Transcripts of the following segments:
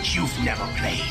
which you've never played.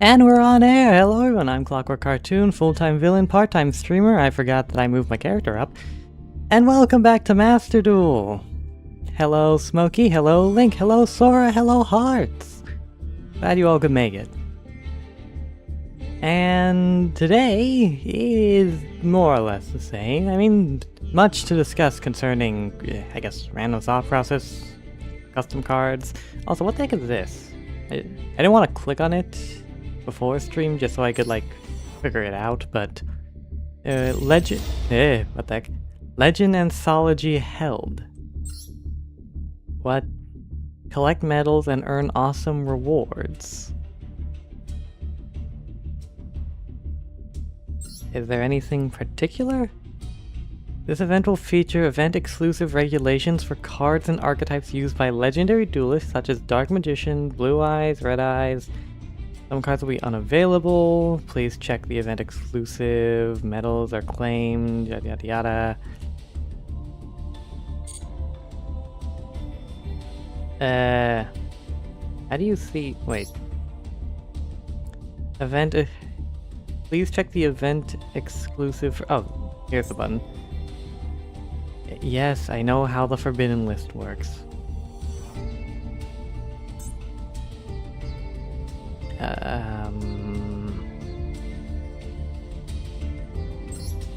And we're on air! Hello everyone, I'm ClockworkCartoon, full-time villain, part-time streamer. I forgot that I moved my character up. And welcome back to Master Duel! Hello Smokey, hello Link, hello Sora, hello Hearts! Glad you all could make it. And today is more or less the same. I mean, much to discuss concerning, I guess, random thought process, custom cards. Also, what the heck is this? I didn't want to click on it before stream just so I could like figure it out, but legend what the heck? Legend Anthology held. What? Collect medals and earn awesome rewards. Is there anything particular? This event will feature event-exclusive regulations for cards and archetypes used by legendary duelists such as Dark Magician, Blue Eyes, Red Eyes. Some cards will be unavailable. Please check the event exclusive. Medals are claimed. Yada yada yada. How do you see? Wait. Event. Please check the event exclusive. Oh, here's the button. Yes, I know how the Forbidden List works.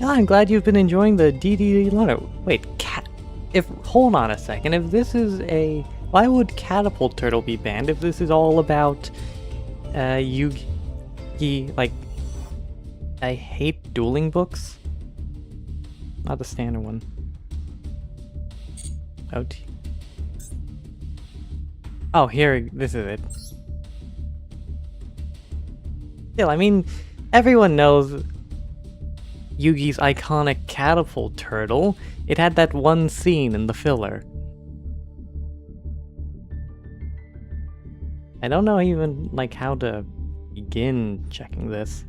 Yeah, I'm glad you've been enjoying the DDD Luna. Wait, hold on a second. If this is a... Why would Catapult Turtle be banned if this is all about, like... I hate dueling books. Not the standard one. Oh, here, this is it. Still, I mean, everyone knows Yugi's iconic Catapult Turtle. It had that one scene in the filler. I don't know even, like, how to begin checking this.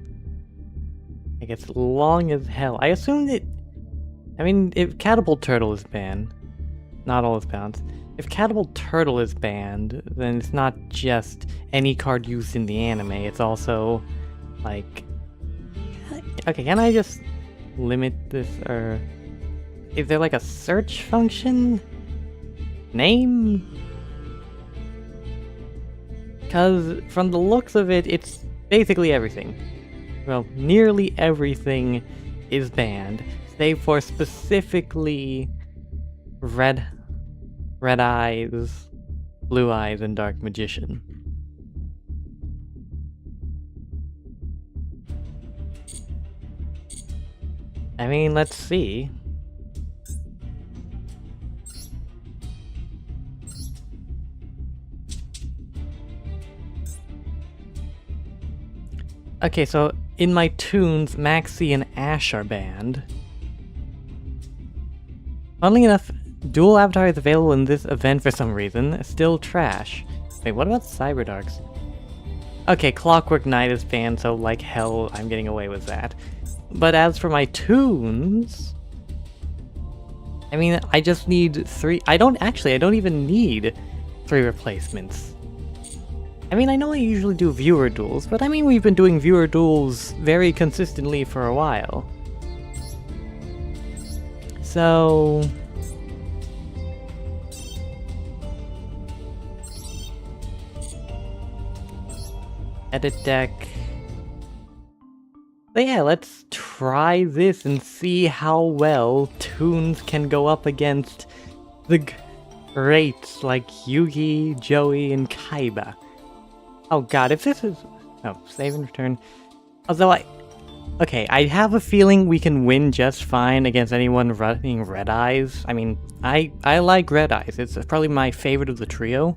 Like, it's long as hell. I assumed it... I mean, if Catapult Turtle is banned, not all is banned. if Catapult Turtle is banned, then it's not just any card used in the anime, it's also, like... Okay, can I just limit this, or... Is there like a search function? Name? Because from the looks of it, it's basically everything. Well, nearly everything is banned, save for specifically Red Eyes, Blue Eyes, and Dark Magician. I mean, let's see. Okay, so in my Toons, Maxie and Ash are banned. Funnily enough, Duel Avatar is available in this event for some reason. Still trash. Wait, what about Cyberdarks? Okay, Clockwork Knight is banned, so like hell, I'm getting away with that. But as for my Toons... I mean, I just need 3... I don't even need 3 replacements. I mean, I know I usually do viewer duels, but I mean we've been doing viewer duels very consistently for a while. So... Edit deck. But yeah, let's try this and see how well Toons can go up against the greats like Yugi, Joey, and Kaiba. Oh god, if this is... Oh, save and return. Although okay, I have a feeling we can win just fine against anyone running Red Eyes. I mean, I like Red Eyes. It's probably my favorite of the trio.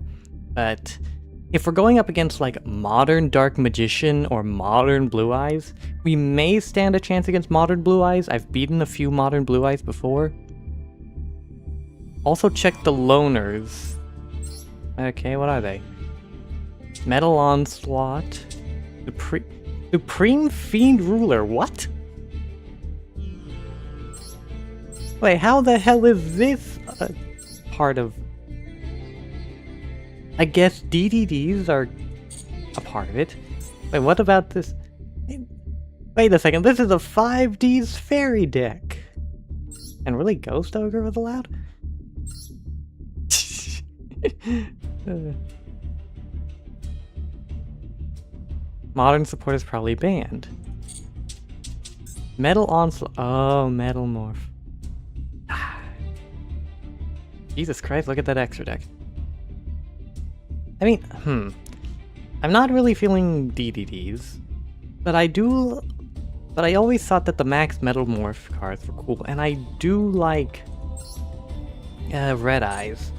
But if we're going up against, like, modern Dark Magician or modern Blue Eyes, we may stand a chance against modern Blue Eyes. I've beaten a few modern Blue Eyes before. Also check the loners. Okay, what are they? Metal Onslaught, Supreme Fiend Ruler, what? Wait, how the hell is this part of... I guess DDDs are a part of it. Wait, what about this? Wait a second, this is a 5Ds fairy deck. And really Ghost Ogre was allowed? Modern support is probably banned. Metal Onslaught. Oh, Metal Morph. Jesus Christ, look at that extra deck. I mean, I'm not really feeling DDDs, but I always thought that the Max Metal Morph cards were cool, and I do like Red Eyes.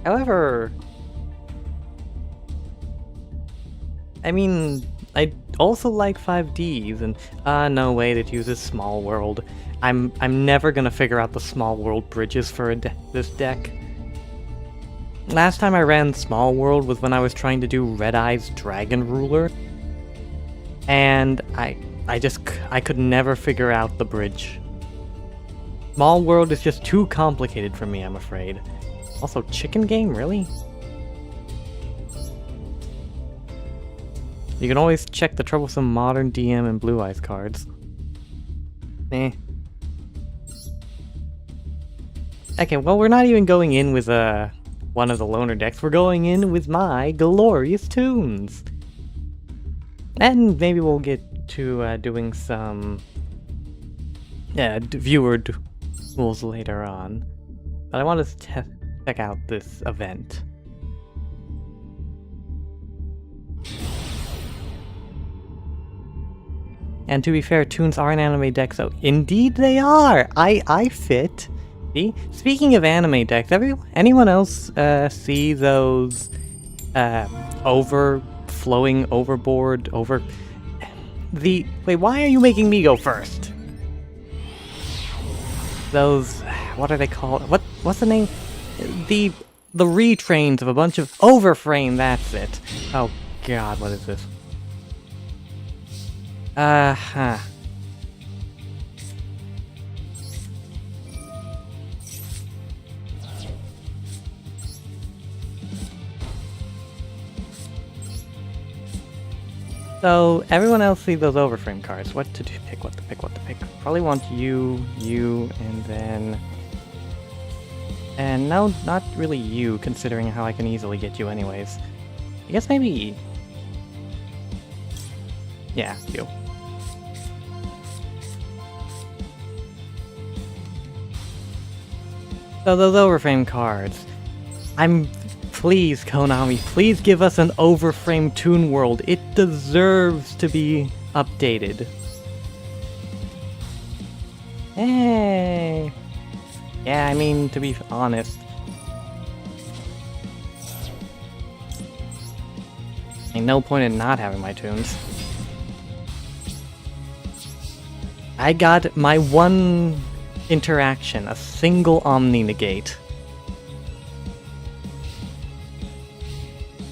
However, I mean, I also like 5Ds, and no way that uses Small World. I'm never gonna figure out the Small World bridges for this deck. Last time I ran Small World was when I was trying to do Red Eyes Dragon Ruler, and I could never figure out the bridge. Small World is just too complicated for me, I'm afraid. Also, Chicken Game, really? You can always check the troublesome Modern DM and Blue Eyes cards. Eh. Okay, well, we're not even going in with one of the loner decks. We're going in with my glorious Toons. And maybe we'll get to doing some viewer duels later on. But I want to check out this event. And to be fair, Toons are an anime deck, so indeed they are! I fit! See? Speaking of anime decks, anyone else see those overflowing overboard over... Wait, why are you making me go first? Those... what are they called? What's the name? The retrains of a bunch of... Overframe, that's it! Oh god, what is this? So, everyone else see those overframe cards. What to pick, what to pick, what to pick. Probably want you, and then... And no, not really you, considering how I can easily get you anyways. I guess maybe... Yeah, you. So those overframe cards. Please, Konami, please give us an overframe Toon world. It deserves to be updated. Hey! Yeah, I mean, to be honest. Ain't no point in not having my Toons. I got my one interaction, a single Omni Negate.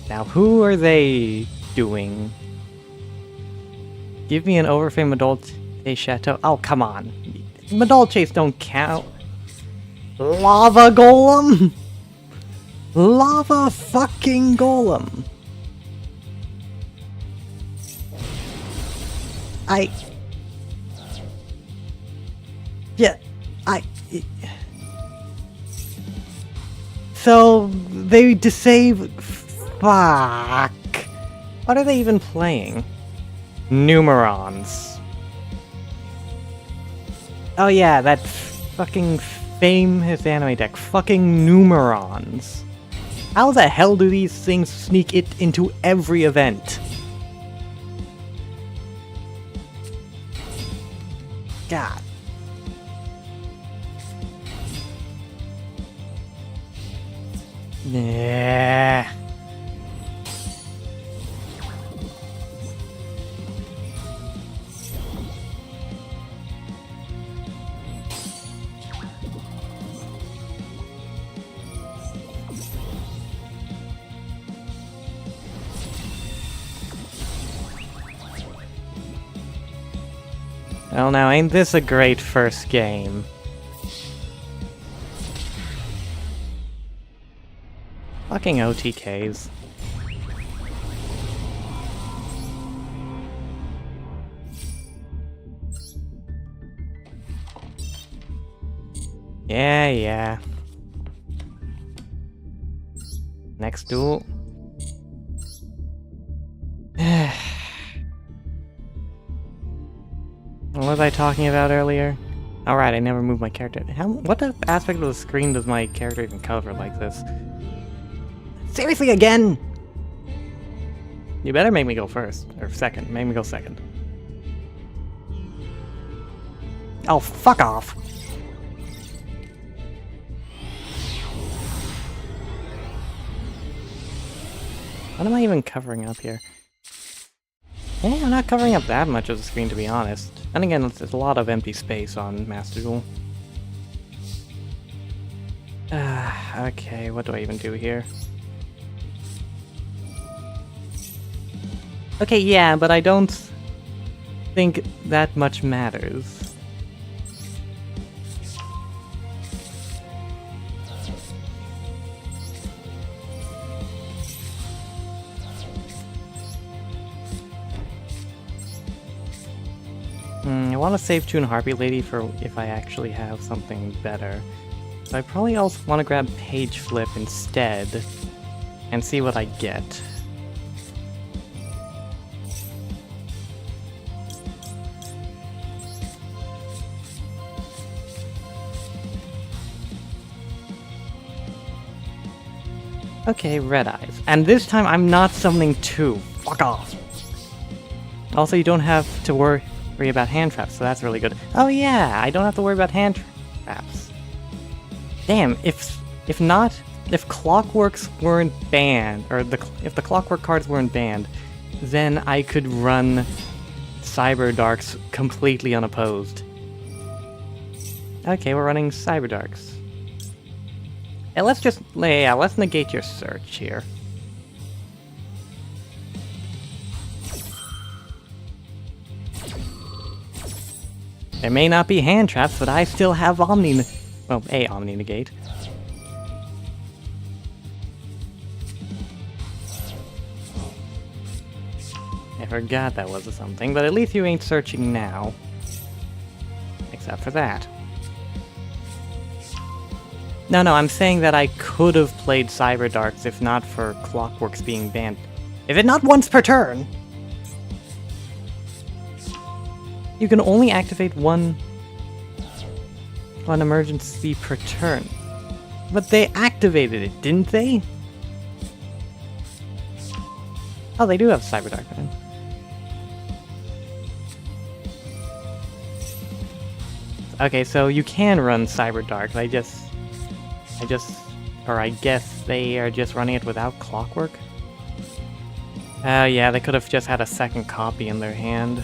Now, who are they doing? Give me an overframe Madolche Chateau. Oh, come on. Madolches don't count. Lava Golem? Lava fucking Golem. So, they disable... Fuck. What are they even playing? Numerons. Oh yeah, that fucking famous anime deck. Fucking Numerons. How the hell do these things sneak it into every event? God. Yeah. Well, now ain't this a great first game? Fucking OTKs. Yeah. Next duel. What was I talking about earlier? Alright, I never moved my character. What aspect of the screen does my character even cover like this? Seriously, again? You better make me go first. Or second. Make me go second. Oh, fuck off! What am I even covering up here? Yeah, I'm not covering up that much of the screen, to be honest. And again, there's a lot of empty space on Master Duel. Okay, what do I even do here? Okay, yeah, but I don't think that much matters. I want to save Toon Harpy Lady for if I actually have something better. So I probably also want to grab Page Flip instead and see what I get. Okay, Red Eyes. And this time I'm not summoning two. Fuck off. Also, you don't have to worry about hand traps, so that's really good. Oh yeah, I don't have to worry about hand traps. Damn, if Clockworks weren't banned, or if the Clockwork cards weren't banned, then I could run Cyber Darks completely unopposed. Okay, we're running Cyber Darks. And let's negate your search here. There may not be hand traps, but I still have a Omni Negate. forgot that was something, but at least you ain't searching now. Except for that. No, I'm saying that I could have played Cyberdarks if not for Clockworks being banned. If it not once per turn! You can only activate one emergency per turn. But they activated it, didn't they? Oh, they do have Cyberdark then. Okay, so you can run Cyberdark, I guess they are just running it without Clockwork? Oh yeah, they could have just had a second copy in their hand.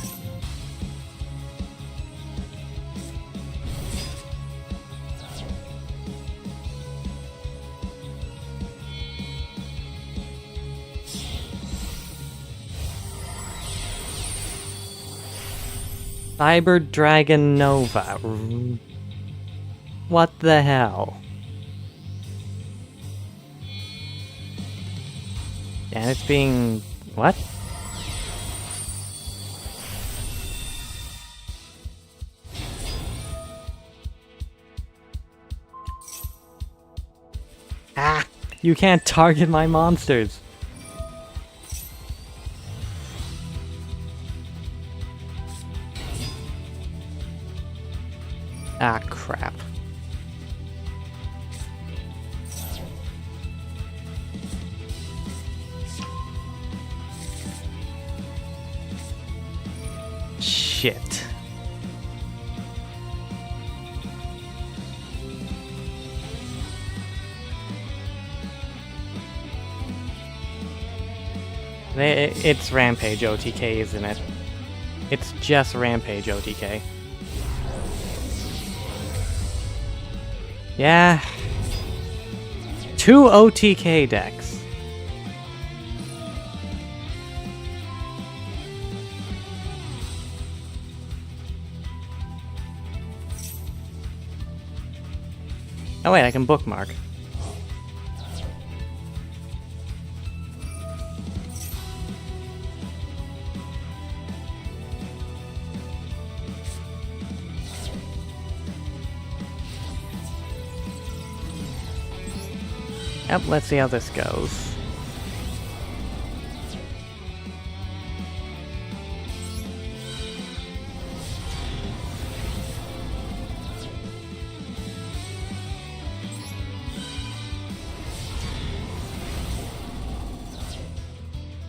Cyber Dragon Nova. What the hell? And it's being... what? Ah! You can't target my monsters! Ah, crap. Shit. It's Rampage OTK, isn't it? It's just Rampage OTK. Yeah. 2 OTK decks. Oh wait, I can bookmark. Yep, let's see how this goes.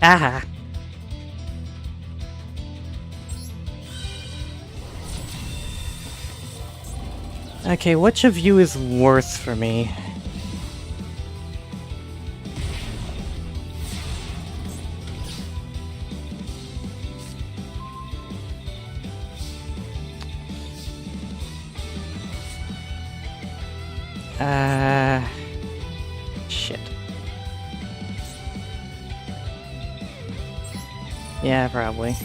Aha! Okay, which of you is worse for me? Shit. Yeah, probably.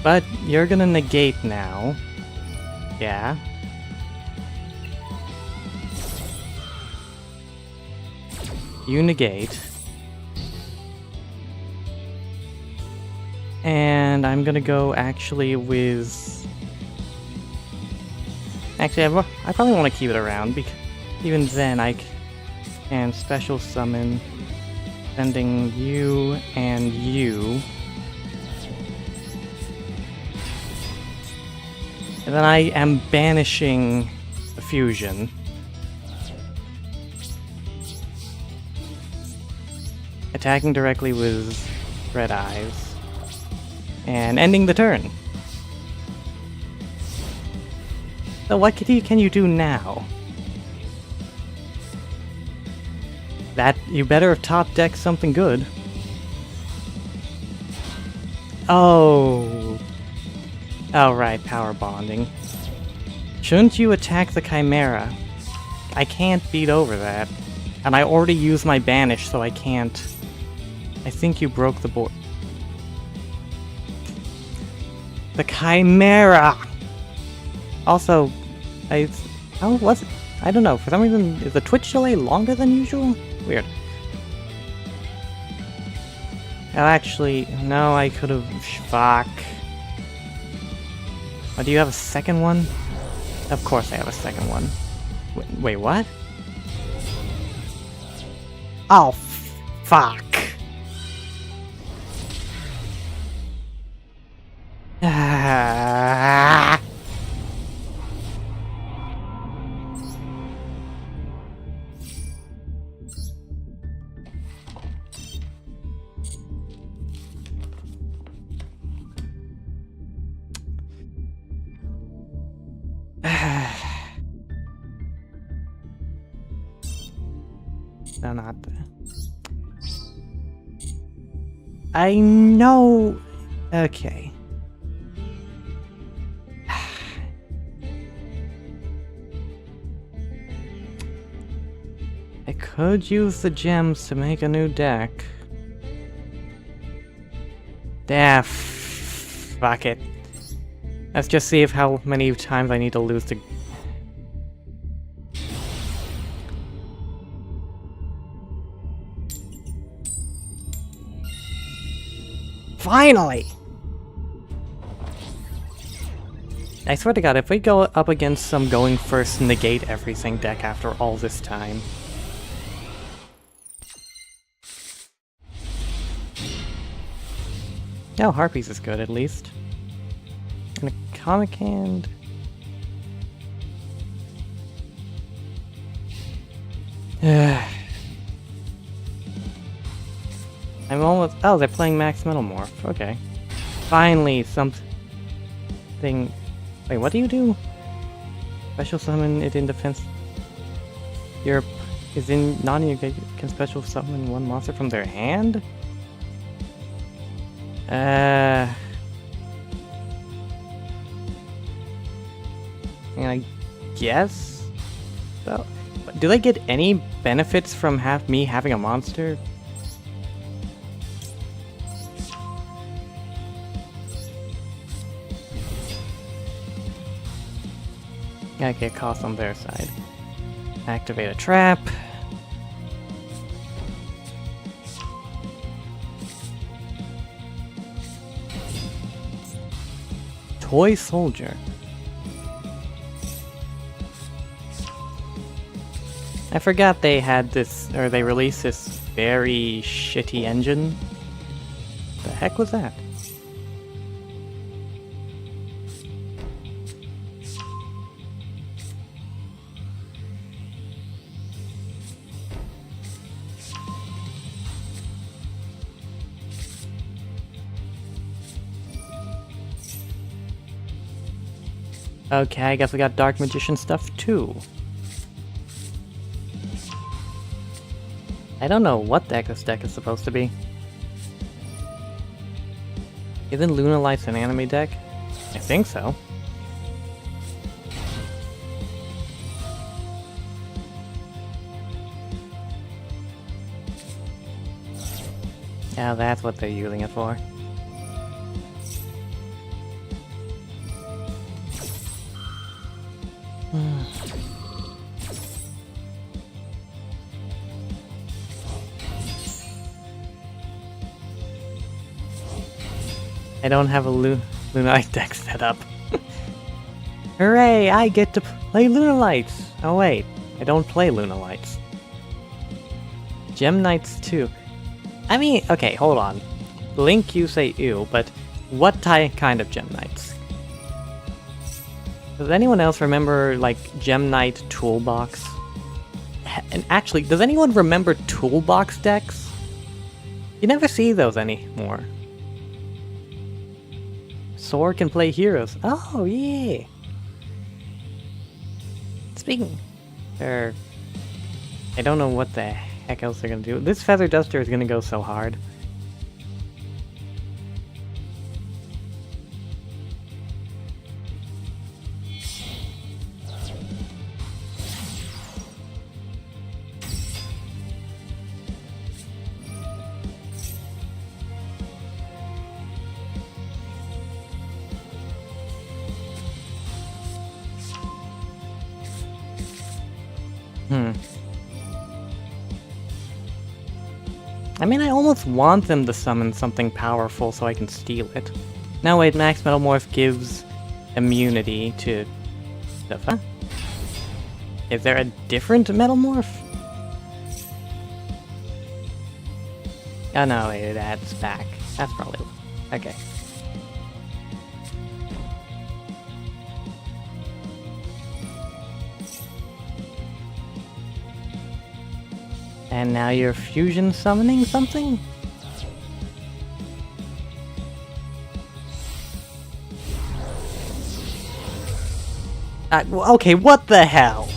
But you're gonna negate now. Yeah. You negate. And I'm gonna go actually with... Actually, I probably want to keep it around, because even then I can special summon, sending you and you. And then I am banishing the fusion. Attacking directly with Red Eyes. And ending the turn. So what can you do now? That you better have top decked something good. Oh. Oh right, power bonding. Shouldn't you attack the Chimera? I can't beat over that. And I already used my banish, so I can't. I think you broke the board. The Chimera! Also, how was it? I don't know, for some reason, is the Twitch delay longer than usual? Weird. Oh, actually, no, I could have... Fuck. Oh, do you have a second one? Of course I have a second one. Wait, what? Oh, fuck. Ah. No, not that. I know. Okay. I could use the gems to make a new deck. Fuck it. Let's just see if how many times I need to lose to... Finally! I swear to God, if we go up against some going first negate everything deck after all this time... No, Harpies is good at least. And a comic hand... I'm almost... Oh, they're playing Max Metal Morph. Okay. Finally, something... Wait, what do you do? Special summon it in defense... Your... Is in... Non-you can special summon one monster from their hand? And I guess... So, do they get any benefits from me having a monster? Okay, cost on their side. Activate a trap. Toy Soldier. I forgot they had this, or they released this very shitty engine. The heck was that? Okay, I guess we got Dark Magician stuff too. I don't know what the heck this deck is supposed to be. Isn't Luna Lights an anime deck? I think so. Yeah, that's what they're using it for. I don't have a Lunite deck set up. Hooray! I get to play Lunalights! Oh wait, I don't play Lunalights. Gem Knights too. I mean, okay, hold on. Link, you say ew, but what kind of Gem Knights? Does anyone else remember, like, Gem Knight Toolbox? And actually, does anyone remember Toolbox decks? You never see those anymore. Sword can play heroes. Oh, yeah! Speaking... I don't know what the heck else they're gonna do. This Feather Duster is gonna go so hard. I mean, I almost want them to summon something powerful so I can steal it. No, wait, Max Metalmorph gives immunity to stuff, huh? Is there a different Metalmorph? Oh no, wait, it adds back. That's probably... okay. And now you're fusion summoning something? Okay, what the hell?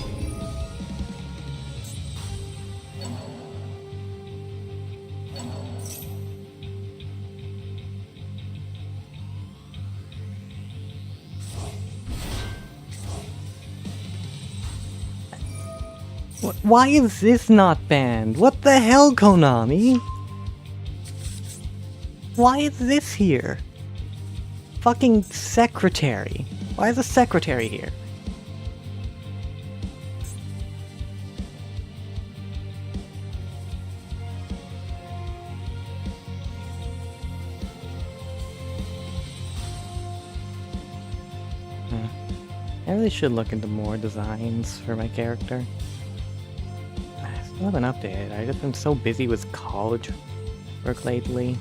Why is this not banned? What the hell, Konami? Why is this here? Fucking secretary. Why is a secretary here? I really should look into more designs for my character. I still haven't updated. I've just been so busy with college work lately.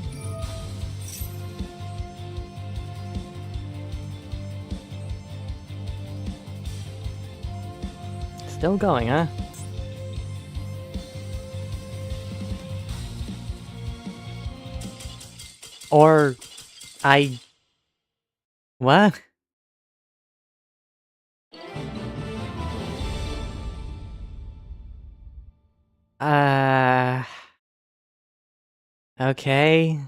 Still going, huh? Or... What? Okay.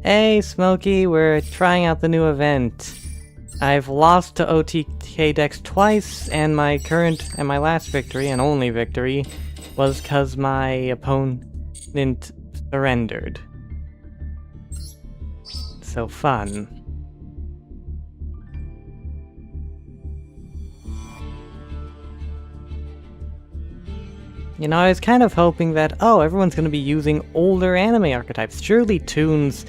Hey, Smokey, we're trying out the new event. I've lost to OTK decks twice, and my last victory, and only victory, was cause my opponent surrendered. So fun. You know, I was kind of hoping that, oh, everyone's gonna be using older anime archetypes. Surely Toons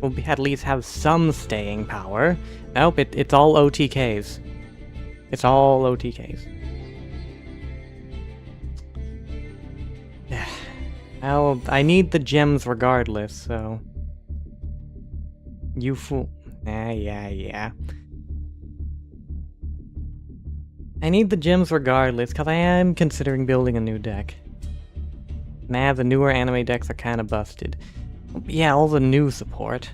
will at least have some staying power. Nope, it's all OTKs. It's all OTKs. Well, I need the gems regardless, so... You fool... yeah. I need the gems regardless, because I am considering building a new deck. Nah, the newer anime decks are kinda busted. Yeah, all the new support.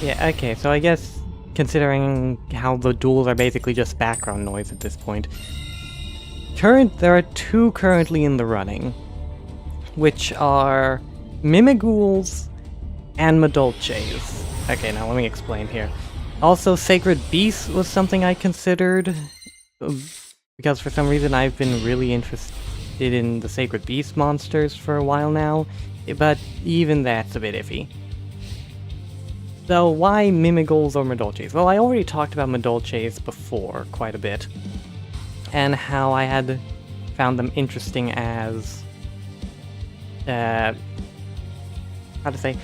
Yeah, okay, so I guess considering how the duels are basically just background noise at this point. There are two currently in the running, which are Mimigools and Madolches. Okay, now let me explain here. Also, Sacred Beasts was something I considered, because for some reason I've been really interested in the Sacred Beast monsters for a while now, but even that's a bit iffy. So why Mimigools or Madolches? Well, I already talked about Madolches before quite a bit, and how I had found them interesting as... how to say...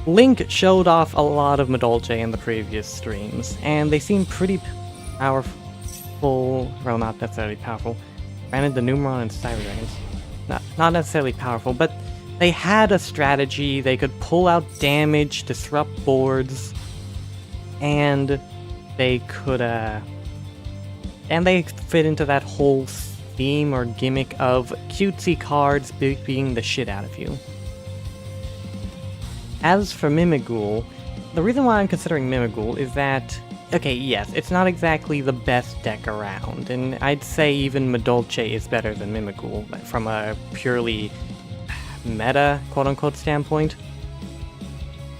Link showed off a lot of Madolche in the previous streams, and they seem pretty powerful. Well, not necessarily powerful. Granted, the Numeron and Cyberdragons. Not necessarily powerful, but they had a strategy. They could pull out damage, disrupt boards, and they could, and they fit into that whole theme or gimmick of cutesy cards beating the shit out of you. As for Mimighoul, the reason why I'm considering Mimighoul is that, okay, yes, it's not exactly the best deck around, and I'd say even Madolche is better than Mimighoul from a purely meta, quote-unquote, standpoint.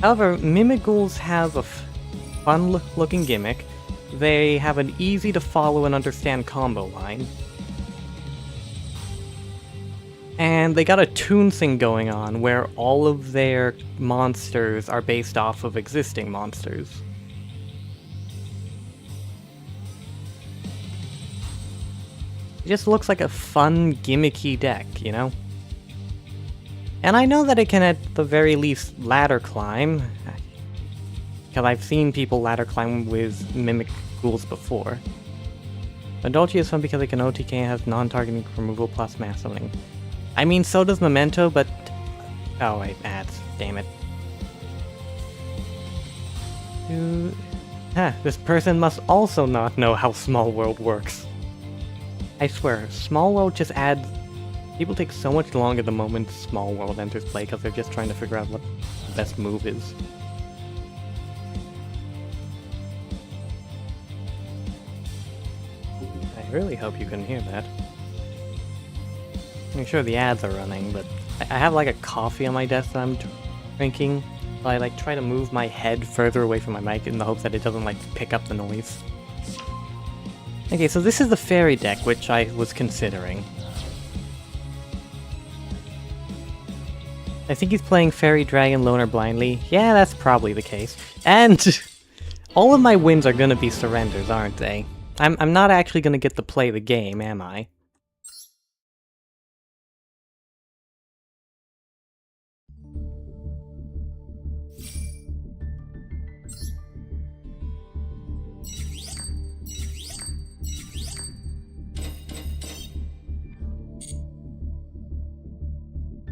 However, Mimighouls have a fun-looking gimmick. They have an easy-to-follow and understand combo line. And they got a Toon thing going on where all of their monsters are based off of existing monsters. It just looks like a fun, gimmicky deck, you know? And I know that it can at the very least ladder climb, because I've seen people ladder climb with Mimic Ghouls before. But Dolce is fun because it can OTK and has non-targeting removal plus massiving. I mean, so does Memento, but... Oh wait, ads. Damn it. This person must also not know how Small World works. I swear, Small World just adds... People take so much longer the moment Small World enters play because they're just trying to figure out what the best move is. I really hope you can hear that. I'm sure the ads are running, but I have like a coffee on my desk that I'm drinking. So I like try to move my head further away from my mic in the hopes that it doesn't like pick up the noise. Okay, so this is the fairy deck, which I was considering. I think he's playing Fairy Dragon Loner blindly. Yeah, that's probably the case. And all of my wins are gonna be surrenders, aren't they? I'm not actually gonna get to play the game, am I?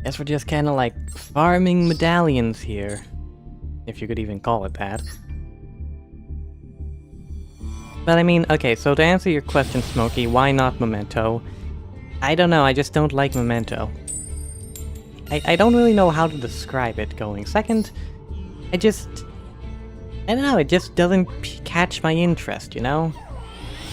Guess we're just kinda like farming medallions here. If you could even call it that. But I mean, okay, so to answer your question, Smokey, why not Memento? I don't know, I just don't like Memento. I don't really know how to describe it going second. I don't know, it just doesn't catch my interest, you know?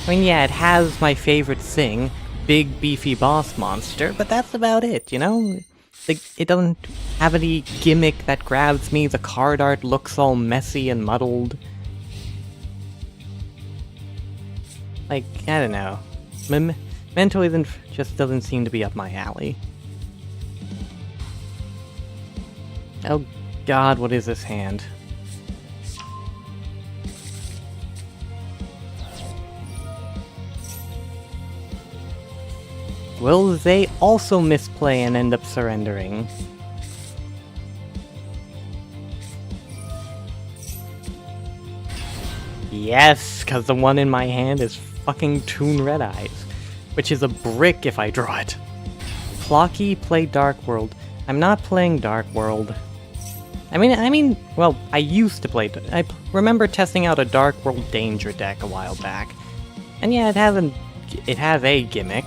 I mean, yeah, it has my favorite thing, big beefy boss monster, but that's about it, you know? Like, it doesn't have any gimmick that grabs me, the card art looks all messy and muddled. Like, I don't know. Memento just doesn't seem to be up my alley. Oh god, what is this hand? Will they also misplay and end up surrendering? Yes, because the one in my hand is fucking Toon Red Eyes, which is a brick if I draw it. Clocky, play Dark World. I'm not playing Dark World. I mean, well, I used to play. I remember testing out a Dark World Danger deck a while back, and yeah, it has a gimmick.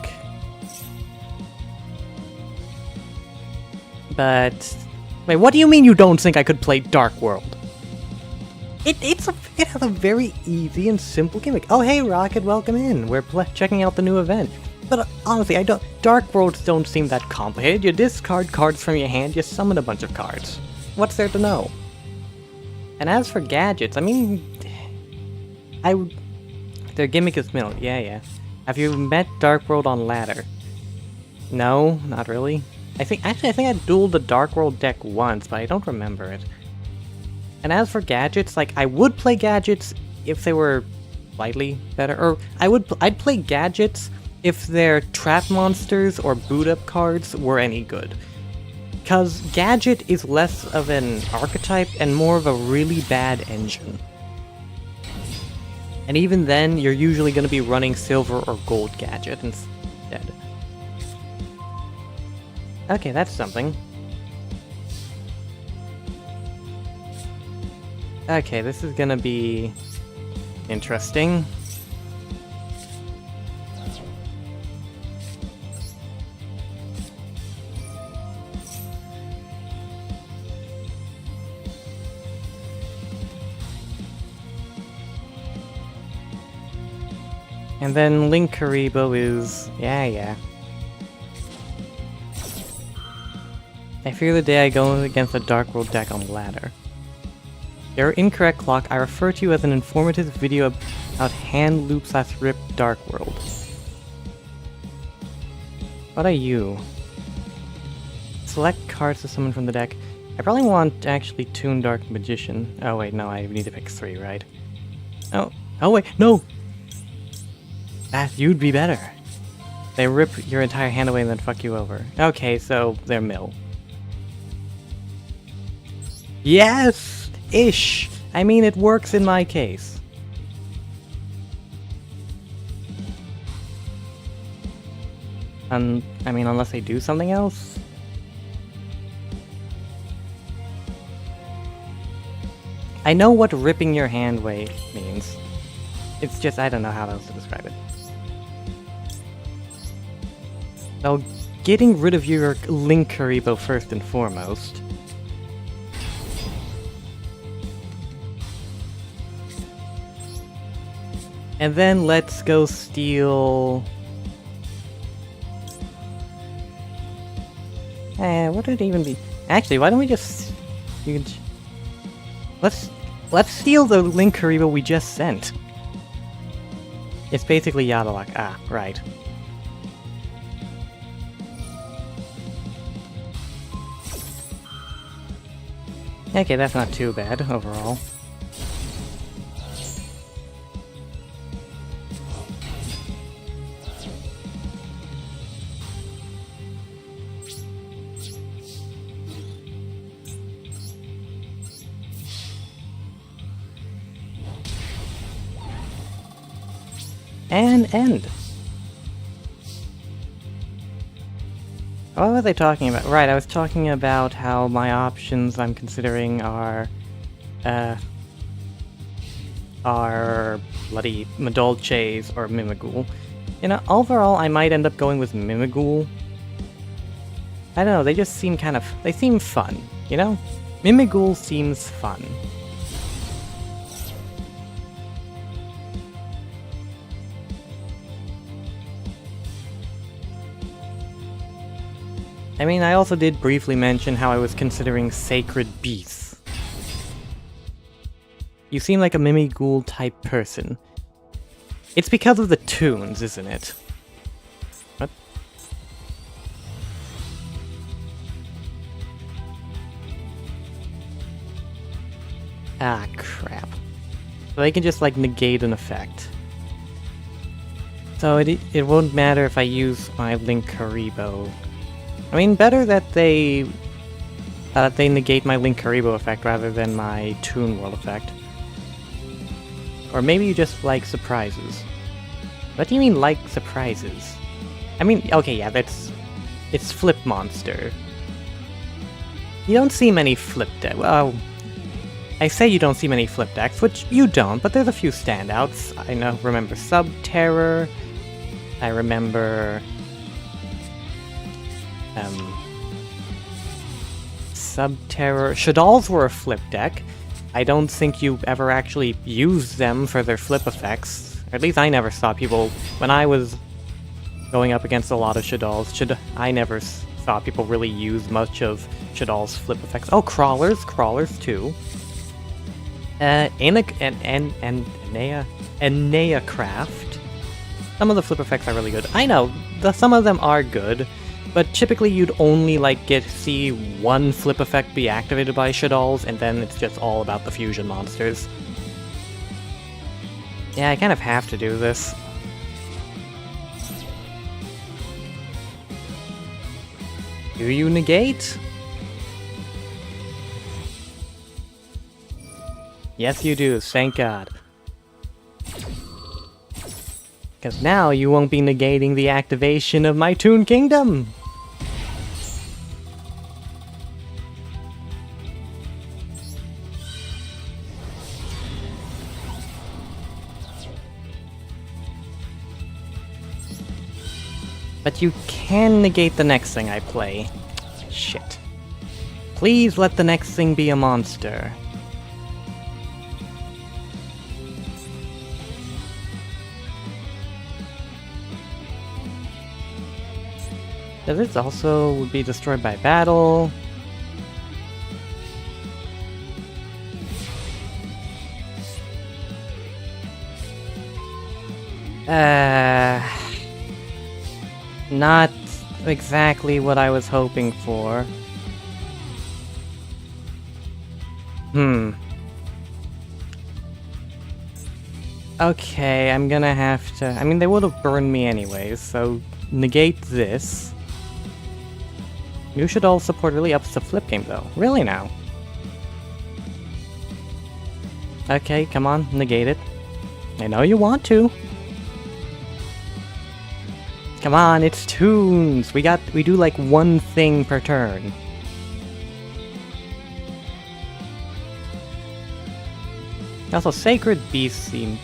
But wait, what do you mean you don't think I could play Dark World? It has a very easy and simple gimmick. Oh hey Rocket, welcome in. We're checking out the new event. But honestly, Dark Worlds don't seem that complicated. You discard cards from your hand, you summon a bunch of cards. What's there to know? And as for gadgets, I mean, their gimmick is middle. Yeah. Have you met Dark World on ladder? No, not really. I think I dueled the Dark World deck once, but I don't remember it. And as for gadgets, like, I would play gadgets if they were slightly better, or I'd play gadgets if their trap monsters or boot up cards were any good. Cause gadget is less of an archetype and more of a really bad engine. And even then, you're usually going to be running silver or gold gadget instead. Okay, that's something. Okay, this is gonna be interesting. And then Link Karibo is... yeah. I fear the day I go against a Dark World deck on the ladder. You're incorrect, Clock. I refer to you as an informative video about hand loop/rip Dark World. What are you? select cards to summon from the deck. I probably want actually Toon Dark Magician. Oh wait, no, I need to pick 3, right? Oh wait, no! You'd be better. They rip your entire hand away and then fuck you over. Okay, so they're mill. Yes! Ish! I mean, it works in my case. I mean, unless they do something else? I know what ripping your hand away means. It's just, I don't know how else to describe it. So, getting rid of your Link Haribo first and foremost. And then let's go steal... what would it even be? Actually, why don't we just... Let's steal the Link Haribo we just sent. It's basically Yadalak. Ah, right. Okay, that's not too bad overall. And end. What was I talking about? Right, I was talking about how my options I'm considering are bloody Madolches or Mimighoul. You know, overall I might end up going with Mimighoul. I don't know, they just seem they seem fun, you know? Mimighoul seems fun. I mean, I also did briefly mention how I was considering Sacred Beasts. You seem like a Mimighoul type person. It's because of the tunes, isn't it? What? Ah, crap. So they can just, like, negate an effect. So it won't matter if I use my Link Haribo. I mean, better that they negate my Link Haribo effect rather than my Toon World effect. Or maybe you just like surprises. What do you mean, like surprises? I mean, okay, yeah, it's Flip Monster. You don't see many flip decks. Well, I say you don't see many flip decks, which you don't, but there's a few standouts. I remember Sub-Terror. I remember... Sub-Terror. Shaddolls were a flip deck. I don't think you ever actually used them for their flip effects. Or at least I never saw people... When I was going up against a lot of Shaddolls, I never saw people really use much of Shaddolls' flip effects. Oh, Crawlers too. Enea Craft. Some of the flip effects are really good. I know, some of them are good. But typically you'd only see one flip effect be activated by Shaddolls, and then it's just all about the fusion monsters. Yeah, I kind of have to do this. Do you negate? Yes you do, thank God. Because now you won't be negating the activation of my Toon Kingdom! But you can negate the next thing I play. Shit. Please let the next thing be a monster. Does this also be destroyed by battle? exactly what I was hoping for. Okay, I'm gonna have to... I mean, they would have burned me anyways, so negate this. You should all support really ups the flip game, though. Really now? Okay, come on, negate it. I know you want to. Come on, it's Toons! We do like one thing per turn. Also, Sacred Beast seemed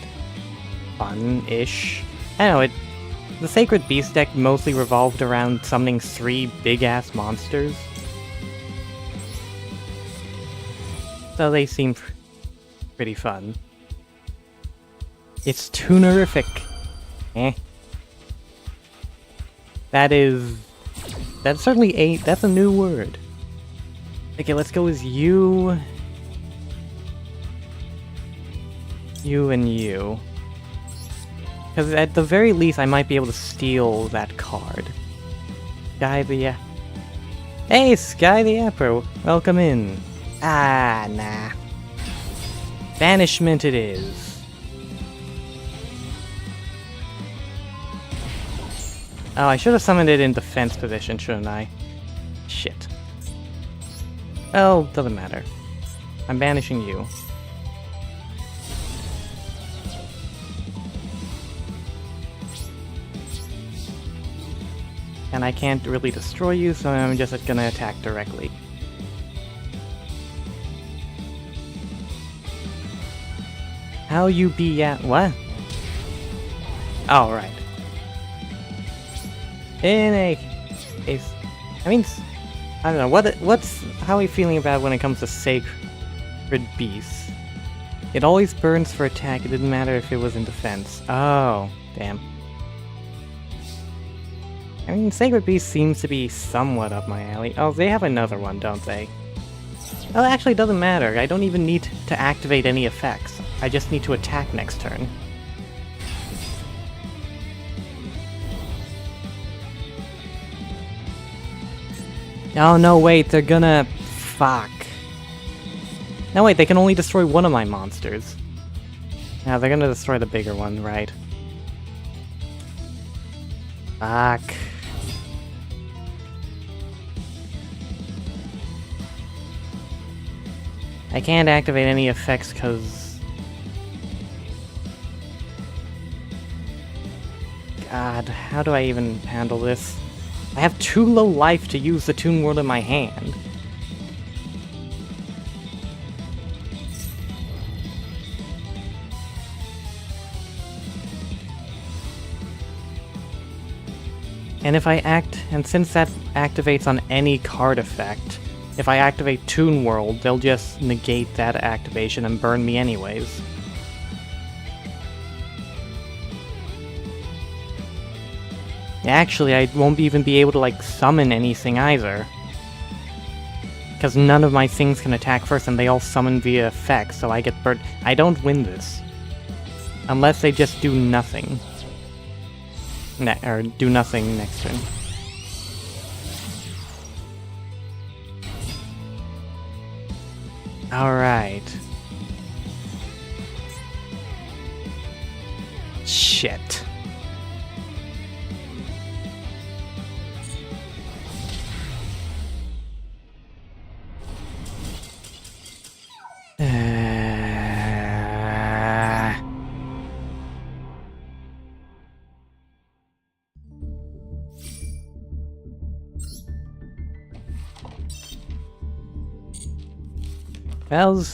fun-ish. I don't know, the Sacred Beast deck mostly revolved around summoning 3 big-ass monsters. So they seem pretty fun. It's Toonerific. Eh. That's certainly that's a new word. Okay, let's go with you. You and you. Because at the very least, I might be able to steal that card. Sky the... Hey, Sky the Emperor! Welcome in. Ah, nah. Banishment it is. Oh, I should have summoned it in defense position, shouldn't I? Shit. Well, doesn't matter. I'm banishing you. And I can't really destroy you, so I'm just gonna attack directly. How you be at what? Oh, right. In a case, I mean, I don't know, how are you feeling about when it comes to Sacred Beasts? It always burns for attack, it didn't matter if it was in defense. Oh, damn. I mean, Sacred Beast seems to be somewhat up my alley. Oh, they have another one, don't they? Well, it actually doesn't matter. I don't even need to activate any effects. I just need to attack next turn. Oh, no, wait, they're gonna... Fuck. No, wait, they can only destroy one of my monsters. Now, they're gonna destroy the bigger one, right? Fuck. I can't activate any effects because... God, how do I even handle this? I have too low life to use the Toon World in my hand. And if I and since that activates on any card effect, if I activate Toon World, they'll just negate that activation and burn me anyways. Actually, I won't even be able to, like, summon anything either. Because none of my things can attack first, and they all summon via effect, so I get burned. I don't win this. Unless they just do nothing. Or do nothing next turn. Alright. Shit. Well,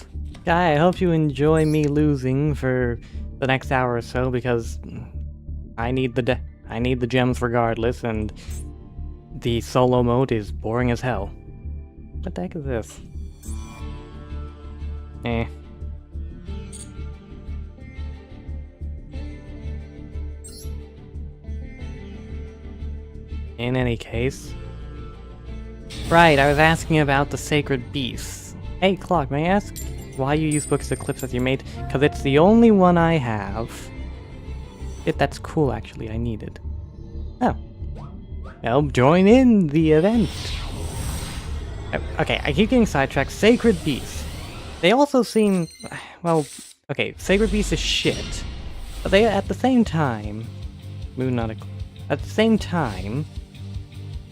Guy, I hope you enjoy me losing for the next hour or so, because I need the gems regardless, and the solo mode is boring as hell. What the heck is this? Eh. In any case... Right, I was asking about the Sacred Beasts. Hey, Clock, may I ask why you use Books Eclipse as your mate? Because it's the only one I have. That's cool, actually. I need it. Oh. well, join in the event. Okay, I keep getting sidetracked. Sacred Beast. They also seem... well, okay, Sacred Beast is shit. But they, at the same time... At the same time...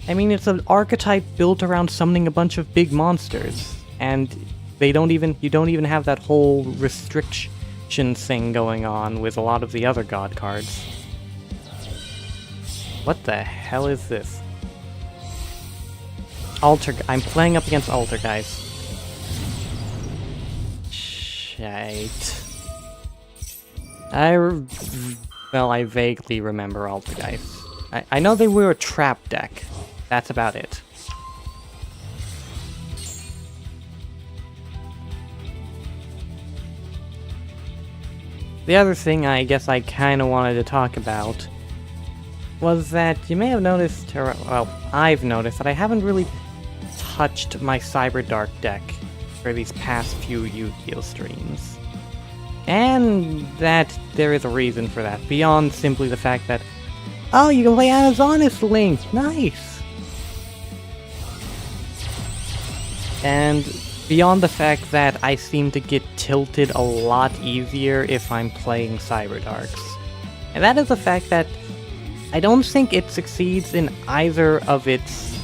I mean, it's an archetype built around summoning a bunch of big monsters. And you don't even have that whole restriction thing going on with a lot of the other god cards. What the hell is this? I'm playing up against Altergeist. Shite. I vaguely remember Altergeist. I know they were a trap deck. That's about it. The other thing I guess I kinda wanted to talk about was that you may have noticed, or, well, I've noticed that I haven't really touched my Cyberdark deck for these past few Yugioh streams. And that there is a reason for that, beyond simply the fact that, oh, you can play Amazoness Link! Nice! And beyond the fact that I seem to get tilted a lot easier if I'm playing Cyberdarks. And that is the fact that I don't think it succeeds in either of its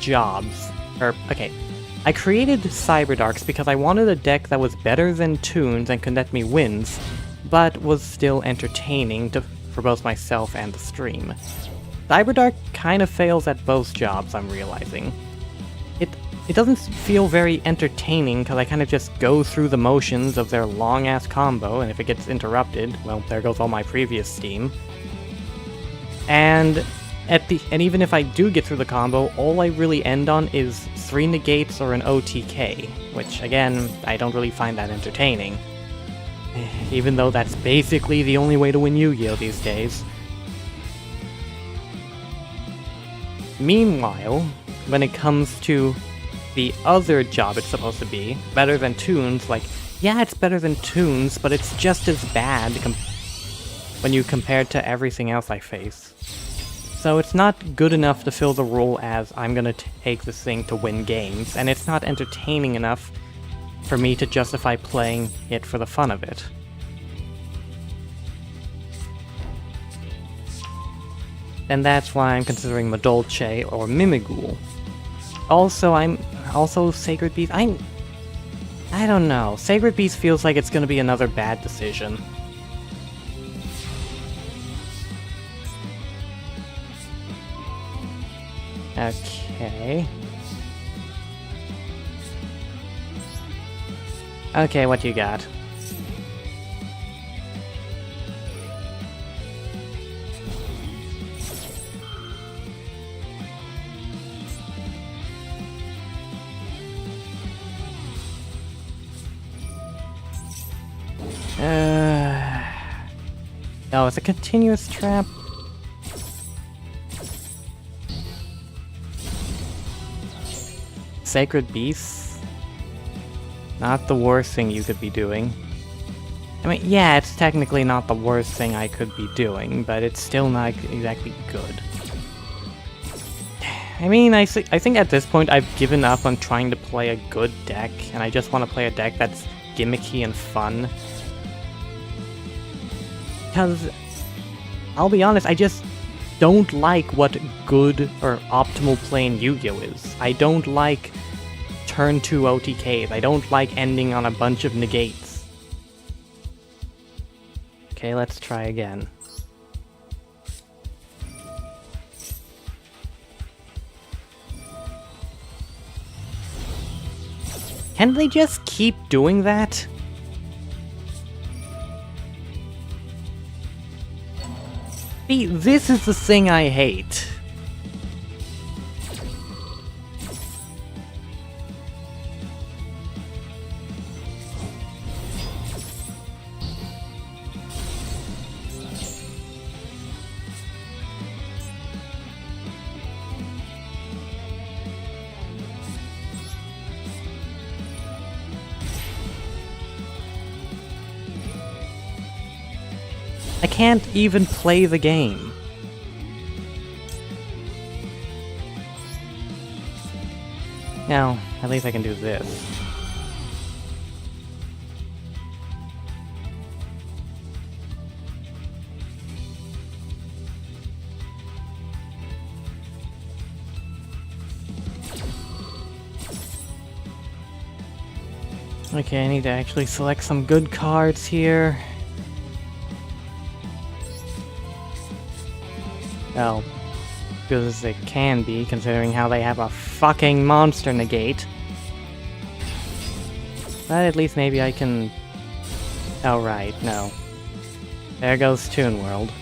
jobs. Okay, I created Cyberdarks because I wanted a deck that was better than Toon's and could net me wins, but was still entertaining for both myself and the stream. Cyberdark kind of fails at both jobs, I'm realizing. It doesn't feel very entertaining because I kind of just go through the motions of their long-ass combo, and if it gets interrupted, well, there goes all my previous steam. And even if I do get through the combo, all I really end on is 3 negates or an OTK, which, again, I don't really find that entertaining. Even though that's basically the only way to win Yu-Gi-Oh! These days. Meanwhile, when it comes to the other job it's supposed to be, better than Toon's, like, yeah, it's better than Toon's, but it's just as bad when you compare it to everything else I face. So it's not good enough to fill the role as I'm gonna take this thing to win games, and it's not entertaining enough for me to justify playing it for the fun of it. And that's why I'm considering Madolche or Mimighoul. Also Sacred Beast, I don't know. Sacred Beast feels like it's gonna be another bad decision. Okay. Okay, what you got? Oh, it's a continuous trap. Sacred Beasts? Not the worst thing you could be doing. I mean, yeah, it's technically not the worst thing I could be doing, but it's still not exactly good. I mean, I think at this point I've given up on trying to play a good deck, and I just want to play a deck that's gimmicky and fun. Because, I'll be honest, I just don't like what good or optimal playing Yu-Gi-Oh! Is. I don't like turn 2 OTKs. I don't like ending on a bunch of negates. Okay, let's try again. Can they just keep doing that? See, this is the thing I hate. I can't even play the game. Now, at least I can do this. Okay, I need to actually select some good cards here. Well, good as it can be, considering how they have a fucking monster negate. But at least maybe I can... Oh, right, no. There goes Toon World.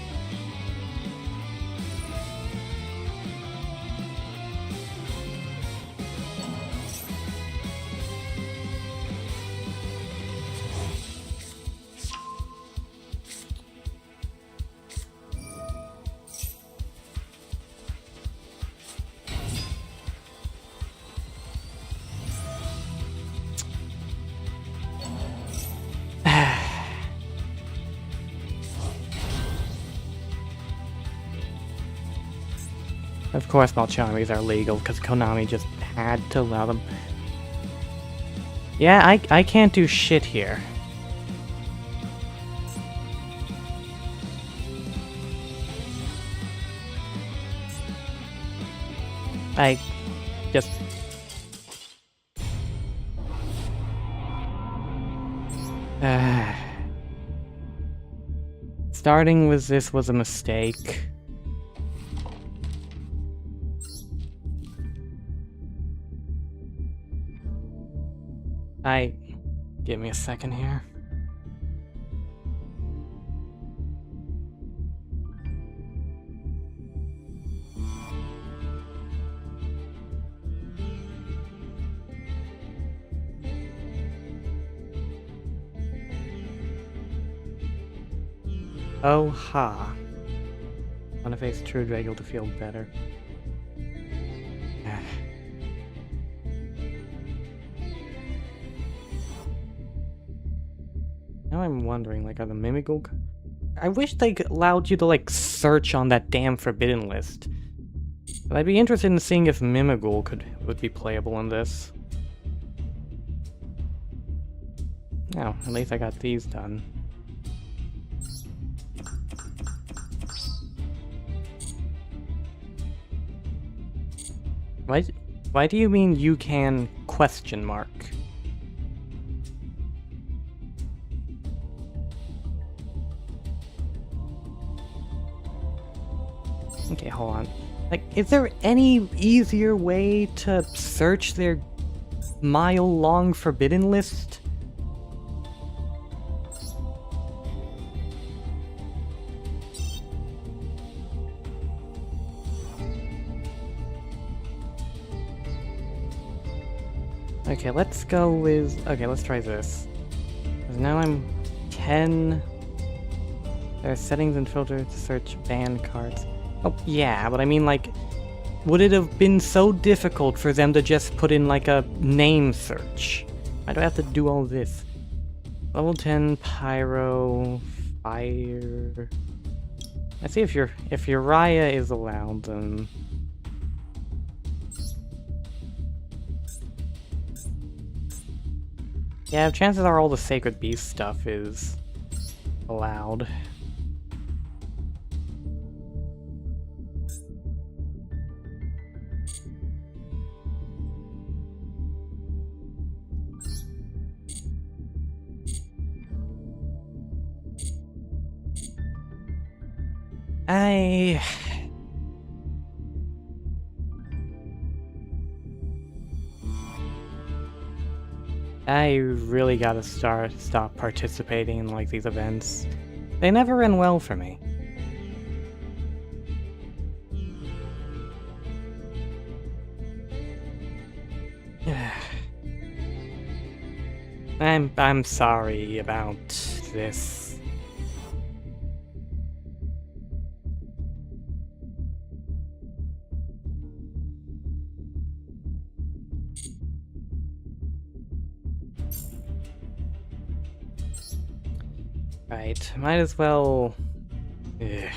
Of course, Malchamis are legal, because Konami just had to allow them. Yeah, I can't do shit here. I just... Starting with this was a mistake. Give me a second here. Oh ha. Want to face True Drago to feel better. Now I'm wondering, like, are the Mimigul... I wish they allowed you to, like, search on that damn forbidden list. But I'd be interested in seeing if Mimigul would be playable in this. Oh, at least I got these done. Why do you mean you can question mark? Okay, hold on. Like, is there any easier way to search their mile-long forbidden list? Okay, let's go with... Okay, let's try this. Because now I'm 10... There are settings and filters to search banned cards. Oh, yeah, but I mean, like, would it have been so difficult for them to just put in, like, a name search? Why do I have to do all this? Level 10, Pyro, Fire... Let's see if Uriah is allowed, then... Yeah, chances are all the Sacred Beast stuff is allowed. I really gotta stop participating in, like, these events. They never end well for me. I'm sorry about this. Right, might as well... Ugh.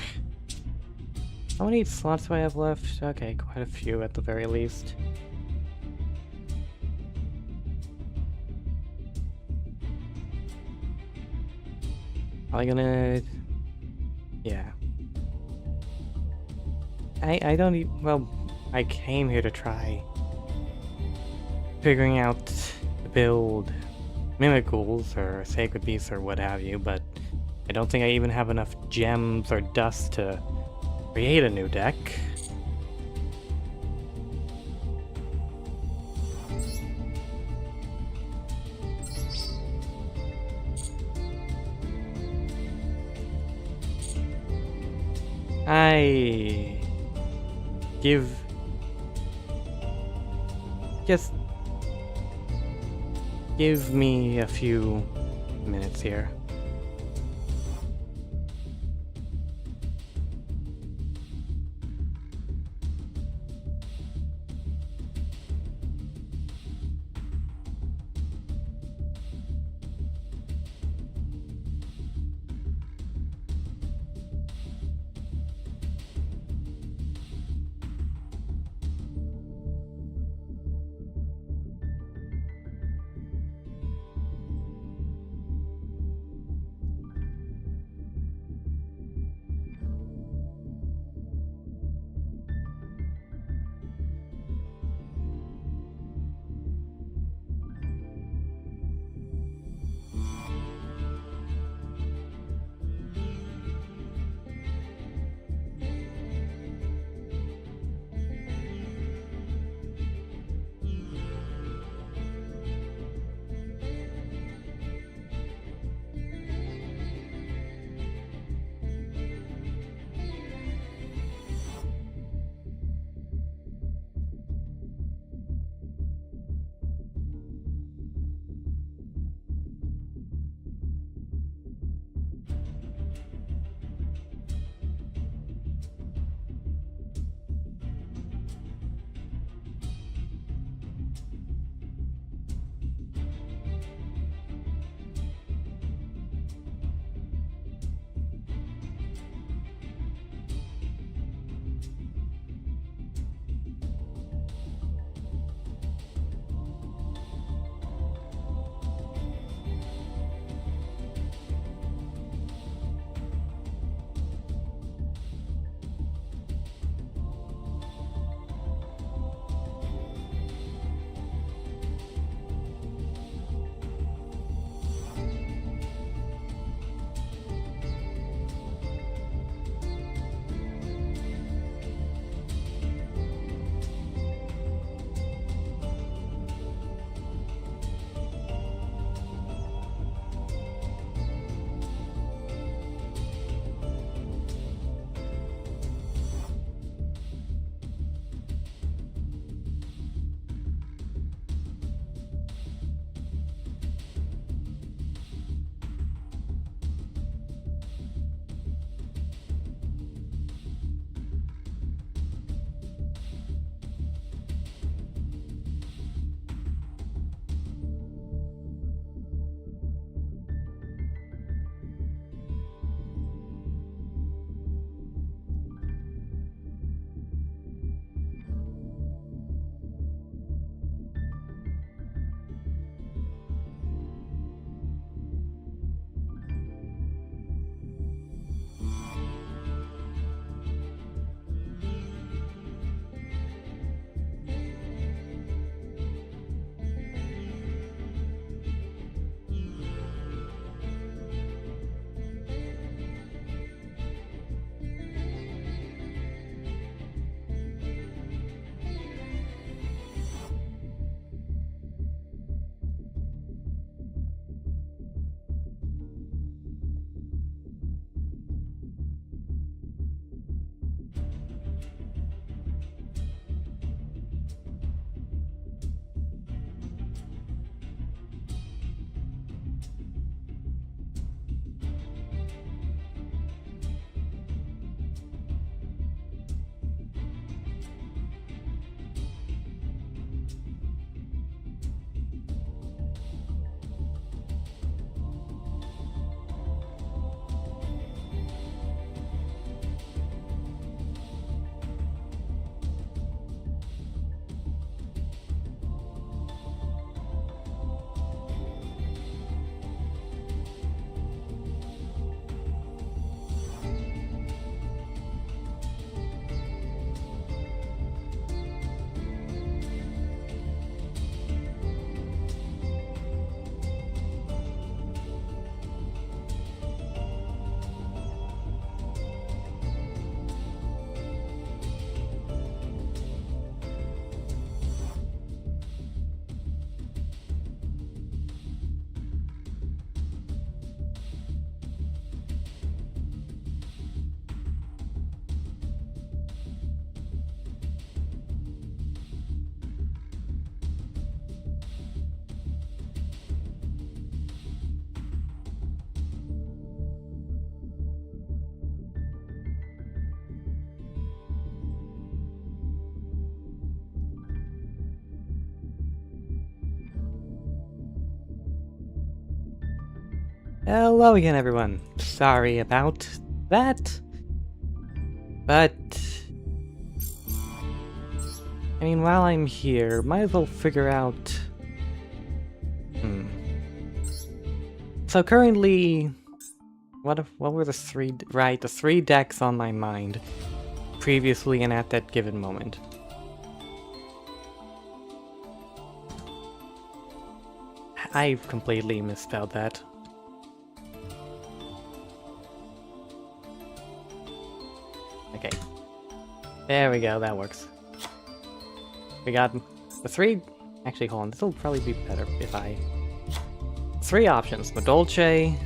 How many slots do I have left? Okay, quite a few at the very least. Probably gonna... Yeah. I don't even... Well, I came here to try figuring out to build Mimicools or Sacred Beasts or what have you, but I don't think I even have enough gems or dust to create a new deck. Just give me a few minutes here. Hello again, everyone. Sorry about that. But I mean, while I'm here, might as well figure out... So currently, what were the three... Right, the 3 decks on my mind previously and at that given moment. I completely misspelled that. Okay. There we go, that works. We got the 3... Actually, hold on, this will probably be better if I... 3 options. Madolche...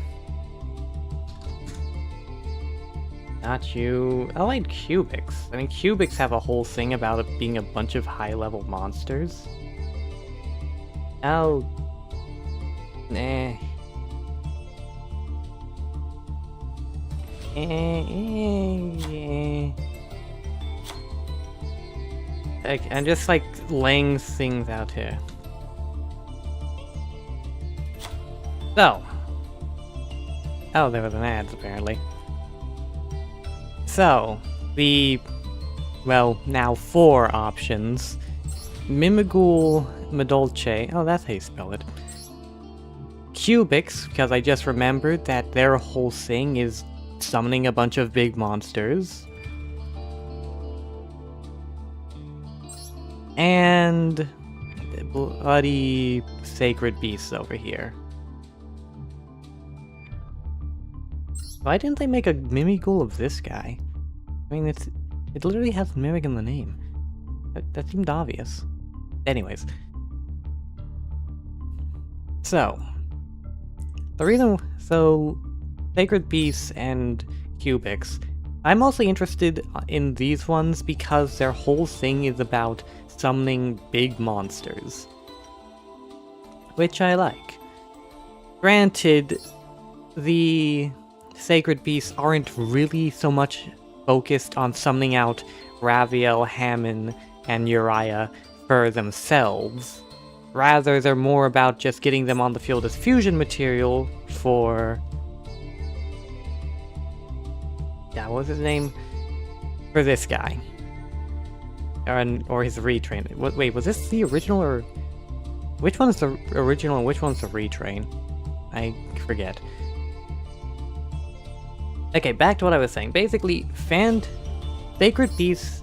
Not you... I like Cubics. I mean, Cubics have a whole thing about it being a bunch of high-level monsters. Oh... Nah... I'm just like laying things out here. So. Oh, there was an ad apparently. So, the, well, now 4 options. Mimighoul, Madolche, oh that's how you spell it. Cubics, because I just remembered that their whole thing is summoning a bunch of big monsters. And bloody sacred beasts over here. Why didn't they make a Mimighoul of this guy? I mean, it literally has Mimic in the name. That seemed obvious. Anyways. So, the reason... So, Sacred Beasts and Cubics. I'm mostly interested in these ones because their whole thing is about summoning big monsters. Which I like. Granted, the Sacred Beasts aren't really so much focused on summoning out Raviel, Hammond, and Uriah for themselves. Rather, they're more about just getting them on the field as fusion material for... Yeah, what was his name? For this guy. Or his retrain. Wait, was this the original or... Which one's the original and which one's the retrain? I forget. Okay, back to what I was saying. Basically, Sacred Beasts,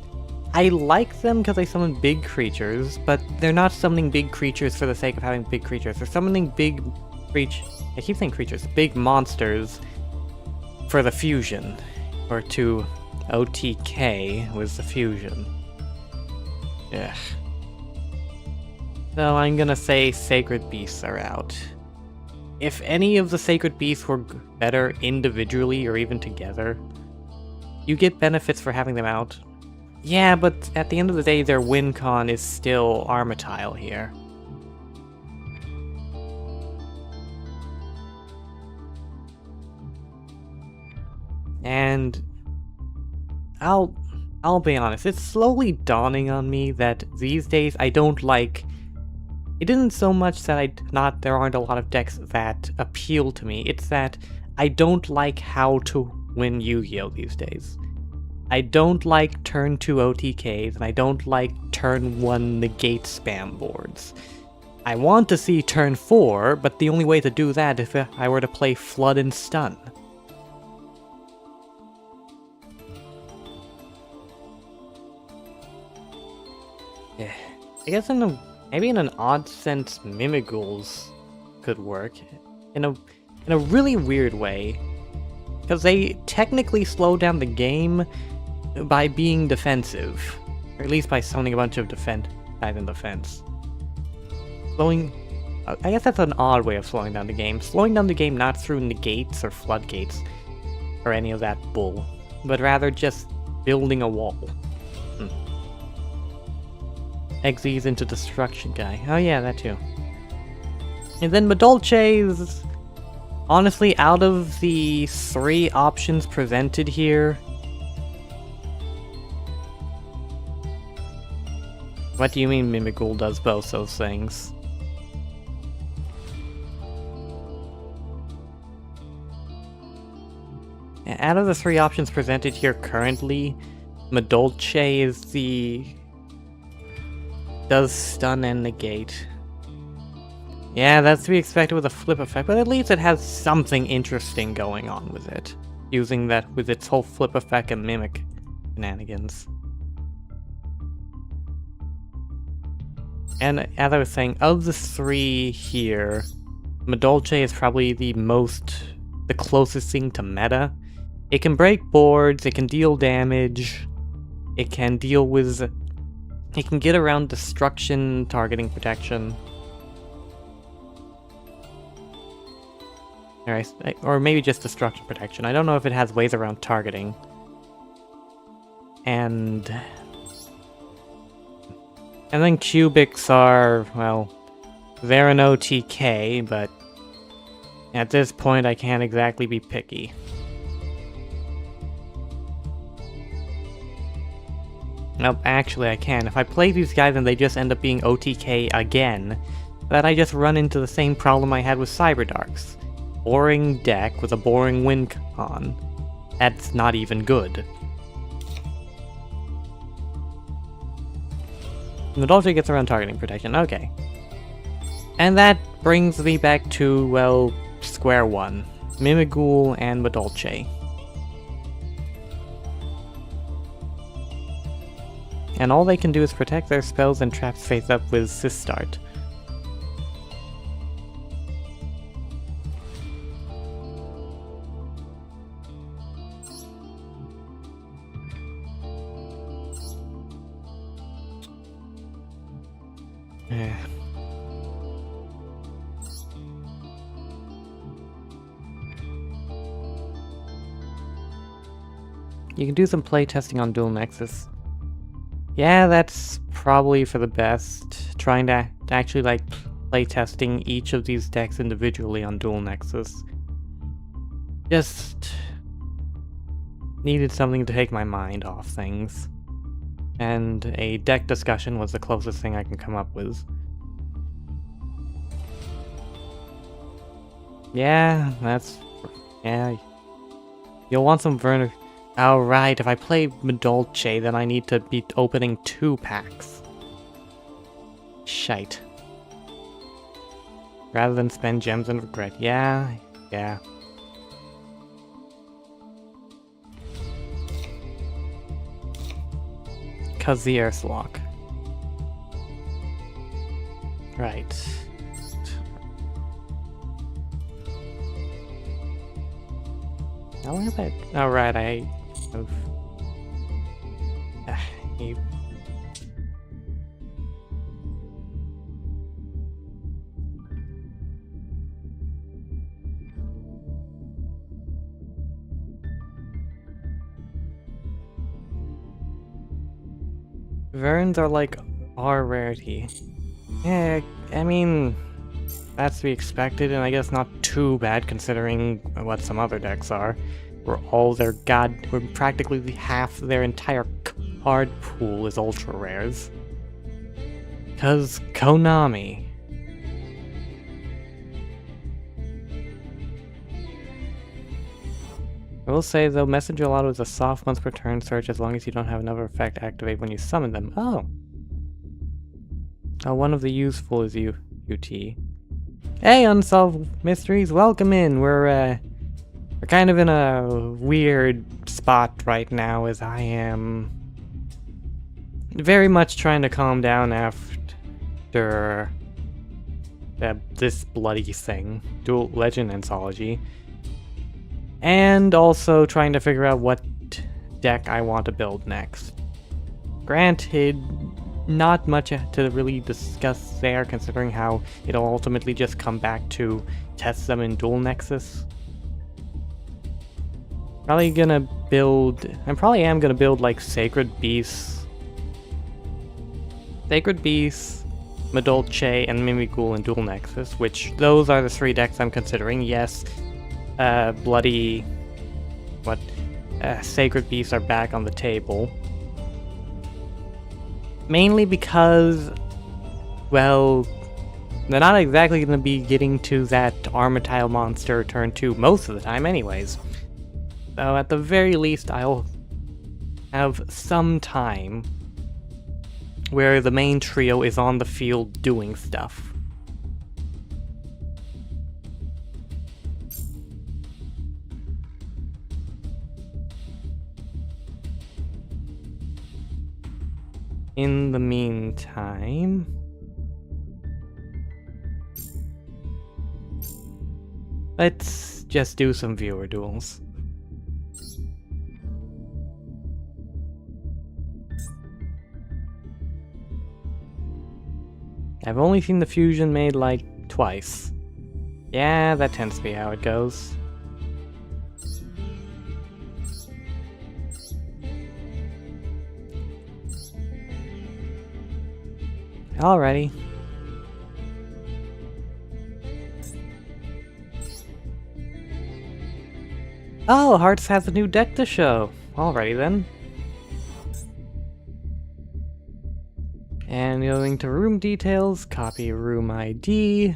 I like them because they summon big creatures, but they're not summoning big creatures for the sake of having big creatures. They're summoning big I keep saying creatures. Big monsters for the fusion. Or to OTK was the fusion. Ugh. So I'm gonna say Sacred Beasts are out. If any of the Sacred Beasts were better individually or even together, you get benefits for having them out. Yeah, but at the end of the day, their win con is still Armitile here. And I'll be honest, it's slowly dawning on me that these days I don't like... It isn't so much that there aren't a lot of decks that appeal to me, it's that I don't like how to win Yu-Gi-Oh! These days. I don't like turn 2 OTKs, and I don't like turn 1 negate spam boards. I want to see turn 4, but the only way to do that is if I were to play Flood and Stun. Yeah, I guess maybe in an odd sense, Mimighouls could work in a really weird way, because they technically slow down the game by being defensive, or at least by summoning a bunch of guys in defense. I guess that's an odd way of slowing down the game. Slowing down the game not through negates or floodgates or any of that bull, but rather just building a wall. Exes into destruction guy. Oh yeah, that too. And then Madolche is... Honestly, out of the 3 options presented here... What do you mean Mimighoul does both those things? Out of the three options presented here currently, Madolche is does stun and negate. Yeah, that's to be expected with a flip effect, but at least it has something interesting going on with it. Using that with its whole flip effect and mimic shenanigans. And as I was saying, of the three here, Madolche is probably the closest thing to meta. It can break boards, it can deal damage, it can get around destruction, targeting protection. Or maybe just destruction protection. I don't know if it has ways around targeting. And then cubics are, well, they're an OTK, but at this point I can't exactly be picky. Nope, actually I can. If I play these guys and they just end up being OTK again, then I just run into the same problem I had with Cyberdarks. Boring deck with a boring win con. That's not even good. Madolche gets around targeting protection, okay. And that brings me back to, well, square one. Mimighoul and Madolche. And all they can do is protect their spells and traps face up with Sistart. You can do some playtesting on Duel Nexus. Yeah, that's probably for the best. Trying to actually like playtesting each of these decks individually on Duel Nexus. Just needed something to take my mind off things. And a deck discussion was the closest thing I can come up with. Yeah, yeah. You'll want some Werner. Oh right, if I play Madolche, then I need to be opening 2 packs. Shite. Rather than spend gems and regret. Yeah. Khazir's Lock. Right. How long have I... Oh right, I have... Verns are like our rarity. Yeah, I mean, that's to be expected, and I guess not too bad considering what some other decks are. Where practically half their entire card pool is ultra rares. 'Cause Konami. I will say though, Messenger Lotto is a soft once per turn search as long as you don't have another effect activate when you summon them. Oh. Oh, one of the useful is UT. Hey, Unsolved Mysteries, welcome in. We're kind of in a weird spot right now as I am very much trying to calm down after this bloody thing, Duel Legend Anthology. And also trying to figure out what deck I want to build next. Granted, not much to really discuss there, considering how it'll ultimately just come back to test them in Duel Nexus. I probably am gonna build like Sacred Beasts, Madolche, and Mimighoul in Duel Nexus, which those are the 3 decks I'm considering. Yes, Sacred Beasts are back on the table. Mainly because, well, they're not exactly going to be getting to that Armitile monster turn 2 most of the time anyways. So at the very least, I'll have some time where the main trio is on the field doing stuff. In the meantime, let's just do some viewer duels. I've only seen the fusion made like twice. Yeah, that tends to be how it goes. Alrighty. Oh, Hearts has a new deck to show. Alrighty then. And going to room details, copy room ID,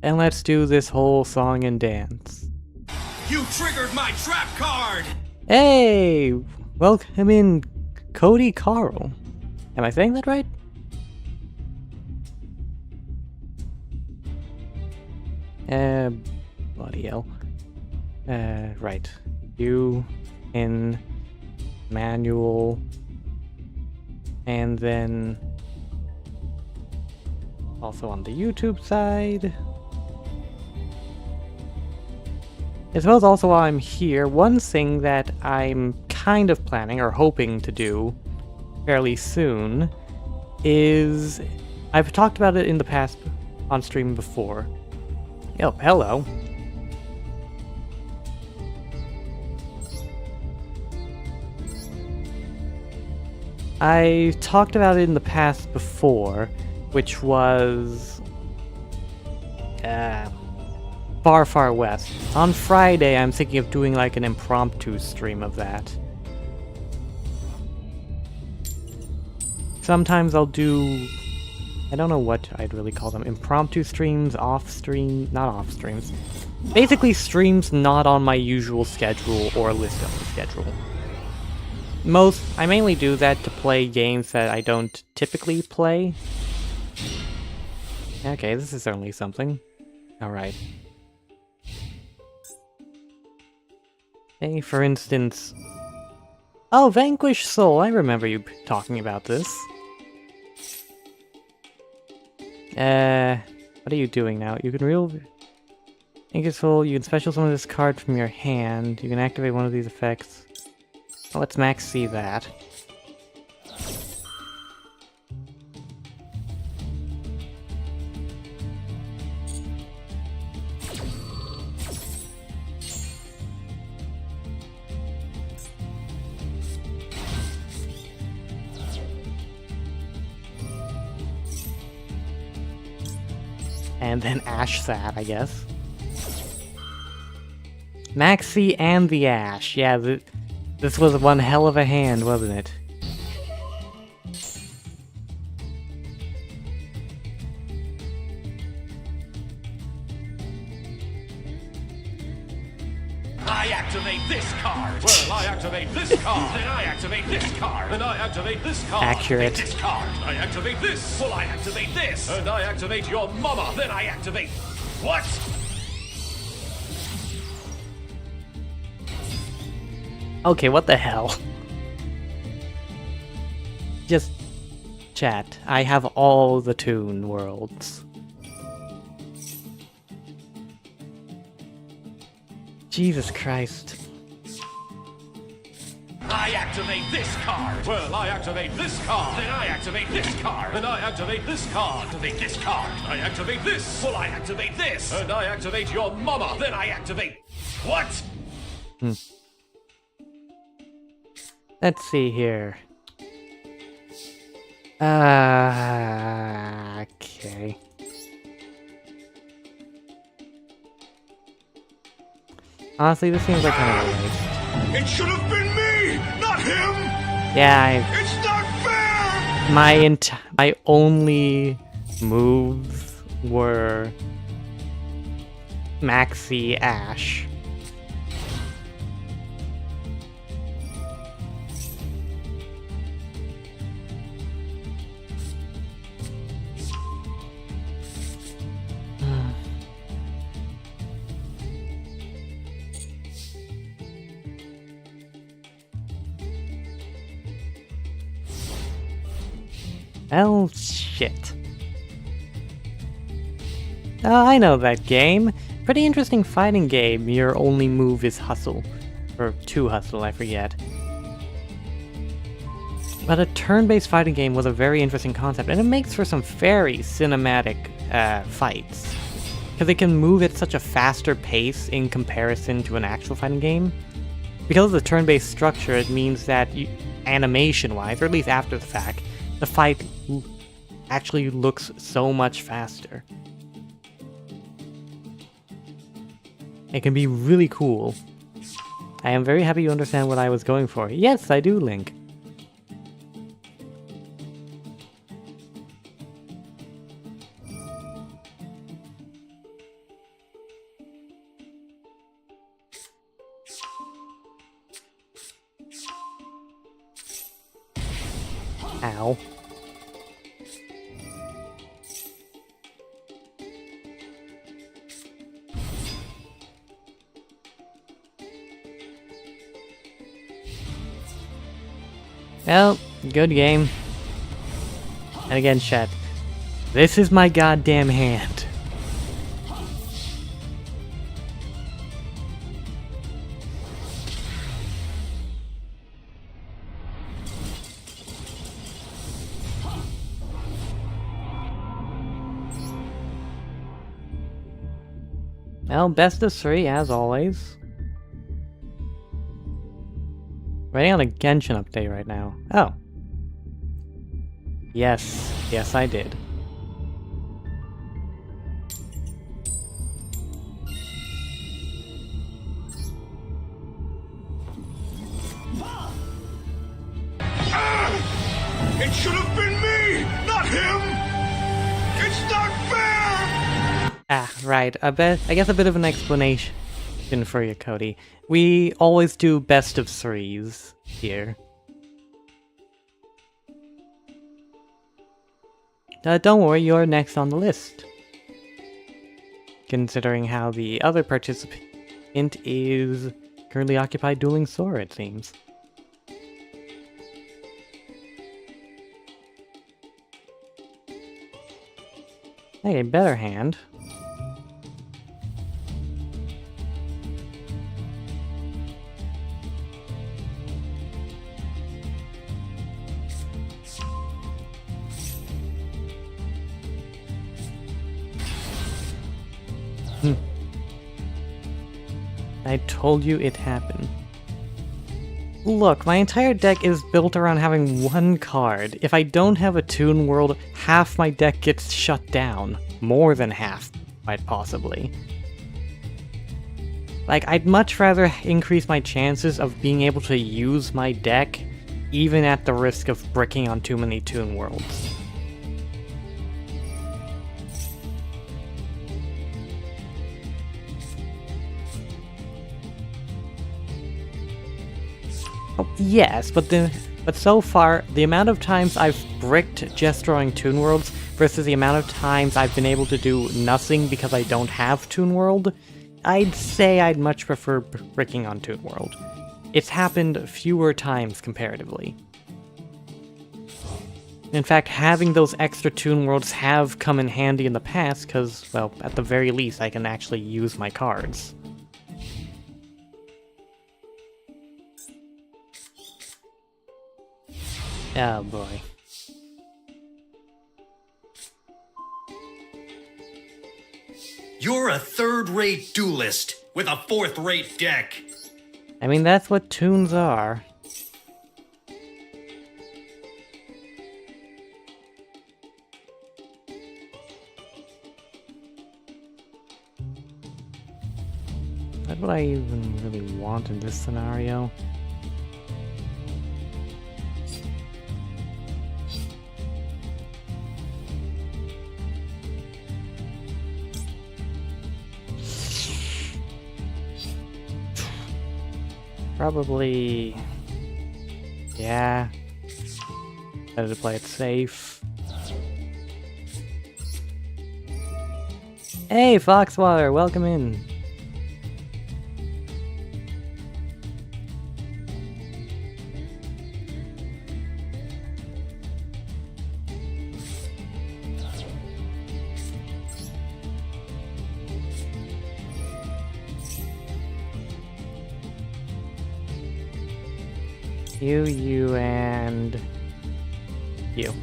and let's do this whole song and dance. You triggered my trap card! Hey! Welcome in, Cody Carl. Am I saying that right? Bloody hell. Right. You in manual, and then also on the YouTube side. I suppose also while I'm here, one thing that I'm kind of planning or hoping to do fairly soon is, I've talked about it in the past on stream before. Oh, hello. I talked about it in the past before, which was far, far west. On Friday, I'm thinking of doing like an impromptu stream of that. Sometimes I'll do, I don't know what I'd really call them, impromptu streams, not off streams. Basically streams not on my usual schedule or list on the schedule. I mainly do that to play games that I don't typically play. Okay, this is certainly something. Alright. Hey, for instance... Oh, Vanquish Soul! I remember you talking about this. What are you doing now? You can Vanquish Soul, you can special summon this card from your hand. You can activate one of these effects. Let's max see that. And then Ash that, I guess. Maxi and the Ash. Yeah, this was one hell of a hand, wasn't it? I activate this card! Well, I activate this card! Then I activate this card! And I activate this card! Accurate. This card! I activate this! Well, I activate this! And I activate your mama! Then I activate... What? Okay, what the hell? Just... chat. I have all the Toon worlds. Jesus Christ. I activate this card! Well, I activate this card! Then I activate this card! And I activate this card! Activate this card! I activate this! Well, I activate this! And I activate your mama! Then I activate... What? Let's see here. Okay. Honestly, this seems like kind of a waste. It should have been me, not him. Yeah, It's not fair. my only moves were Maxi Ash. Well, shit. Oh, I know that game. Pretty interesting fighting game. Your only move is hustle. Or to hustle, I forget. But a turn-based fighting game was a very interesting concept, and it makes for some very cinematic fights. Because they can move at such a faster pace in comparison to an actual fighting game. Because of the turn-based structure, it means that animation-wise, or at least after the fact, the fight actually looks so much faster. It can be really cool. I am very happy you understand what I was going for. Yes, I do, Link. Ow. Well, good game. And again, chat. This is my goddamn hand. Well, best of 3 as always. Waiting on a Genshin update right now. Oh. Yes. Yes, I did. It should have been me, not him! It's not fair! Ah, right. I guess a bit of an explanation for you, Cody. We always do best of 3s here. Don't worry, you're next on the list. Considering how the other participant is currently occupied dueling Sora, it seems. Hey, a better hand. I told you it happened. Look, my entire deck is built around having one card. If I don't have a Toon World, half my deck gets shut down. More than half, quite possibly. Like, I'd much rather increase my chances of being able to use my deck, even at the risk of bricking on too many Toon Worlds. Yes, but so far, the amount of times I've bricked just drawing Toon Worlds versus the amount of times I've been able to do nothing because I don't have Toon World, I'd say I'd much prefer bricking on Toon World. It's happened fewer times comparatively. In fact, having those extra Toon Worlds have come in handy in the past because, well, at the very least I can actually use my cards. Oh boy. You're a third-rate duelist with a fourth-rate deck. I mean, that's what Toons are. What would I even really want in this scenario? Probably... yeah. Better to play it safe. Hey, Foxwater, welcome in. You, and you.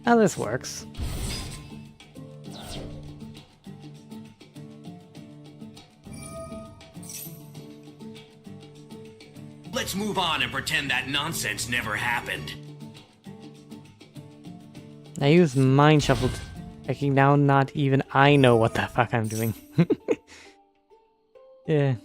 Now this works. Let's move on and pretend that nonsense never happened. I use Mind Shuffle. Like, now not even I know what the fuck I'm doing. Yeah.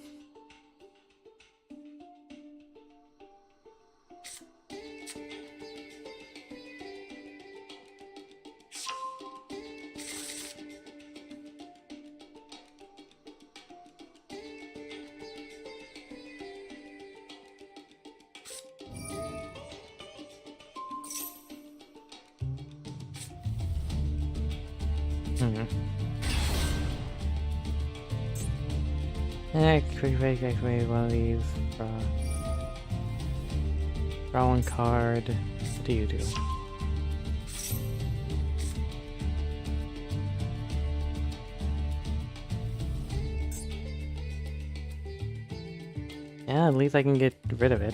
Activate one of these. Draw one card. What do you do? Yeah, at least I can get rid of it.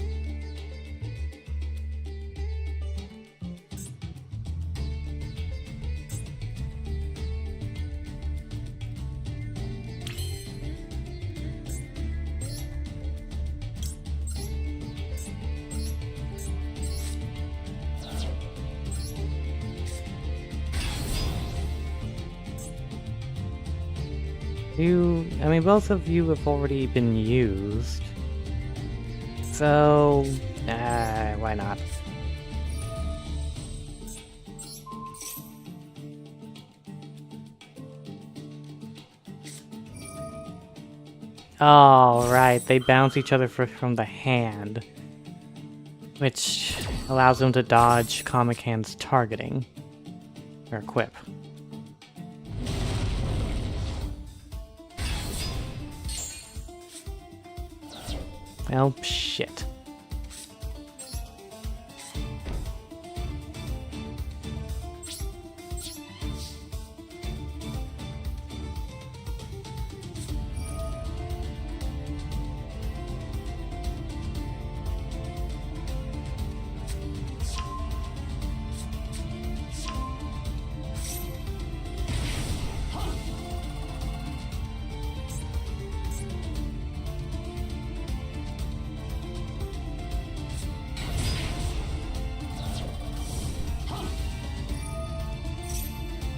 I mean, both of you have already been used. So, why not? Oh, right, they bounce each other from the hand, which allows them to dodge Comic Hand's targeting, or equip. Well, shit.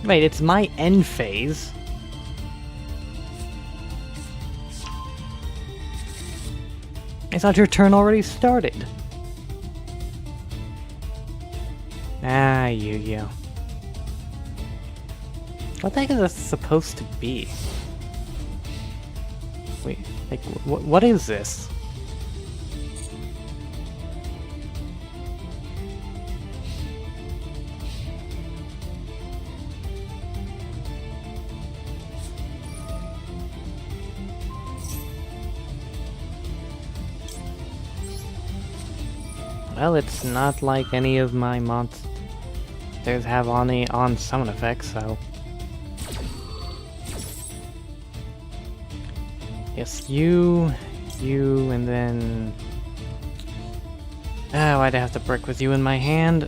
Wait, it's my end phase. I thought your turn already started. Ah, Yugioh. What the heck is this supposed to be? Wait, like, what is this? Well, it's not like any of my monsters have on summon effects, so... Yes, you, and then... why'd I have to brick with you in my hand?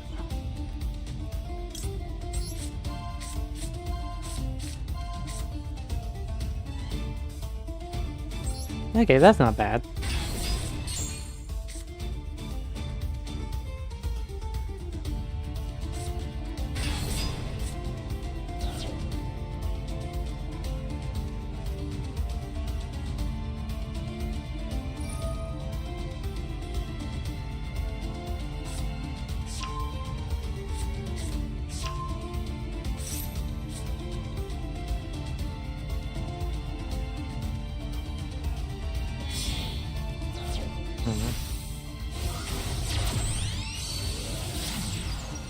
Okay, that's not bad.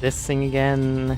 This thing again.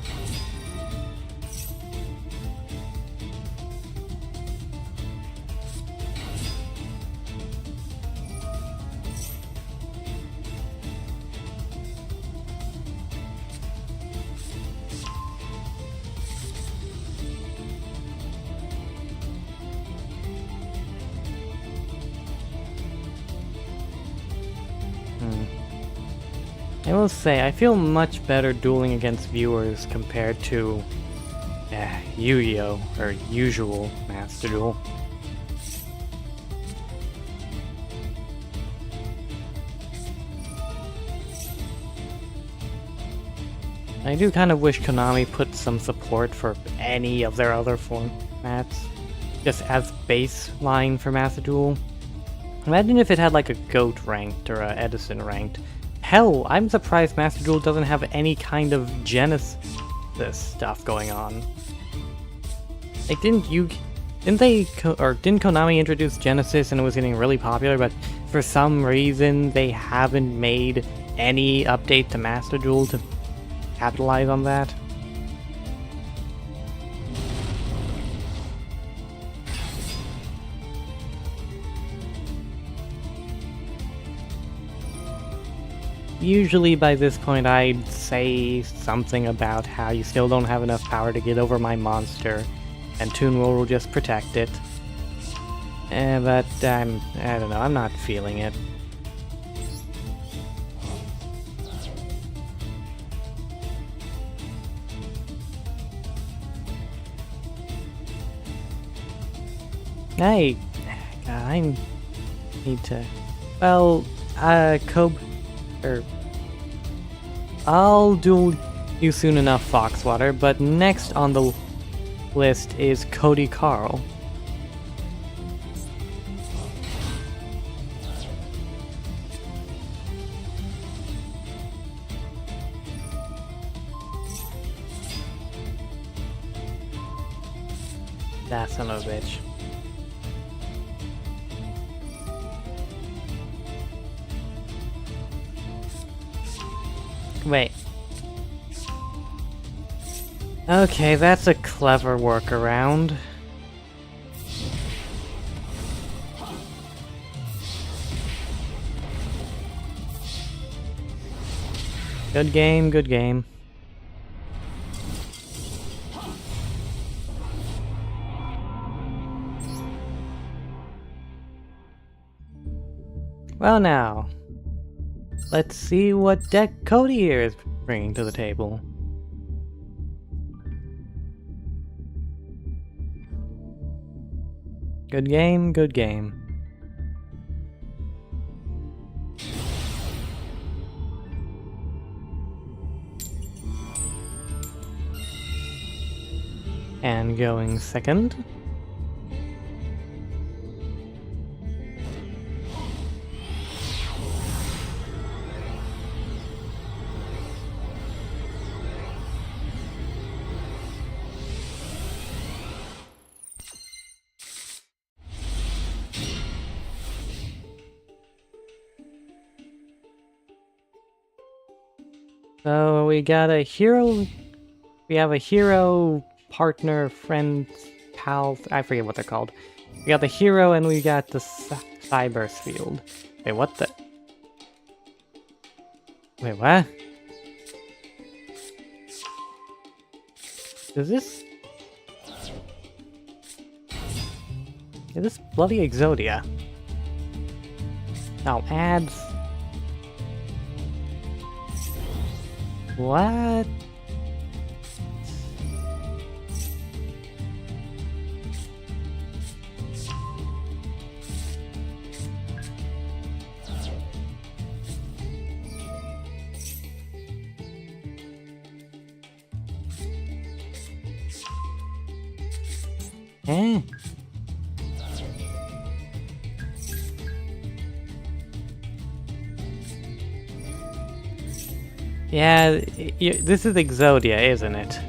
will say, I feel much better dueling against viewers compared to Yu-Gi-Oh! Or usual Master Duel. I do kind of wish Konami put some support for any of their other formats, just as baseline for Master Duel. Imagine if it had like a GOAT ranked or a Edison ranked. Hell, I'm surprised Master Duel doesn't have any kind of Genesis stuff going on. Like, didn't Konami introduce Genesis and it was getting really popular, but for some reason they haven't made any update to Master Duel to capitalize on that? Usually by this point I'd say something about how you still don't have enough power to get over my monster, and Toon will just protect it. But I don't know, I'm not feeling it. Hey, I need to. Well, I'll duel you soon enough, Foxwater. But next on the list is Cody Carl. That son of a bitch. Wait. Okay, that's a clever workaround. Good game, good game. Well now, let's see what deck Cody here is bringing to the table. Good game, good game. And going second. So we got a hero. We have a hero, partner, friend, pal. I forget what they're called. We got the hero and we got the cyber field. Wait, what the? Wait, what? Is this? Is this bloody Exodia? No, ads. What? Eh? Yeah, this is Exodia, isn't it?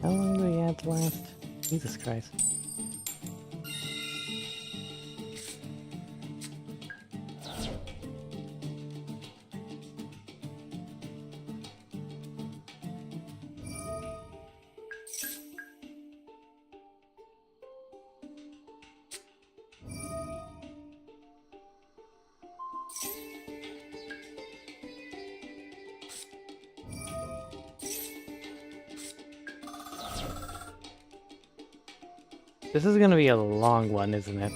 How long do we have to last? Jesus Christ. This is gonna be a long one, isn't it?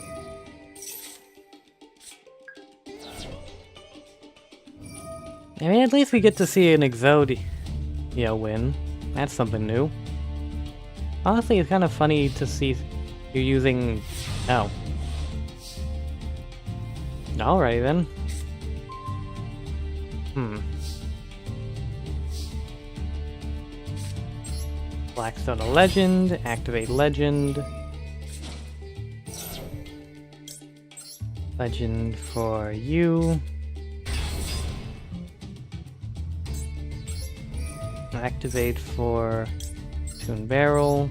I mean, at least we get to see an Yugioh win. That's something new. Honestly, it's kind of funny to see you using... Oh. Alright then. Blackstone a legend, activate legend. Legend for you. Activate for Toon Barrel.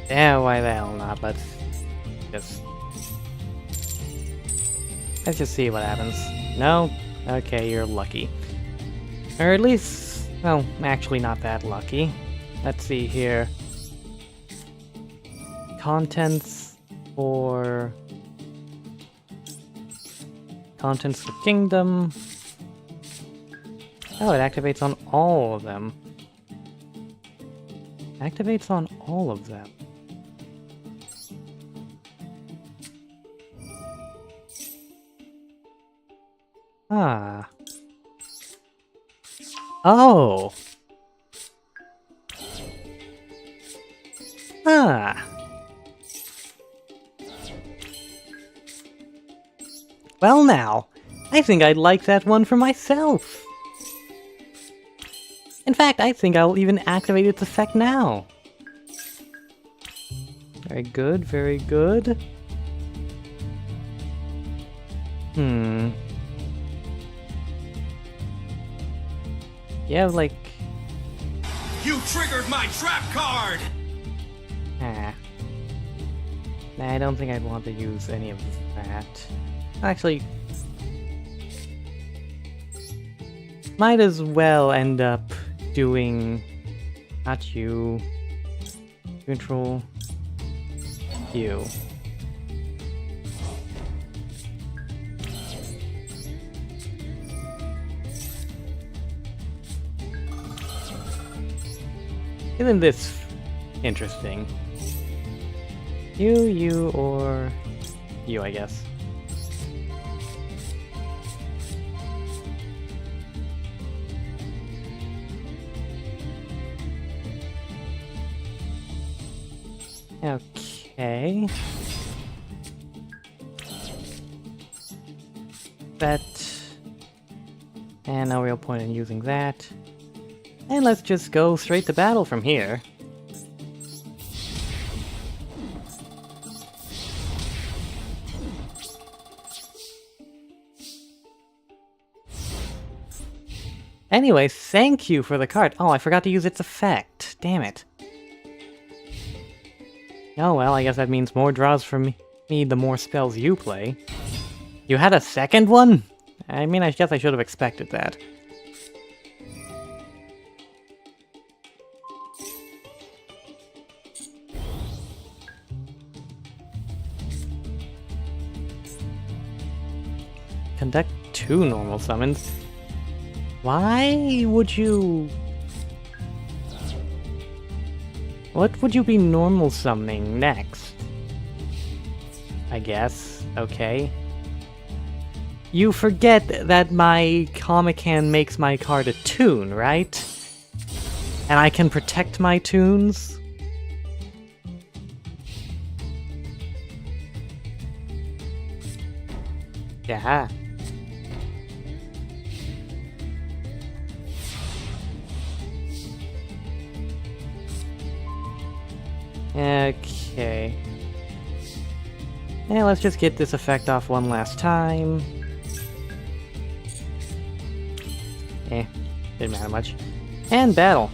Yeah, why the hell not? Let's just see what happens. No? Okay, you're lucky. Or at least, well, actually not that lucky. Let's see here. Contents for Kingdom. Oh, it activates on all of them. Activates on all of them. Ah. Oh. Ah. Well now, I think I'd like that one for myself. In fact, I think I'll even activate its effect now. Very good, very good. Yeah, like... You triggered my trap card! Nah, I don't think I'd want to use any of that. Actually... might as well end up doing... not you... Control... you. Isn't this interesting? You, or you, I guess. Okay. That. And no real point in using that. And let's just go straight to battle from here. Anyway, thank you for the card. Oh, I forgot to use its effect. Damn it. Oh well, I guess that means more draws for me the more spells you play. You had a second one? I mean, I guess I should have expected that. Conduct 2 normal summons. Why would you... what would you be normal summoning next? I guess. Okay. You forget that my Comic Hand makes my card a Toon, right? And I can protect my Toons? Yeah. Okay. Yeah, let's just get this effect off one last time. Didn't matter much. And battle.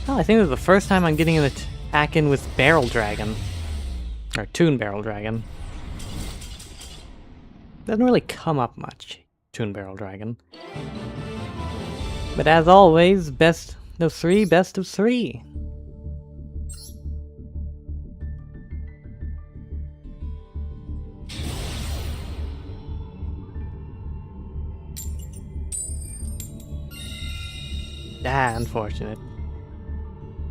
Oh, I think this is the first time I'm getting an attack in with Barrel Dragon. Or Toon Barrel Dragon. Doesn't really come up much, Toon Barrel Dragon. But as always, best of 3, best of 3. Ah, unfortunate.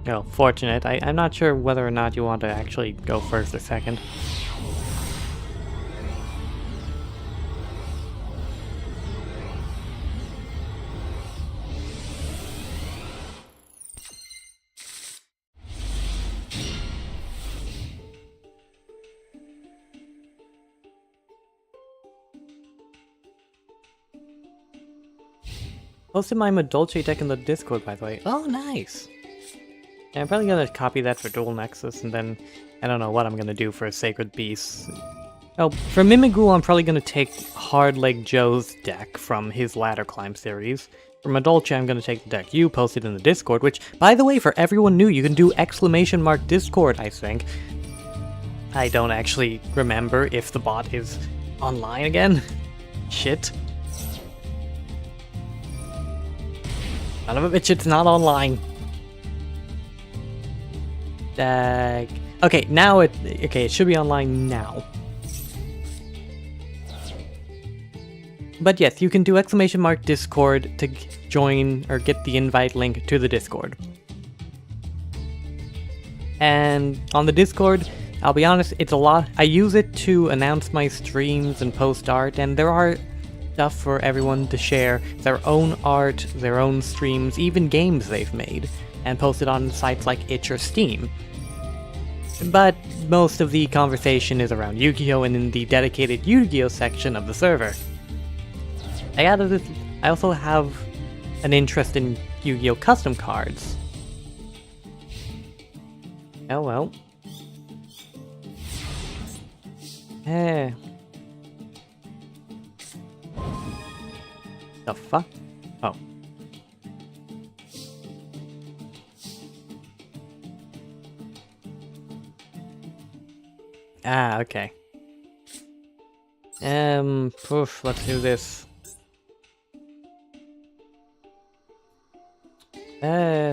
No, fortunate. I'm not sure whether or not you want to actually go first or second. Posted my Madolce deck in the Discord, by the way. Oh, nice! Yeah, I'm probably gonna copy that for Dual Nexus, and then I don't know what I'm gonna do for a Sacred Beast. Oh, for Mimigul, I'm probably gonna take Hardleg Joe's deck from his Ladder Climb series. For Madolce, I'm gonna take the deck you posted in the Discord, which, by the way, for everyone new, you can do !Discord, I think. I don't actually remember if the bot is online again. Shit. Son of a bitch, it's not online. Okay, now it should be online now. But yes, you can do !Discord to join or get the invite link to the Discord. And on the Discord, I'll be honest, it's a lot. I use it to announce my streams and post art, and there are stuff for everyone to share their own art, their own streams, even games they've made, and post it on sites like Itch or Steam. But most of the conversation is around Yugioh and in the dedicated Yugioh section of the server. I also have an interest in Yu-Gi-Oh! Custom cards. Oh well. The fuck? Oh. Ah, okay. Let's do this.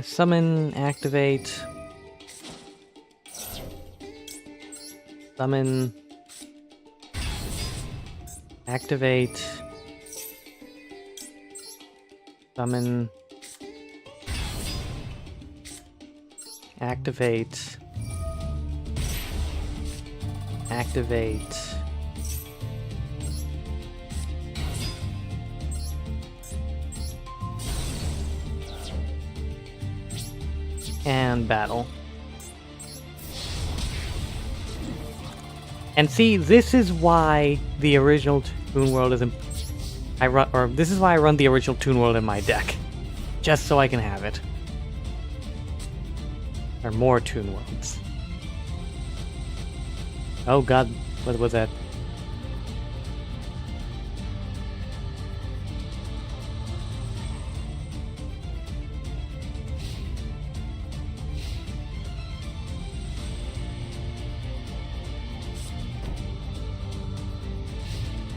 Summon, activate. Summon. Activate. Summon. Activate. Activate. And battle. And see, this is why the original Toon World is this is why I run the original Toon World in my deck. Just so I can have it. Or more Toon Worlds. Oh god, what was that?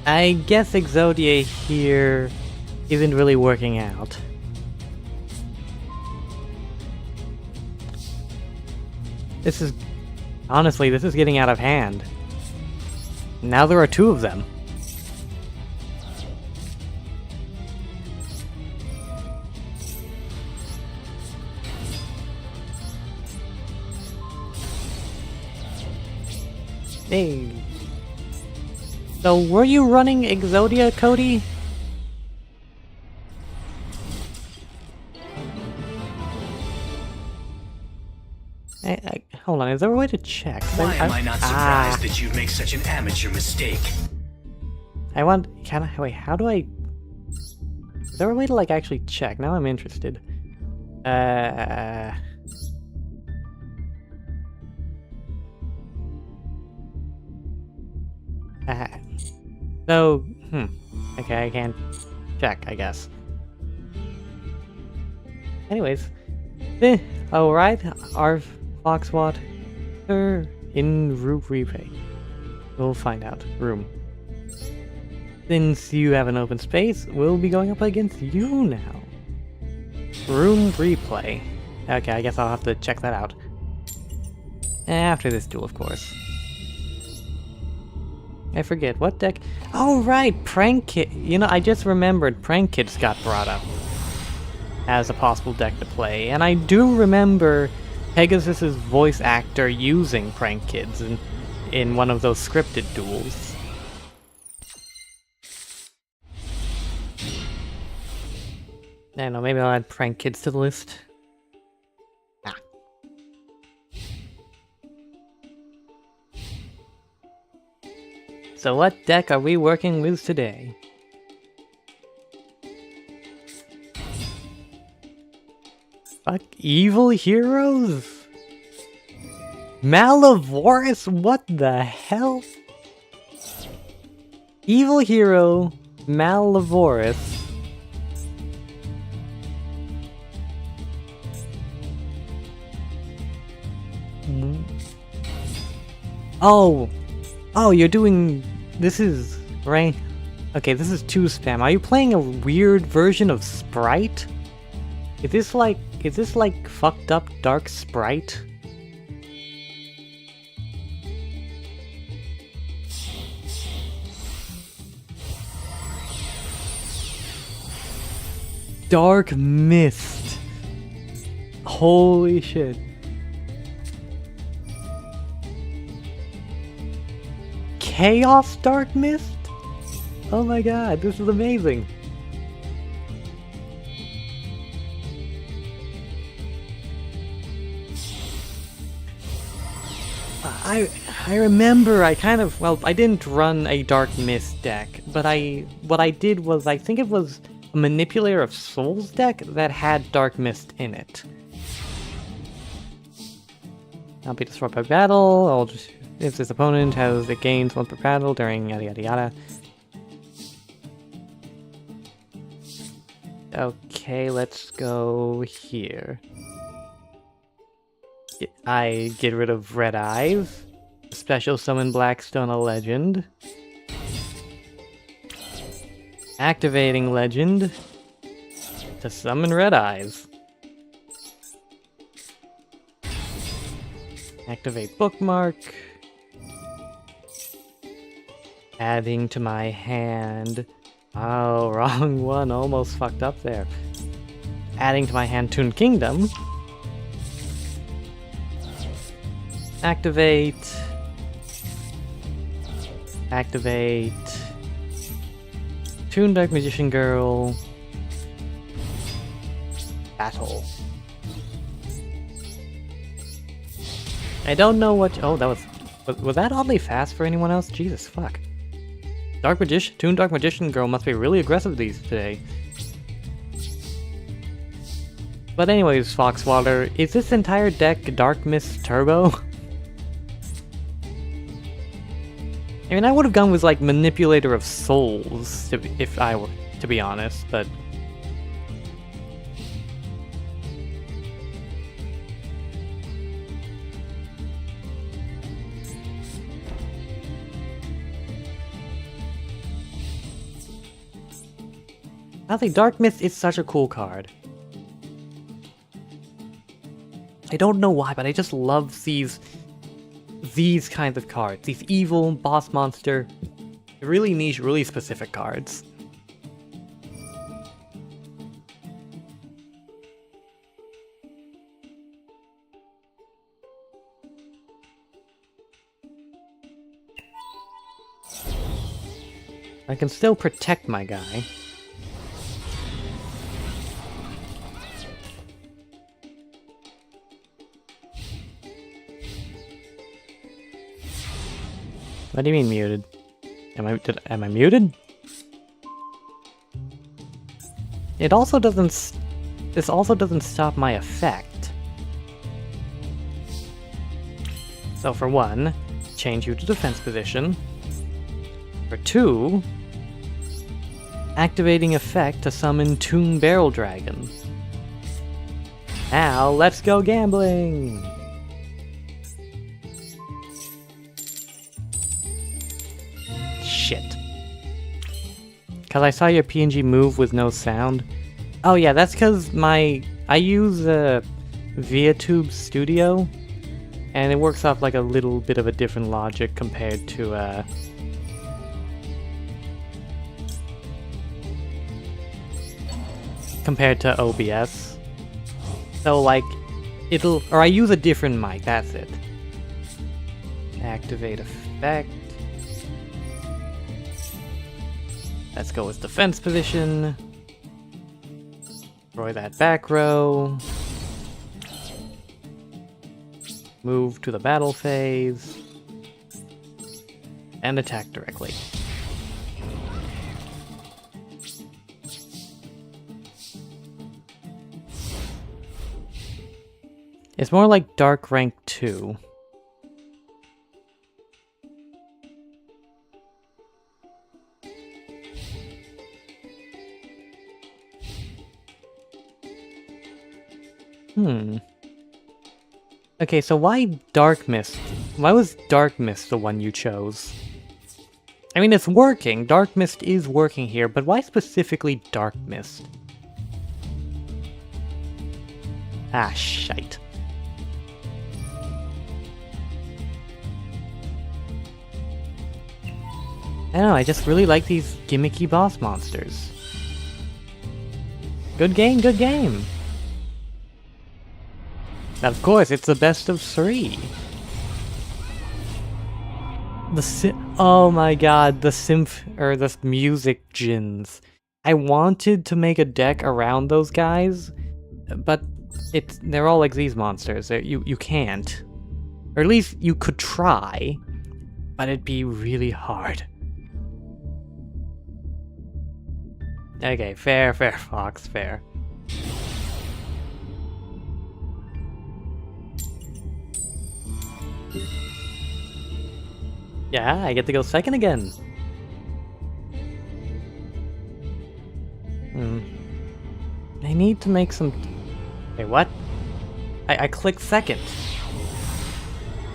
I guess Exodia here isn't really working out. Honestly, this is getting out of hand. Now there are two of them. Hey. So, were you running Exodia, Cody? Hold on, is there a way to check? Why am I not surprised that you'd make such an amateur mistake? Wait, how do I... Is there a way to, like, actually check? Now I'm interested. So, okay, I can't check, I guess. Anyways. Alright, our Foxwater in room replay. We'll find out. Room. Since you have an open space, we'll be going up against you now. Room replay. Okay, I guess I'll have to check that out. After this duel, of course. I forget, what deck? Oh right, Prank Kid. You know, I just remembered Prank Kids got brought up. as a possible deck to play, and I do remember Pegasus's voice actor using Prank Kids in one of those scripted duels. I don't know, maybe I'll add Prank Kids to the list. Ah. So what deck are we working with today? Fuck, Evil Heroes? Malavoris? What the hell? Evil Hero, Malavoris. Oh, you're doing... This is... Right? Okay, this is 2 spam. Are you playing a weird version of Sprite? Is this like fucked up Dark Sprite? Dark Mist. Holy shit. Chaos Dark Mist? Oh my god, this is amazing. I remember I didn't run a Dark Mist deck, but what I did was, I think it was a Manipulator of Souls deck that had Dark Mist in it. Not be destroyed by battle, if this opponent it gains 1 per battle during yada yada yada. Okay, let's go here. I get rid of Red Eyes. Special summon Blackstone a Legend. Activating Legend to summon Red Eyes. Activate Bookmark. Adding to my hand. Oh, wrong one. Almost fucked up there. Adding to my hand Toon Kingdom. Activate. Toon Dark Magician Girl. Battle. I don't know what... Oh, that was that oddly fast for anyone else? Jesus, fuck. Toon Dark Magician Girl must be really aggressive today. But anyways, Foxwater, is this entire deck Dark Mist Turbo? I mean, I would have gone with, like, Manipulator of Souls, if I were to be honest, but... I think Dark Mist is such a cool card. I don't know why, but I just love these kinds of cards. These evil boss monster, really niche, really specific cards. I can still protect my guy. What do you mean muted? Am I muted? This also doesn't stop my effect. So for 1, change you to defense position. For 2, activating effect to summon Toon Barrel Dragon. Now let's go gambling! Shit. Cause I saw your PNG move with no sound. Oh yeah, that's cause I use ViaTube Studio, and it works off like a little bit of a different logic compared to compared to OBS. So like, or I use a different mic, that's it. Activate effect. Let's go with defense position. Destroy that back row. Move to the battle phase. And attack directly. It's more like Dark Rank 2. Okay, so why Dark Mist? Why was Dark Mist the one you chose? I mean, it's working. Dark Mist is working here, but why specifically Dark Mist? Ah, shite. I don't know, I just really like these gimmicky boss monsters. Good game, good game! Of course, it's the best of 3. Oh my god, the music djinns. I wanted to make a deck around those guys, but they're all like these monsters. You can't. Or at least you could try, but it'd be really hard. Okay, fair, Fox, fair. Yeah, I get to go second again. I need to make some... Wait, what? I clicked second.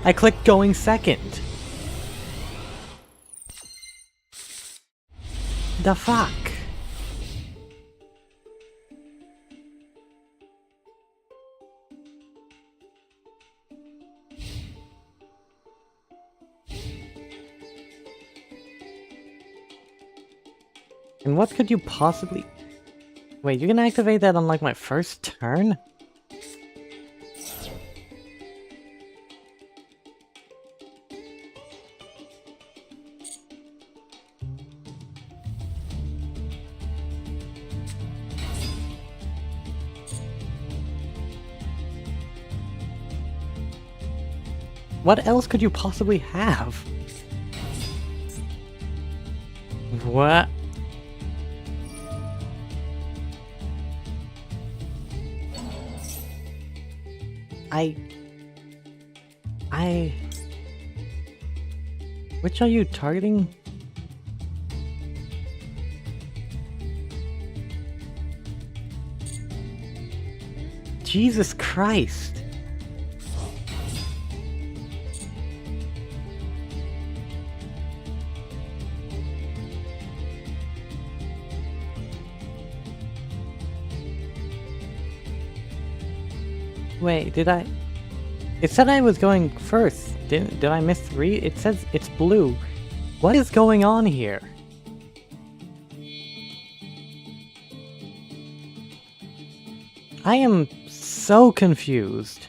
I clicked going second. The fuck? And what could you possibly... Wait, you can activate that on like my first turn? What else could you possibly have? What? Which are you targeting? Jesus Christ. Wait, did I... It said I was going first. Did I miss 3? It says it's blue. What is going on here? I am so confused.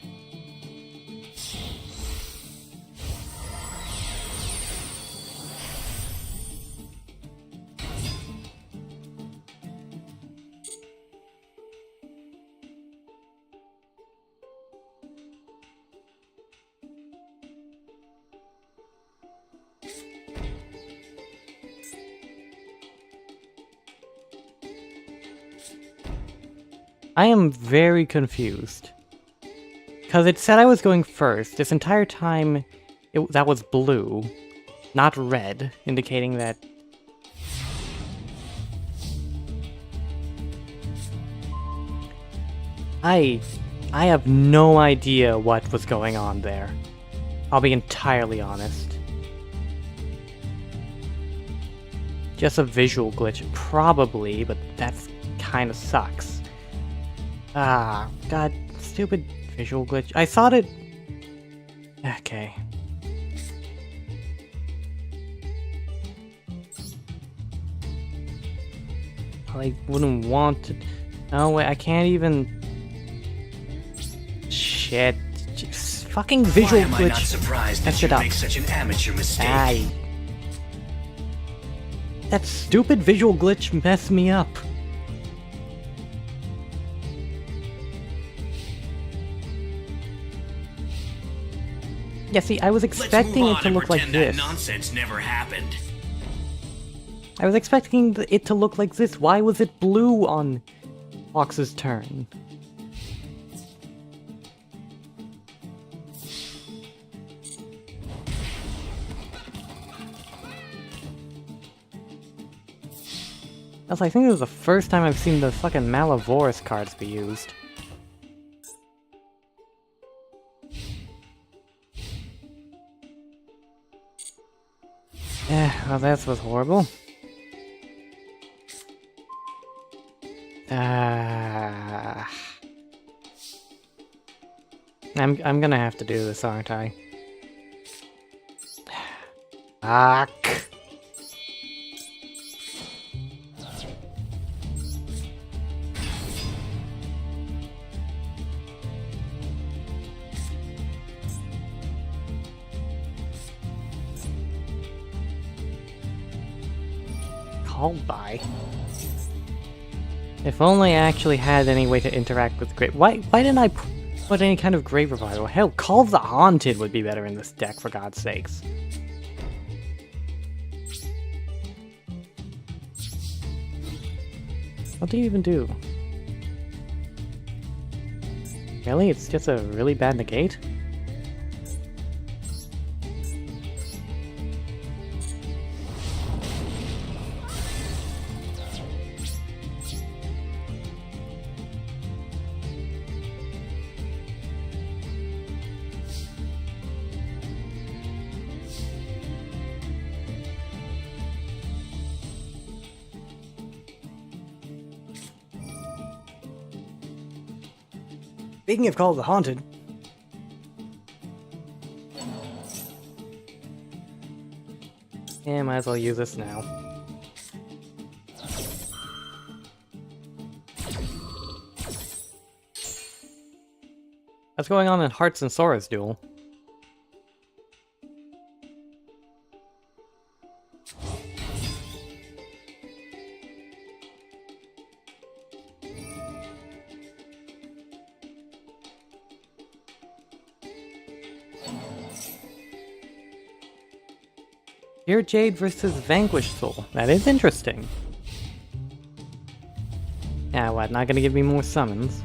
I am very confused. Because it said I was going first. This entire time, that was blue, not red, indicating that... I have no idea what was going on there. I'll be entirely honest. Just a visual glitch, probably, but that's kind of sucks. Ah, god, stupid visual glitch. I thought it... Okay. I wouldn't want to... Oh wait, I can't even... Shit. Just fucking visual Why am I not glitch. surprised Messed that you it up. make such an amateur mistake? Aye. That stupid visual glitch messed me up. Yeah, see, I was expecting it to look like this. That nonsense never happened. I was expecting it to look like this. Why was it blue on Fox's turn? Also, I think this is the first time I've seen the fucking Malavoris cards be used. Well, that was horrible. I'm gonna have to do this, aren't I? Fuck. Called by. If only I actually had any way to interact with Grave. Why didn't I put any kind of Grave Revival? Hell, Call of the Haunted would be better in this deck, for God's sakes. What do you even do? Really? It's just a really bad negate? Speaking of Call of the Haunted... Yeah, might as well use this now. What's going on in Hearts and Sora's Duel? Pure Jade versus Vanquished Soul. That is interesting. Yeah, what? Not gonna give me more summons?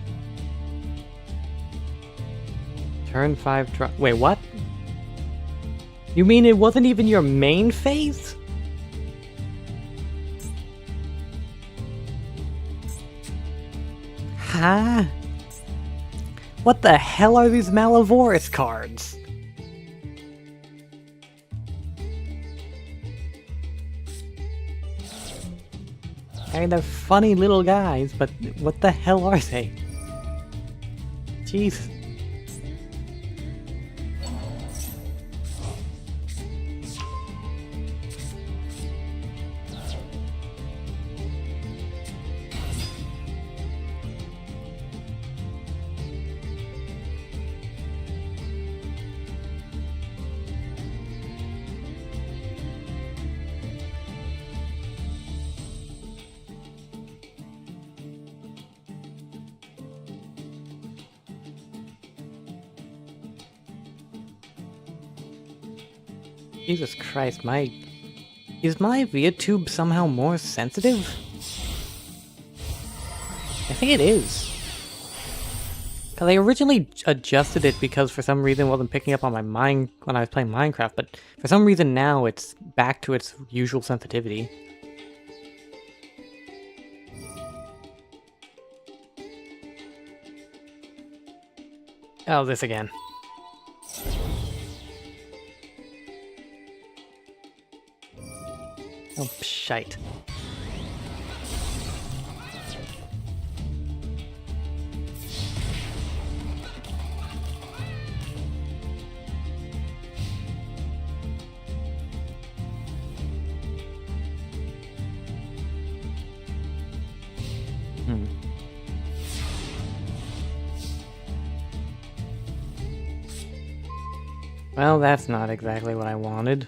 Turn 5 drop. Wait, what? You mean it wasn't even your main phase? Huh? What the hell are these Malavoris cards? I mean, they're funny little guys, but what the hell are they? Jeez. Jesus Christ, is my ViaTube somehow more sensitive? I think it is. Cause I originally adjusted it because for some reason it wasn't picking up on my when I was playing Minecraft, but for some reason now it's back to its usual sensitivity. Oh, this again. Oh, shite. Well, that's not exactly what I wanted.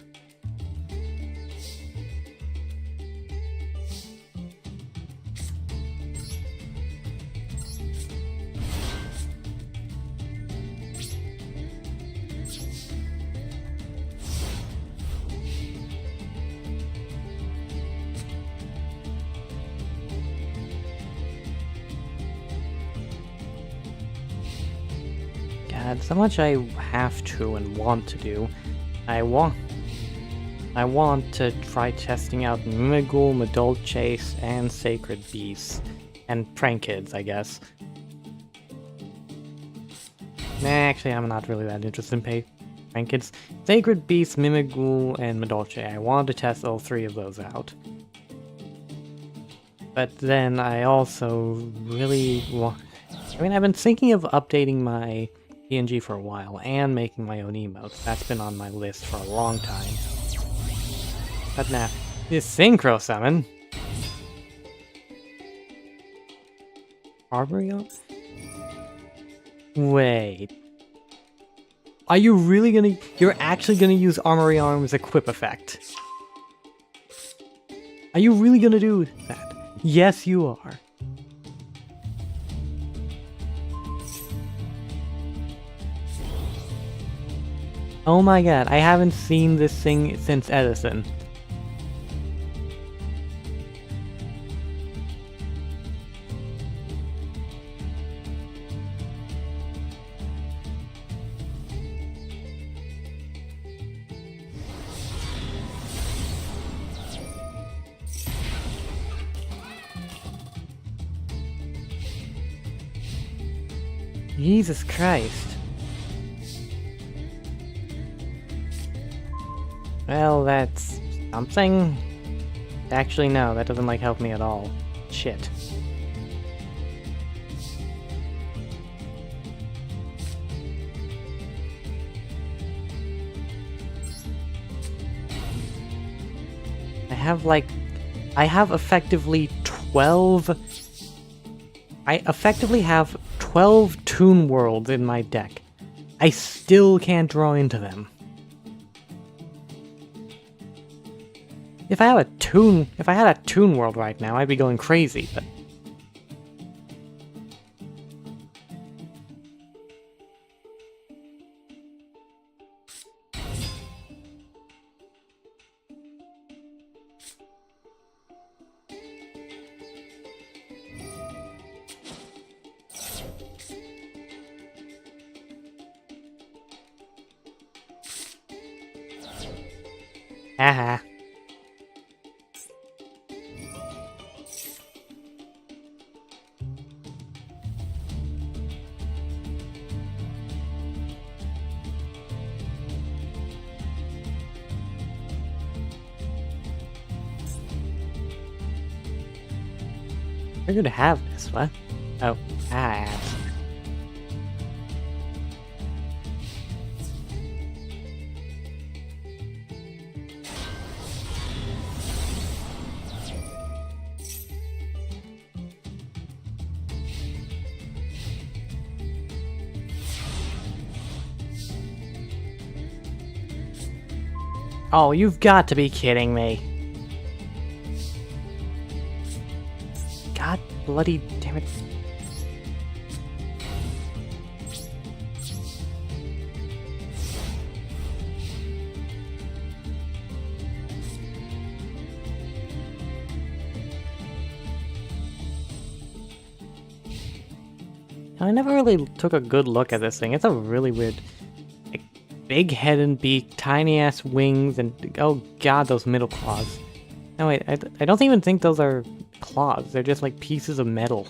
God, so much I have to and want to do. I want to try testing out Mimigul, Madolchase, and Sacred Beasts. And Prank Kids, I guess. Nah, actually, I'm not really that interested in Prank Kids. Sacred Beasts, Mimigul, and Madolche. I want to test all three of those out. But then I also really want... I mean, I've been thinking of updating my PNG for a while, and making my own emotes. That's been on my list for a long time. But now, this Synchro Summon... Arboreal? Wait. Are you really gonna... You're actually gonna use Armory Arm's Equip effect? Are you really gonna do that? Yes, you are. Oh my god, I haven't seen this thing since Edison. Jesus Christ. Well, that's something. Actually, no, that doesn't like help me at all. Shit. I have effectively 12... I effectively have 12 Toon worlds in my deck. I still can't draw into them. If I had a Toon world right now, I'd be going crazy, but... Haha. We're gonna have this, what? Oh, ads. Oh, you've got to be kidding me. God bloody damn it. I never really took a good look at this thing. It's a really weird... like, big head and beak, tiny ass wings, and oh god, those middle claws. No wait, I don't even think those are claws. They're just like pieces of metal.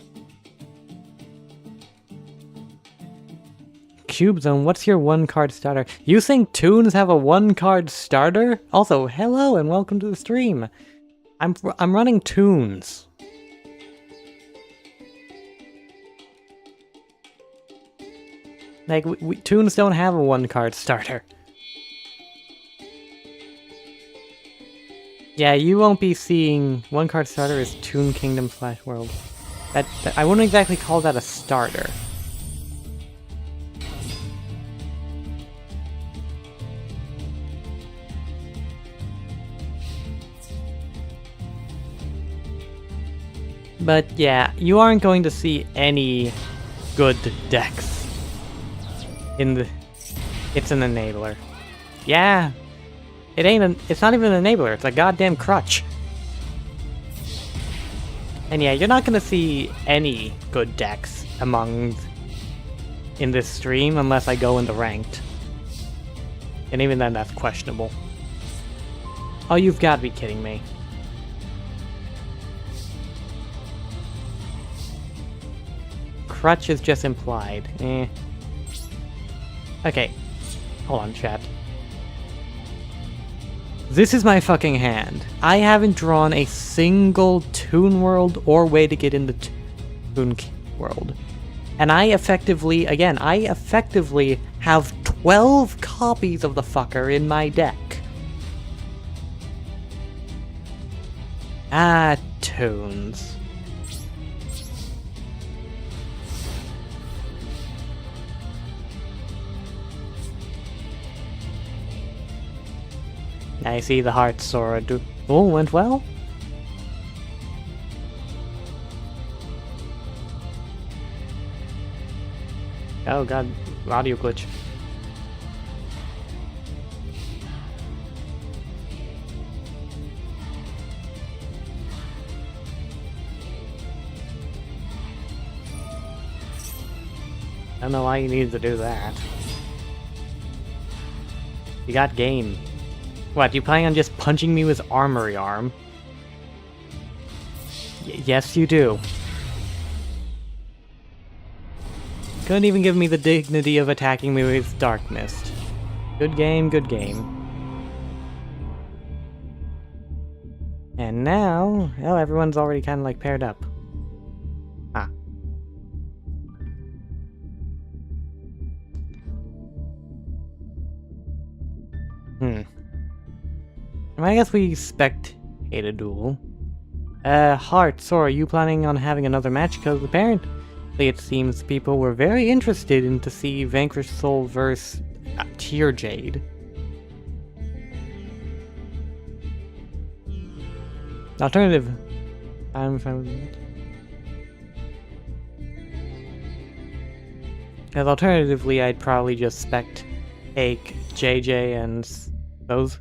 Cube Zone, what's your one-card starter? You think Toons have a one-card starter? Also, hello and welcome to the stream. I'm running Toons. Like, Toons don't have a one-card starter. Yeah, you won't be seeing one-card starter is Toon Kingdom / World. That I wouldn't exactly call that a starter. But yeah, you aren't going to see any good decks in the... It's an enabler. Yeah, it's not even an enabler, it's a goddamn crutch. And yeah, you're not gonna see any good decks in this stream unless I go into ranked. And even then, that's questionable. Oh, you've got to be kidding me. Crutch is just implied. Eh. Okay. Hold on, chat. This is my fucking hand. I haven't drawn a single Toon World or way to get into Toon World. And I effectively have 12 copies of the fucker in my deck. Ah, Toons. I see the heart soar. Duel went well? Oh god, audio glitch. I don't know why you needed to do that. You got game. What, you planning on just punching me with Armory Arm? Yes, you do. Couldn't even give me the dignity of attacking me with Dark Mist. Good game, good game. And now... Oh, everyone's already kind of like paired up. Ah. I guess we spectate a duel. Heart, so are you planning on having another match? Because apparently it seems people were very interested in to see Vanquished Soul versus Tear Jade. Alternative. I'm fine with it. Because alternatively, I'd probably just take JJ and those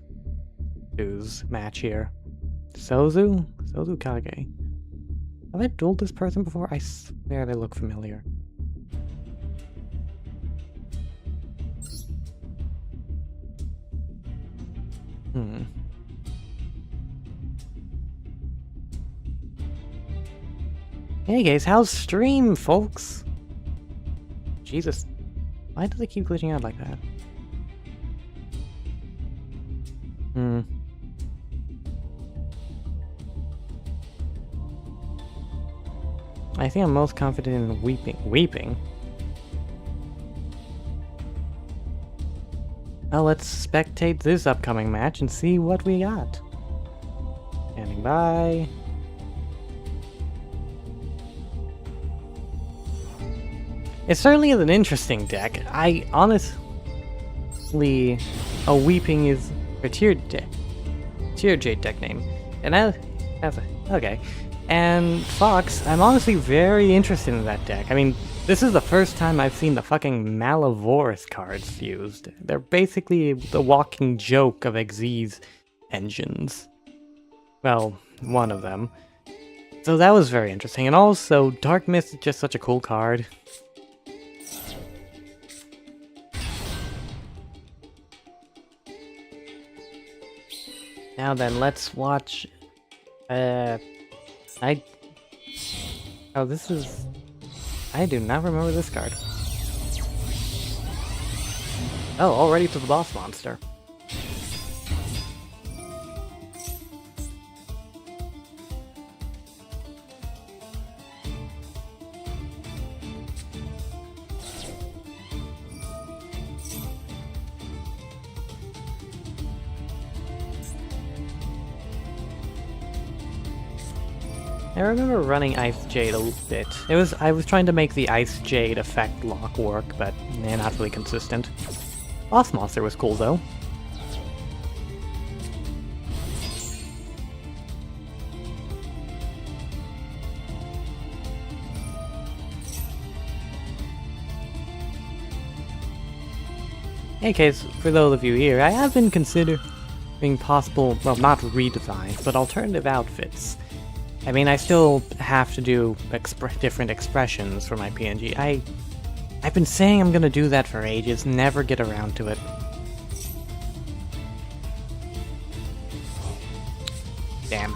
two's match here. Sozu Kage. Have I dueled this person before? I swear they look familiar. Hey guys, how's stream, folks? Jesus. Why do they keep glitching out like that? I think I'm most confident in weeping. Well, let's spectate this upcoming match and see what we got. Standing by. It certainly is an interesting deck. A weeping is a Tear Jade deck name. And okay. And Fox, I'm honestly very interested in that deck. I mean, this is the first time I've seen the fucking Malavoris cards used. They're basically the walking joke of Xyz's engines. Well, one of them. So that was very interesting. And also, Dark Mist is just such a cool card. Now then, let's watch... I do not remember this card. Oh, already to the boss monster. I remember running Ice Jade a little bit. I was trying to make the Ice Jade effect lock work, but not really consistent. Boss monster was cool though. In any case, for those of you here, I have been considering possible, well, not redesigns, but alternative outfits. I mean, I still have to do different expressions for my PNG. I've been saying I'm gonna do that for ages, never get around to it. Damn.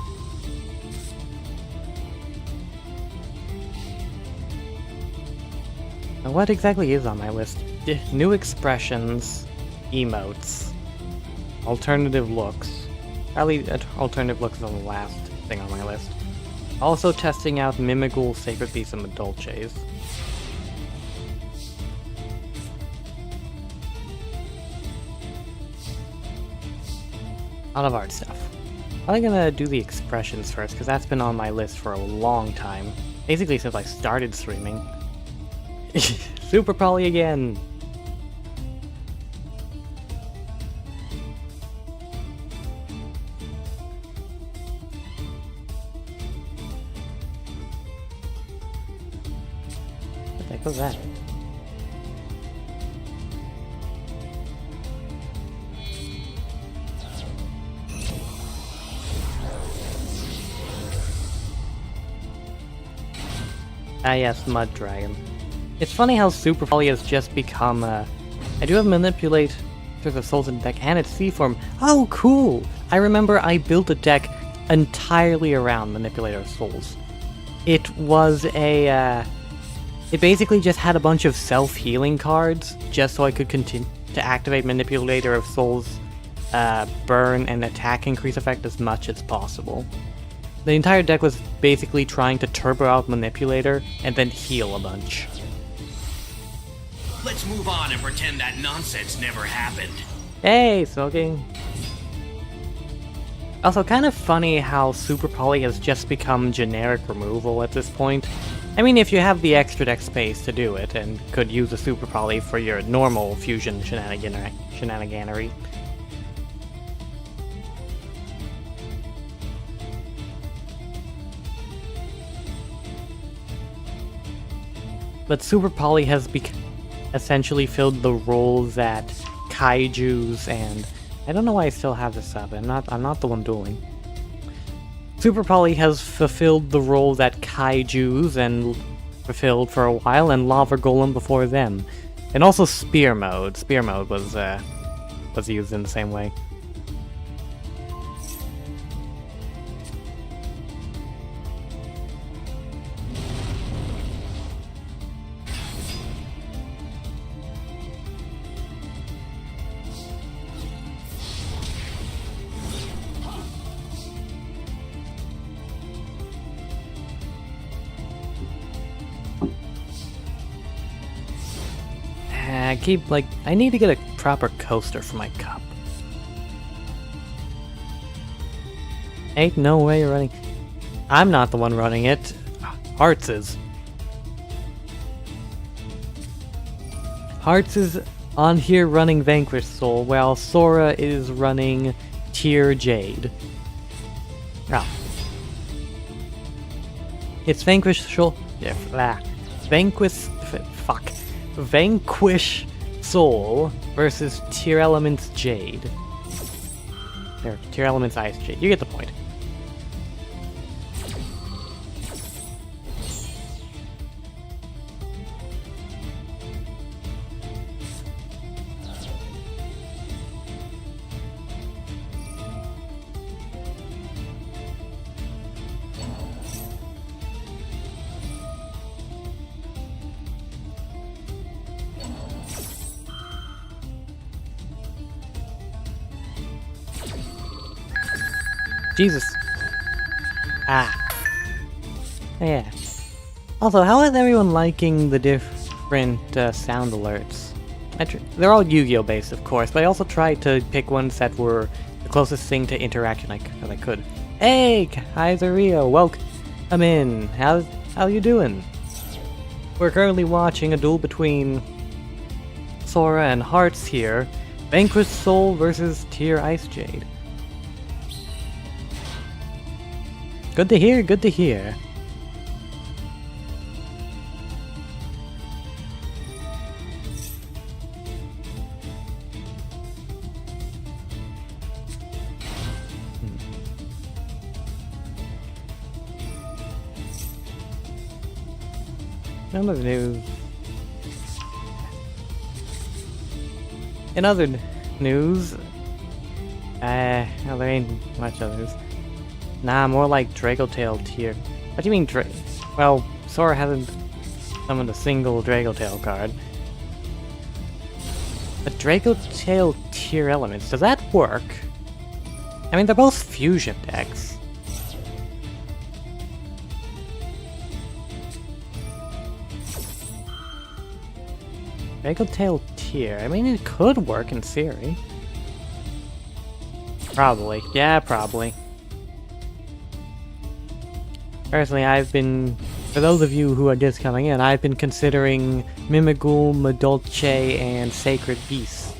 Now what exactly is on my list? New expressions, emotes, alternative looks. Probably alternative looks is on the last thing on my list. Also testing out Mimigul, Sacred Beasts, and Medolches. A lot of art stuff. I'm gonna do the expressions first, because that's been on my list for a long time. Basically since I started streaming. Super Poly again! What the heck was that? Ah yes, Mud Dragon. It's funny how Super Poly has just become I do have Manipulate through the Souls in the deck and its C-form. Oh, cool! I remember I built a deck entirely around Manipulator of Souls. It was a, it basically just had a bunch of self-healing cards, just so I could continue to activate Manipulator of Souls, burn and attack increase effect as much as possible. The entire deck was basically trying to turbo out Manipulator and then heal a bunch. Let's move on and pretend that nonsense never happened. Hey, Smoking! Also, kind of funny how Super Poly has just become generic removal at this point. I mean, if you have the extra deck space to do it, and could use a Super Poly for your normal fusion shenaniganery. But Super Poly has essentially filled the role that kaijus and... I don't know why I still have this up. I'm not the one dueling. Super Poly has fulfilled the role that kaijus and fulfilled for a while, and Lava Golem before them. And also Spear Mode. Spear Mode was used in the same way. I need to get a proper coaster for my cup. Ain't no way you're running. I'm not the one running it. Hearts is. Hearts is on here running Vanquished Soul, while Sora is running Tear Jade. Oh. It's Vanquished Soul. Yeah, Vanquish Soul versus Tier Elements Jade. Or Tier Elements Ice Jade. You get the point. Jesus. Ah. Yeah. Also, how is everyone liking the different sound alerts? They're all Yu-Gi-Oh based, of course, but I also tried to pick ones that were the closest thing to interaction that I could. Hey, Kaiser Rio, welcome in. How you doing? We're currently watching a duel between Sora and Hearts here. Vanquished Soul versus Tear Ice Jade. Good to hear, good to hear. None of news. In other news, well, there ain't much others. Nah, more like Dragotail tier. What do you mean well, Sora hasn't summoned a single Dragotail card. But Dragotail tier elements, does that work? I mean, they're both fusion decks. Dragotail tier, I mean, it could work in theory. Probably. Yeah, probably. Personally, for those of you who are just coming in, I've been considering Mimigul, Madolche, and Sacred Beast.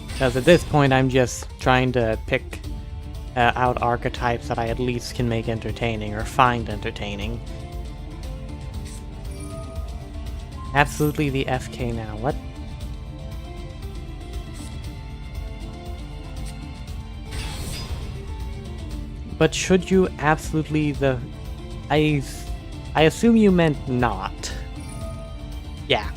Because at this point, I'm just trying to pick out archetypes that I at least can make entertaining, or find entertaining. Absolutely the FK now, what? But should you absolutely I assume you meant not. Yeah.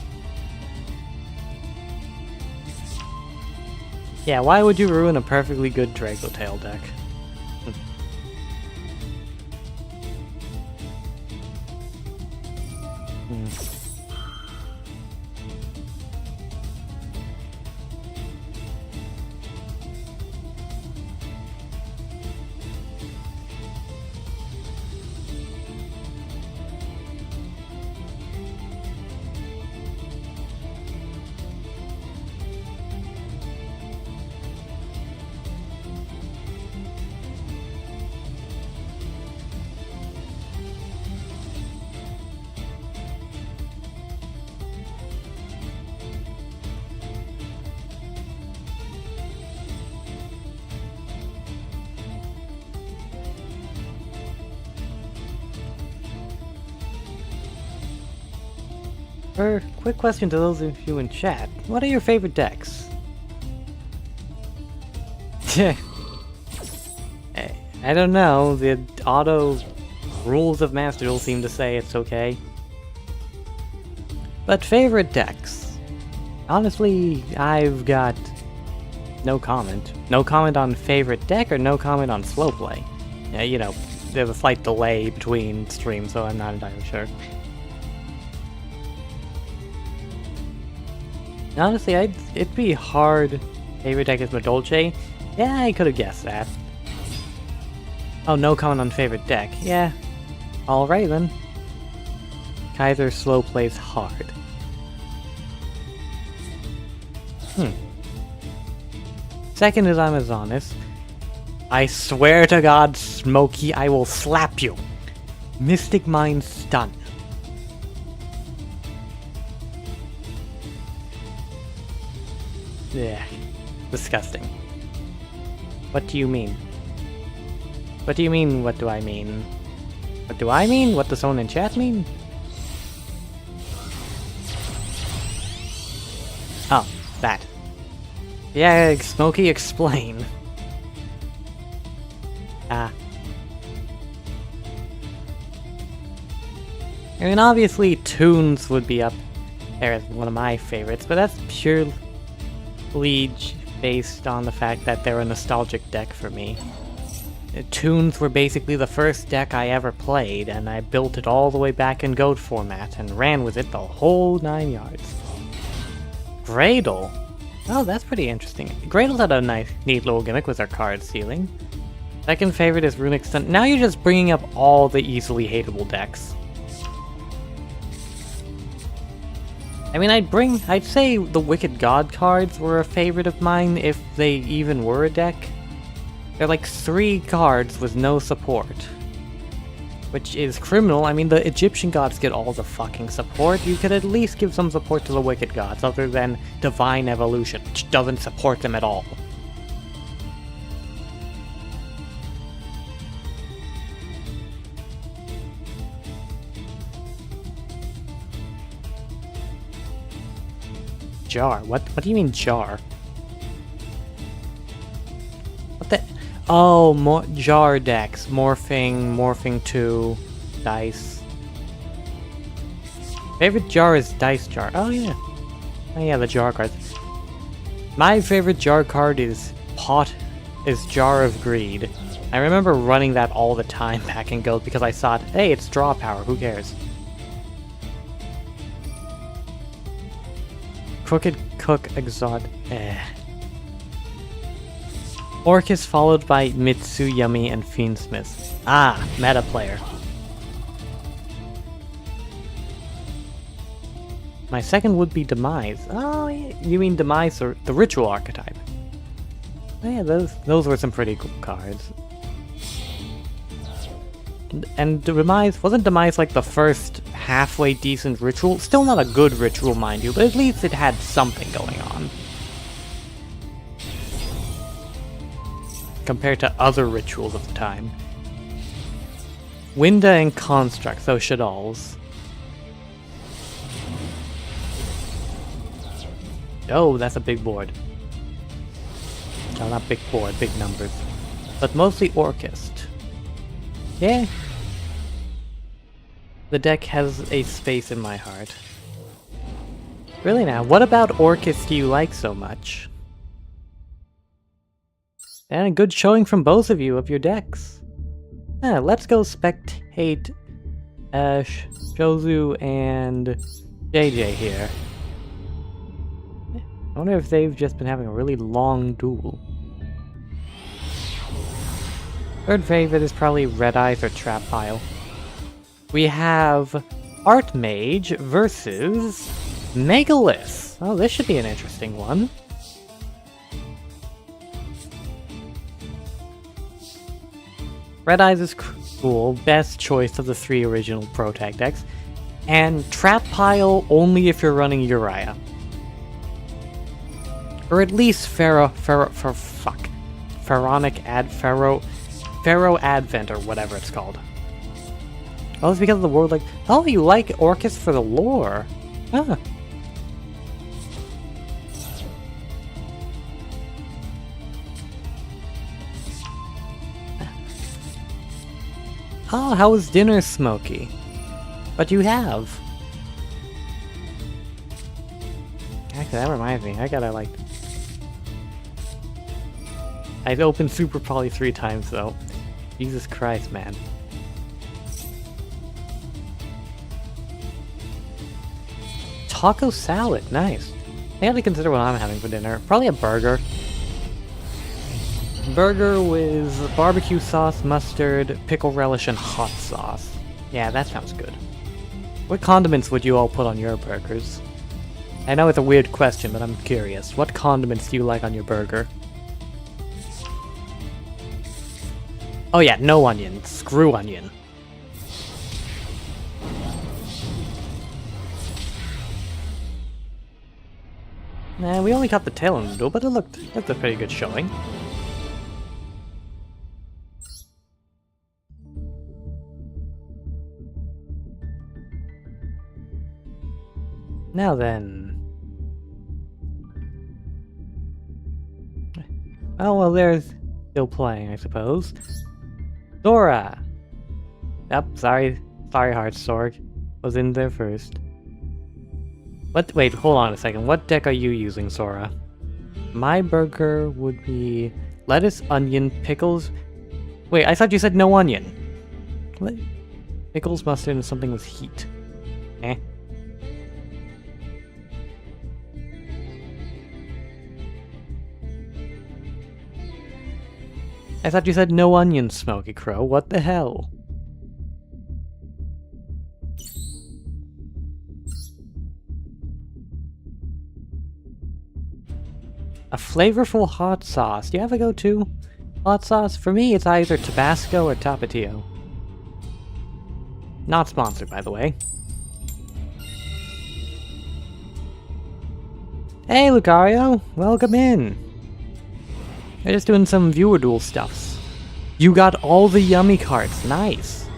Yeah, why would you ruin a perfectly good Dragotail deck? Quick question to those of you in chat. What are your favorite decks? I don't know. The auto rules of Master Duel seem to say it's okay. But favorite decks? Honestly, I've got no comment. No comment on favorite deck or no comment on slow play. Yeah, you know, there's a slight delay between streams, so I'm not entirely sure. Honestly, it'd be hard. Favorite deck is Madolche? Yeah, I could have guessed that. Oh, no comment on favorite deck. Yeah. Alright then. Kaiser slow plays hard. Second is Amazonas. I swear to God, Smokey, I will slap you. Mystic Mind Stun. Yeah, disgusting. What do you mean? What do you mean, what do I mean? What do I mean? What does someone in chat mean? Oh, that. Yeah, Smokey, explain. I mean, obviously, Toons would be up there as one of my favorites, but that's purely based on the fact that they're a nostalgic deck for me. Toons were basically the first deck I ever played, and I built it all the way back in Goat format and ran with it the whole 9 yards. Gradle? Oh, that's pretty interesting. Gradle had a neat little gimmick with their card stealing. Second favorite is Runic Stun. Now you're just bringing up all the easily hateable decks. I mean, I'd say the Wicked God cards were a favorite of mine if they even were a deck. They're like 3 cards with no support. Which is criminal. I mean, the Egyptian gods get all the fucking support. You could at least give some support to the Wicked Gods, other than Divine Evolution, which doesn't support them at all. Jar? What do you mean jar? What the? Oh, jar decks. Morphing 2, dice. Favorite jar is dice jar. Oh yeah. Oh yeah, the jar cards. My favorite jar card is Jar of Greed. I remember running that all the time back in Guild because I thought, hey, it's draw power, who cares? Crooked Cook Exotic. Orcus followed by Mitsuyami and Fiendsmith. Ah, meta player. My second would be Demise. Oh, yeah. You mean Demise or the Ritual archetype? Oh, yeah, those were some pretty cool cards. And Demise, wasn't Demise like the first halfway decent ritual? Still not a good ritual, mind you, but at least it had something going on. Compared to other rituals of the time. Winda and Construct, those Shadalls. Oh, that's a big board. No, not big board, big numbers. But mostly Orchist. Yeah. The deck has a space in my heart. Really now, what about Orchist do you like so much? And a good showing from both of you of your decks. Let's go spectate Shozu and JJ here. I wonder if they've just been having a really long duel. Third favorite is probably Red Eyes or Trap Pile. We have Art Mage versus Megalith. Oh, this should be an interesting one. Red Eyes is cool, best choice of the 3 original Protag decks. And Trap Pile only if you're running Uriah. Or at least Pharaoh Advent or whatever it's called. Oh, it's because of the word like, oh, you like Orcus for the lore. Huh. Oh, how was dinner, Smokey? But you have. Actually, that reminds me, I gotta like... I've opened Super Poly 3 times though. Jesus Christ, man. Taco salad, nice. I gotta consider what I'm having for dinner. Probably a burger. Burger with barbecue sauce, mustard, pickle relish, and hot sauce. Yeah, that sounds good. What condiments would you all put on your burgers? I know it's a weird question, but I'm curious. What condiments do you like on your burger? Oh yeah, no onion. Screw onion. Nah, we only got the tail in the duel, but it looked a pretty good showing. Now then... Oh, well, there's still playing, I suppose. Dora! Yep, sorry, Heartsorg. Was in there first. What? Wait, hold on a second. What deck are you using, Sora? My burger would be lettuce, onion, pickles... Wait, I thought you said no onion. What? Pickles, mustard, and something with heat. Eh? I thought you said no onion, Smoky Crow. What the hell? A flavorful hot sauce. Do you have a go-to hot sauce? For me, it's either Tabasco or Tapatio. Not sponsored, by the way. Hey, Lucario! Welcome in! We're just doing some viewer duel stuffs. You got all the yummy cards. Nice.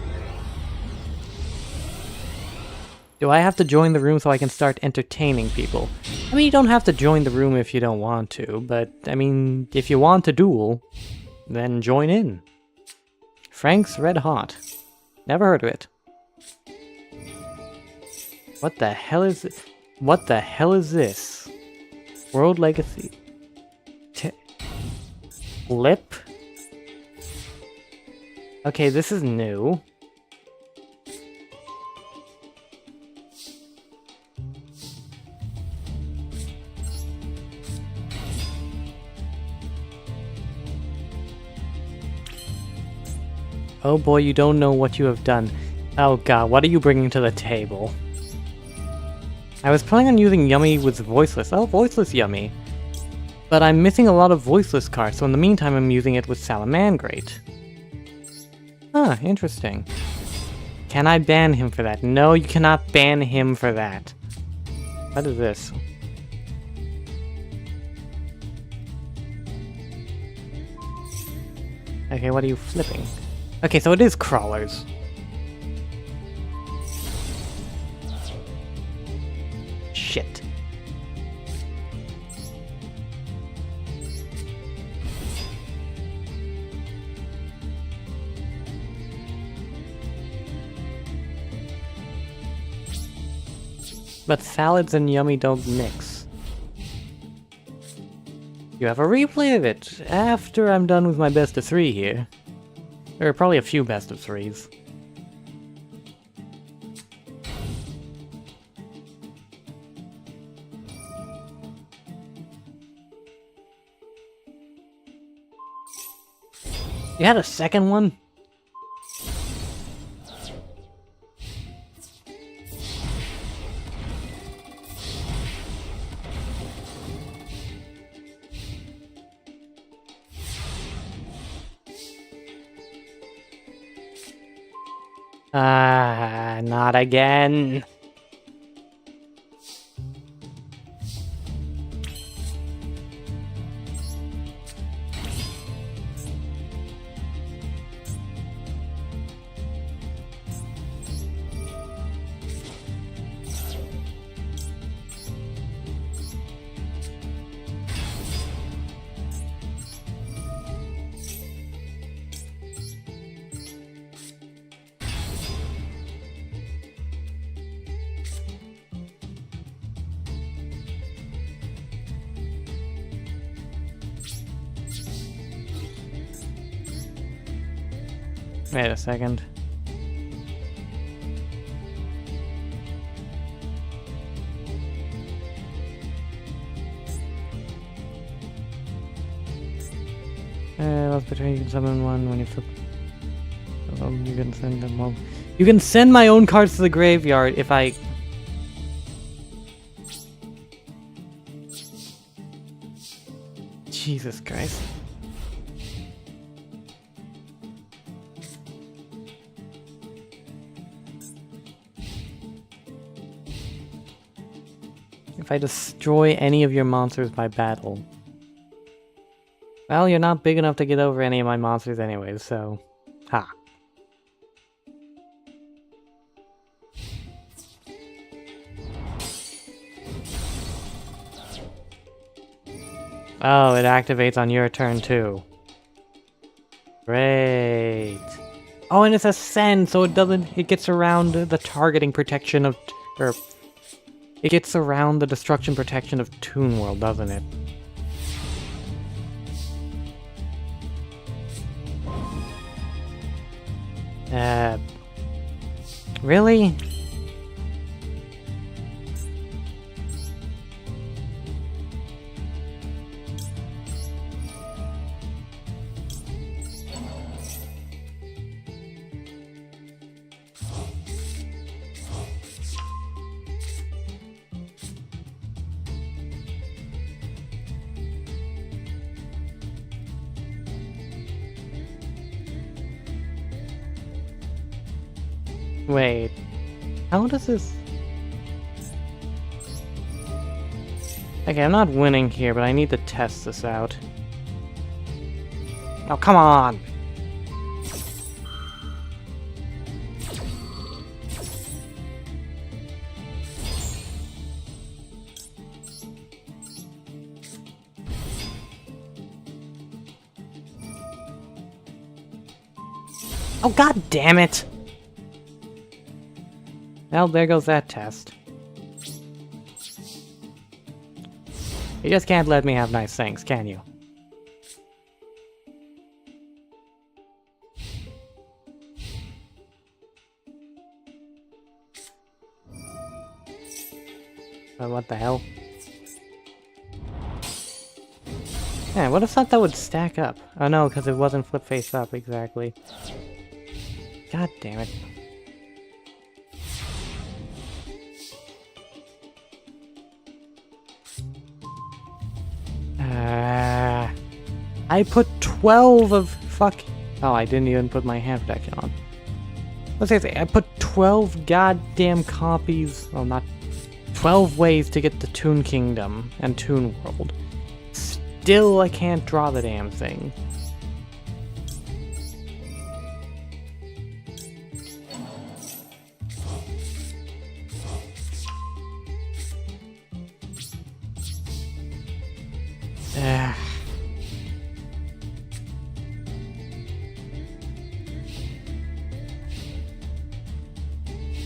Do I have to join the room so I can start entertaining people? I mean, you don't have to join the room if you don't want to, but, I mean, if you want to duel, then join in. Frank's Red Hot. Never heard of it. What the hell is it? What the hell is this? World Legacy. Flip? Okay, this is new. Oh boy, you don't know what you have done. Oh god, what are you bringing to the table? I was planning on using Yummy with Voiceless. Oh, Voiceless Yummy. But I'm missing a lot of Voiceless cards, so in the meantime I'm using it with Salamangrate. Huh, interesting. Can I ban him for that? No, you cannot ban him for that. What is this? Okay, what are you flipping? Okay, so it is crawlers. Shit. But salads and Yummy don't mix. You have a replay of it after I'm done with my best of 3 here. There are probably a few best of 3s. You had a second one? Ah, not again. Wait a second. Lost between, you can summon one when you flip. You can send them home. You can send my own cards to the graveyard if I... Jesus Christ. If I destroy any of your monsters by battle. Well, you're not big enough to get over any of my monsters anyways, so... Ha. Oh, it activates on your turn too. Great. Oh, and it's a send, so it gets around the targeting protection of... It gets around the destruction protection of Toon World, doesn't it? Really? Wait, how does this... Okay, I'm not winning here, but I need to test this out. Oh, come on! Oh, god damn it! Well, there goes that test. You just can't let me have nice things, can you? What the hell? Yeah, I would have thought that would stack up. Oh no, because it wasn't flip face up, exactly. God damn it. I put 12 of fuck. Oh, I didn't even put my hand protection on. Let's say I put 12 goddamn copies. Well, not 12 ways to get the Toon Kingdom and Toon World. Still, I can't draw the damn thing.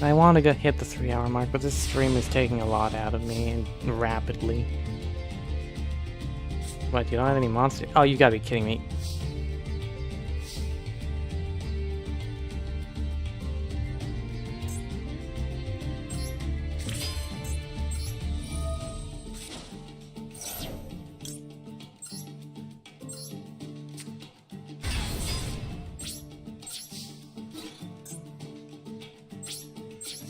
I want to hit the 3-hour mark, but this stream is taking a lot out of me, and rapidly. What, you don't have any monsters? Oh, you gotta be kidding me.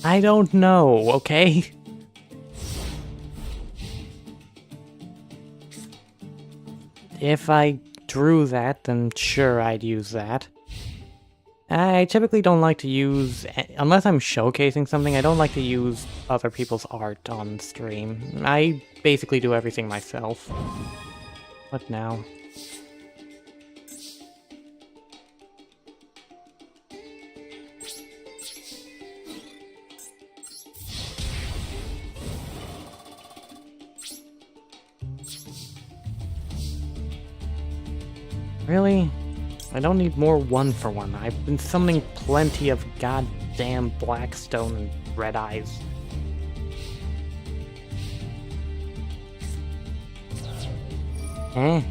I don't know, okay? If I drew that, then sure, I'd use that. I typically don't like to use, unless I'm showcasing something, I don't like to use other people's art on stream. I basically do everything myself. What now? Really? I don't need more 1-for-1. I've been summoning plenty of goddamn Blackstone and Red Eyes. Eh?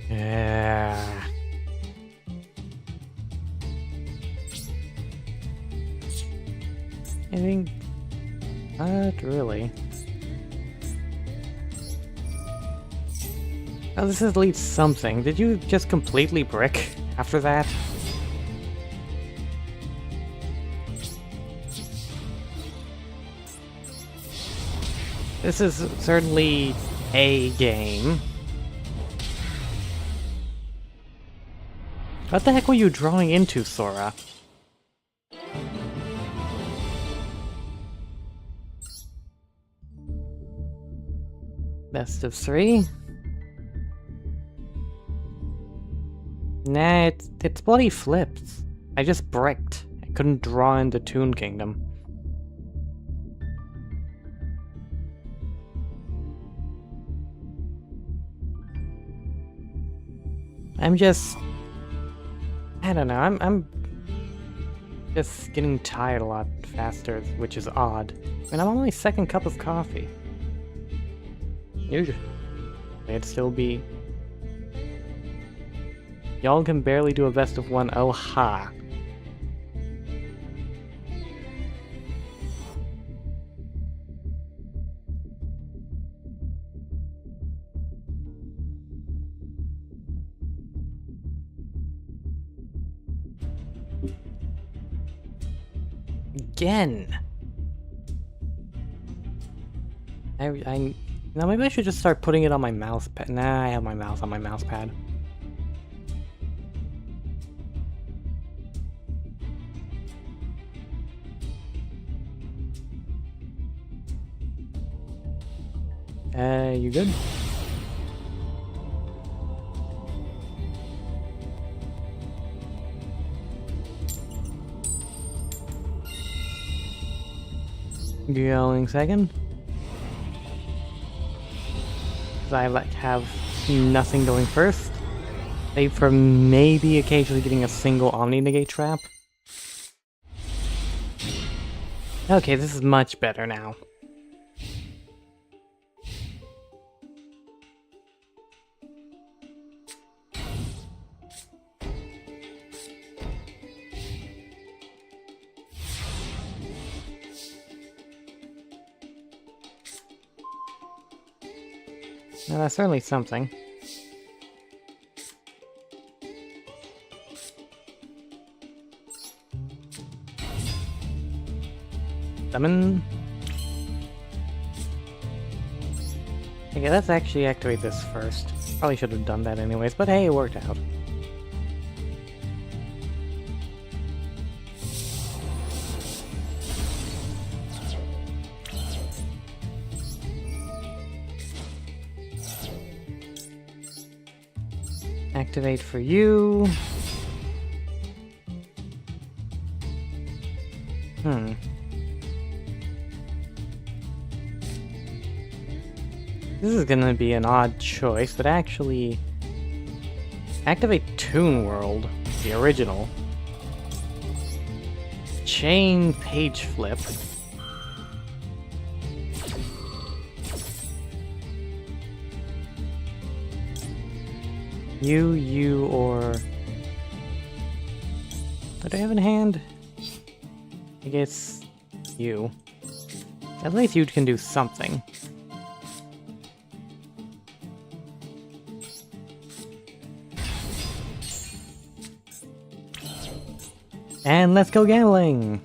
Yeah. I think not really. Oh, this is at least something. Did you just completely brick after that? This is certainly a game. What the heck were you drawing into, Sora? Best of 3? Nah, it's bloody flips. I just bricked. I couldn't draw into Toon Kingdom. I'm just... I don't know, I'm just getting tired a lot faster, which is odd. I mean, I'm on my second cup of coffee. Usually, it'd still be... Y'all can barely do a best of 1, oh ha. Again! Now maybe I should just start putting it on my mouse pad. Nah, I have my mouse on my mouse pad. You good? Going second. I have nothing going first. save for maybe occasionally getting a single Omni-Negate trap. Okay, this is much better now. Now that's certainly something. Summon. Okay, let's actually activate this first. Probably should have done that anyways, but hey, it worked out. Activate for you. This is gonna be an odd choice, but actually... activate Toon World, the original. Chain page flip. You, or... what do I have in hand? I guess... you. At least you can do something. And let's go gambling!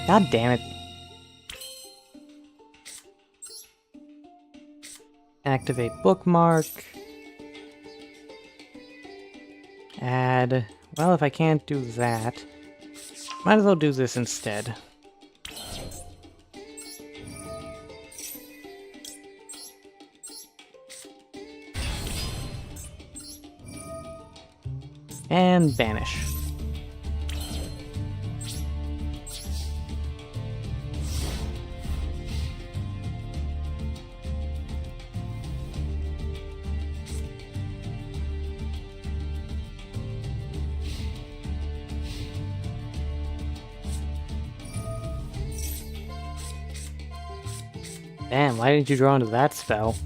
God damn it. Activate bookmark. Add... well, if I can't do that, might as well do this instead. And banish. Damn, why didn't you draw into that spell?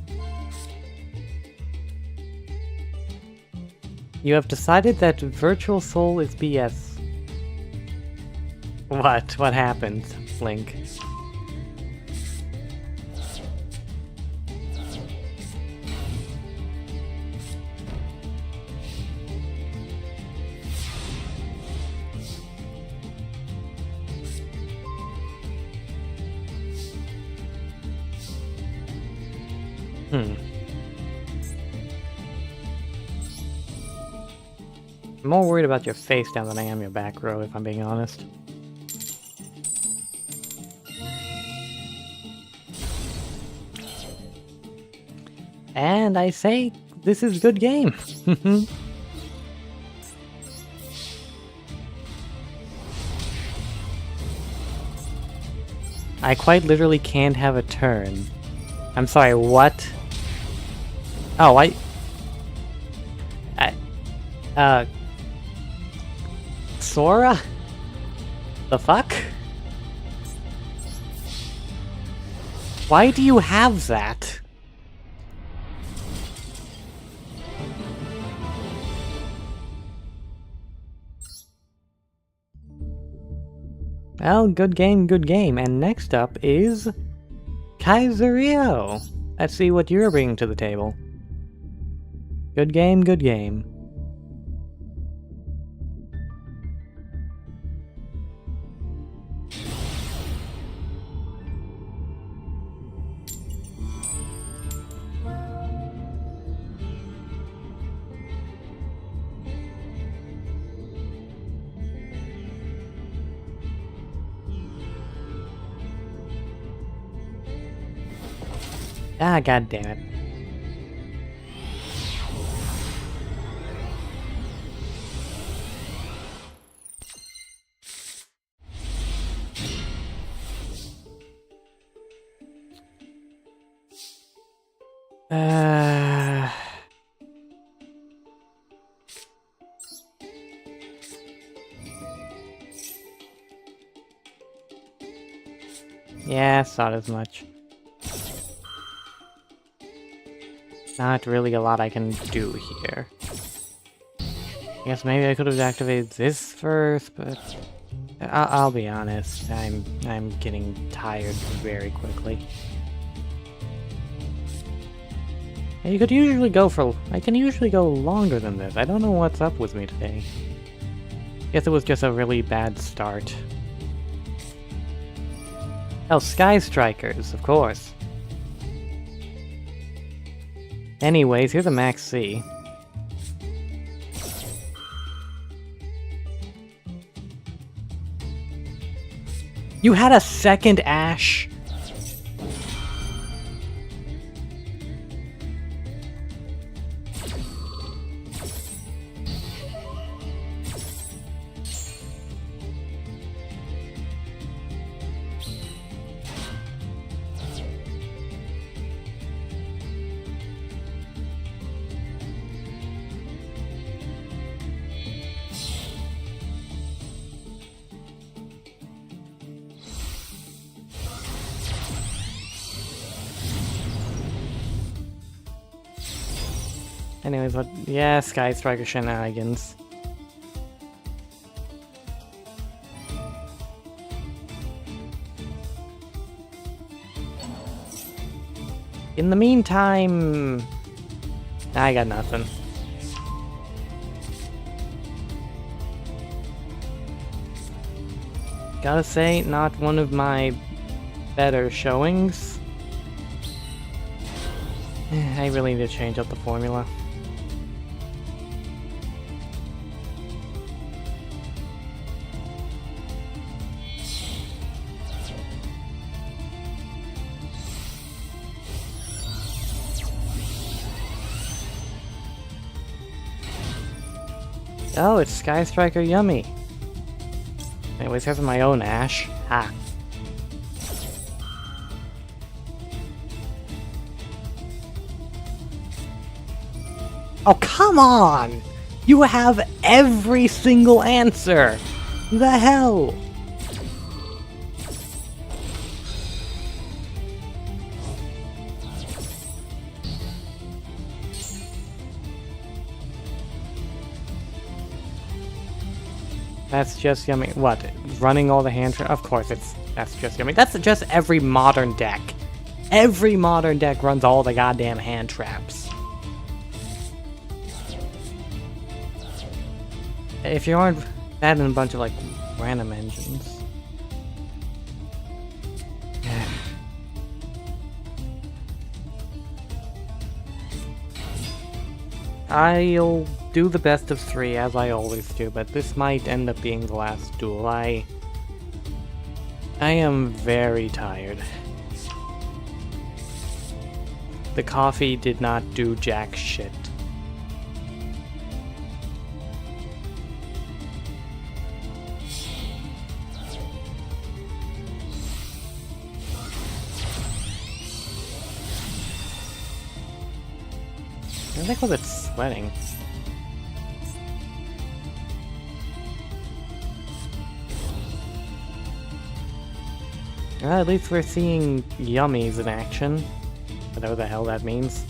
You have decided that Virtual Soul is BS. What? What happened, Link? I'm more worried about your face down than I am your back row, if I'm being honest. And I say, this is good game. I quite literally can't have a turn. I'm sorry, what? Oh, Sora? The fuck? Why do you have that? Well, good game, good game. And next up is... Kaiserio! Let's see what you're bringing to the table. Good game, good game. Ah, god damn it. Yeah, thought as much. Not really a lot I can do here. I guess maybe I could have activated this first, but I'll be honest, I'm getting tired very quickly. And you could usually go for... I can usually go longer than this. I don't know what's up with me today. Guess it was just a really bad start. Oh, Sky Strikers, of course. Anyways, here's a Max C. You had a second Ash? Anyways, what? Yeah, Sky Striker shenanigans. In the meantime, I got nothing. Gotta say, not one of my better showings. I really need to change up the formula. Oh, it's Sky Striker Yummy. Anyways, here's my own Ash. Ha. Oh, come on! You have every single answer! The hell? That's just yummy. What? Running all the hand traps? Of course that's just yummy. That's just every modern deck. Every modern deck runs all the goddamn hand traps. If you aren't adding a bunch of like random engines. I'll do the best of 3 as I always do, but this might end up being the last duel. I am very tired. The coffee did not do jack shit. I think was it sweating. At least we're seeing yummies in action. Whatever the hell that means.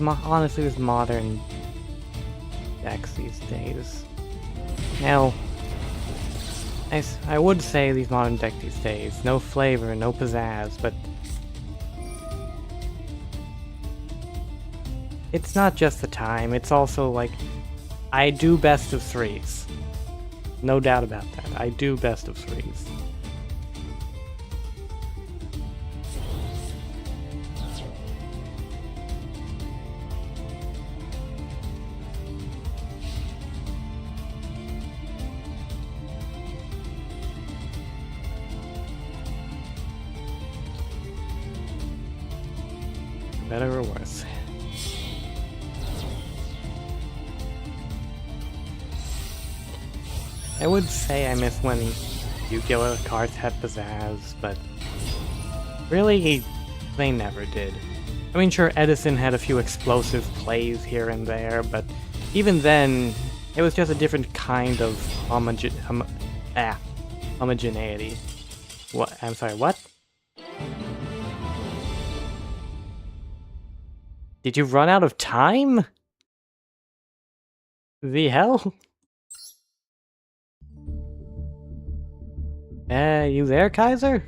Honestly, with modern decks these days. Now, I would say these modern decks these days, no flavor, no pizzazz, but it's not just the time, it's also like, I do best of 3s. No doubt about that, I do best of 3s. better or worse. I would say I miss when Yugioh cards had pizzazz, but really, they never did. I mean, sure, Edison had a few explosive plays here and there, but even then, it was just a different kind of homogeneity. What? I'm sorry, what? Did you run out of time? The hell? You there, Kaiser?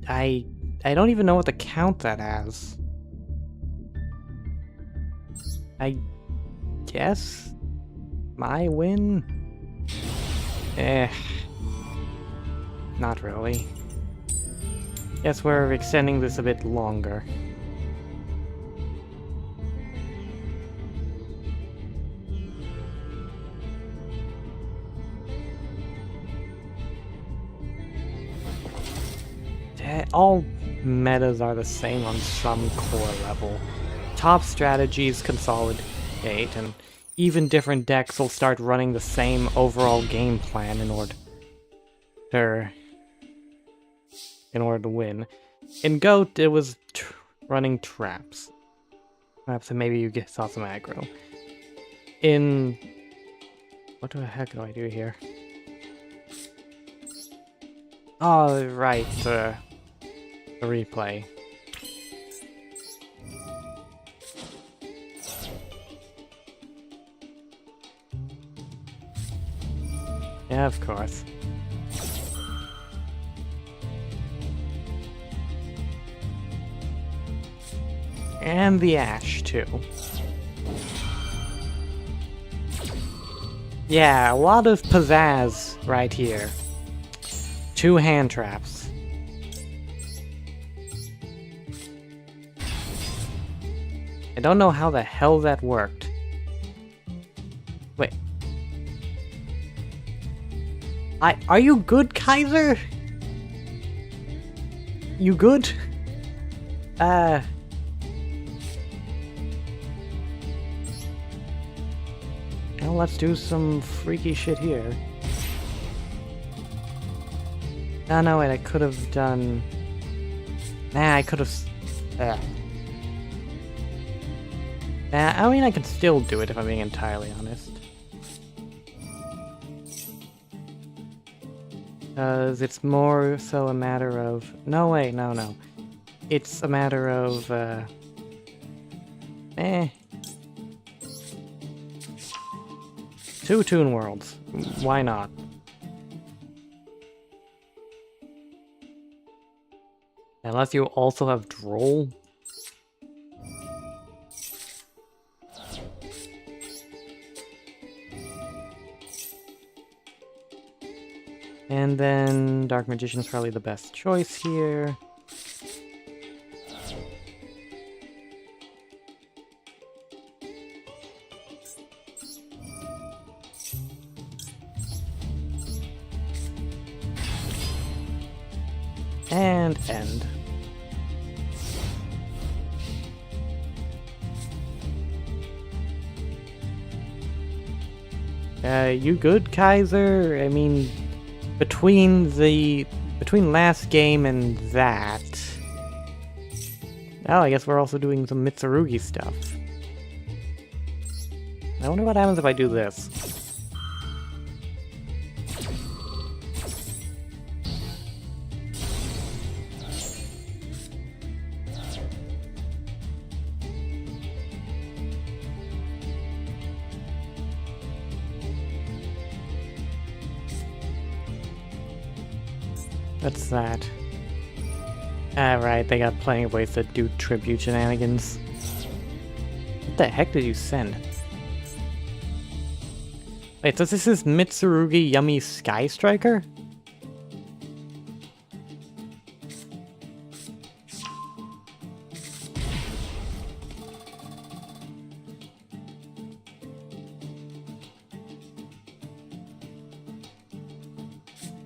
I don't even know what to count that as. I guess my win? Not really. Guess we're extending this a bit longer. All metas are the same on some core level. Top strategies consolidate, and even different decks will start running the same overall game plan in order to win. In GOAT, it was running traps. Perhaps maybe you saw some aggro. In... what the heck do I do here? Oh, right, the replay. Yeah, of course. And the Ash, too. Yeah, a lot of pizzazz right here. 2 hand traps. I don't know how the hell that worked. Wait. Are you good, Kaiser? You good? Now let's do some freaky shit here. No, wait, I could have done... Nah, I could have... I mean, I can still do it if I'm being entirely honest. Because it's more so a matter of... No, wait, no. It's a matter of, 2 Toon Worlds. Why not? Unless you also have Droll. And then Dark Magician's probably the best choice here. And end. You good, Kaiser? I mean, between last game and that... Oh, I guess we're also doing some Mitsurugi stuff. I wonder what happens if I do this. What's that? Ah, right, they got plenty of ways to do tribute shenanigans. What the heck did you send? Wait, so this is Mitsurugi Yummy Sky Striker?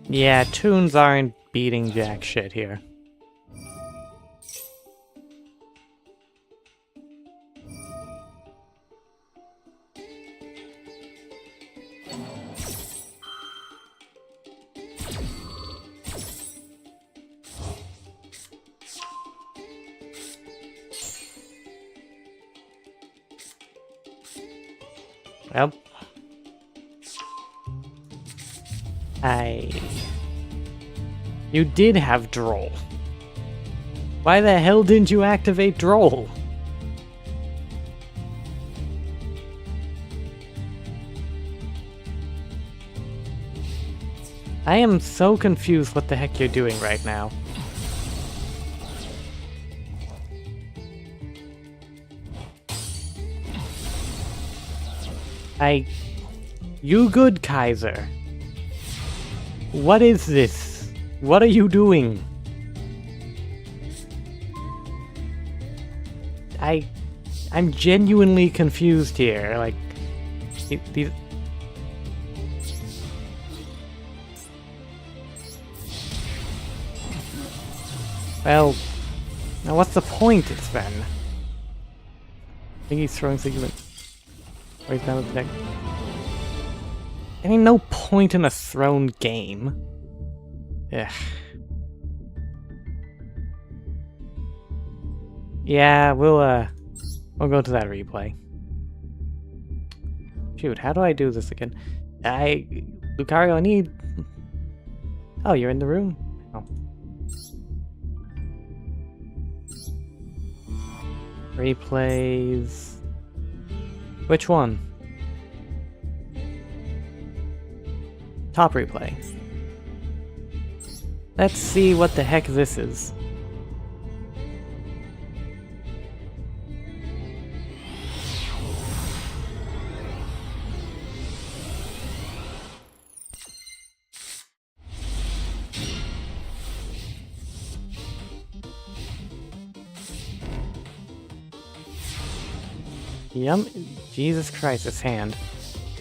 Yeah, Toons aren't beating jack shit here. Well, you did have Droll. Why the hell didn't you activate Droll? I am so confused what the heck you're doing right now. You good, Kaiser? What is this? What are you doing? I'm genuinely confused here. Like, these. Well, now what's the point, Sven? I think he's throwing Sigmund. Or he's down the deck. There ain't no point in a thrown game. Ugh. Yeah, we'll go to that replay. Shoot, how do I do this again? Lucario, I need... Oh, you're in the room? Oh. Replays... Which one? Top replay. Let's see what the heck this is. Jesus Christ, this hand.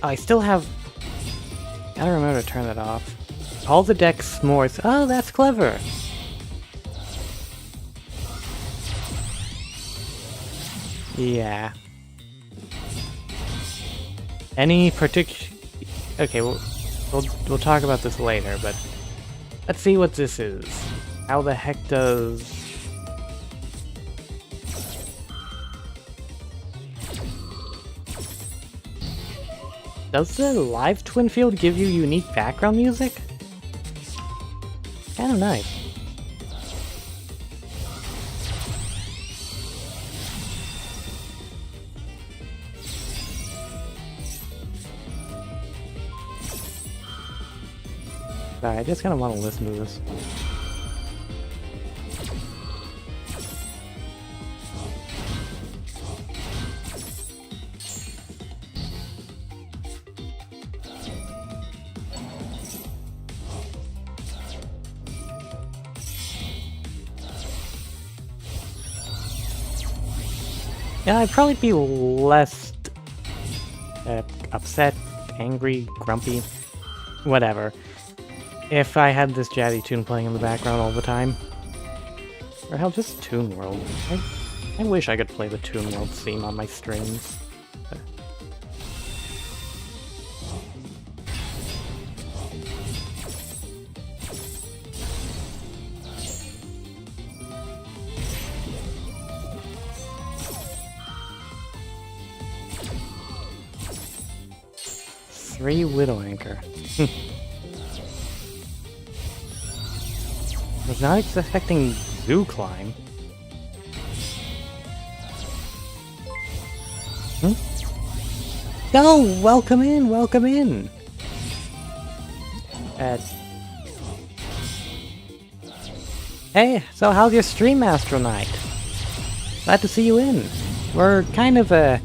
Oh, I still have... Gotta remember to turn that off. All the decks s'mores. Oh, that's clever! Yeah. Any particular... Okay, we'll talk about this later, but... Let's see what this is. How the heck does... Does the live twin field give you unique background music? Kinda nice. Sorry, I just kinda wanna listen to this. Yeah, I'd probably be less upset, angry, grumpy, whatever, if I had this jazzy tune playing in the background all the time. Or hell, just Toon World. I wish I could play the Toon World theme on my streams. Three Widow Anchor. Was not expecting Zoo Climb. Oh, welcome in, welcome in! Hey, so how's your stream, Astro Knight? Glad to see you in. We're kind of,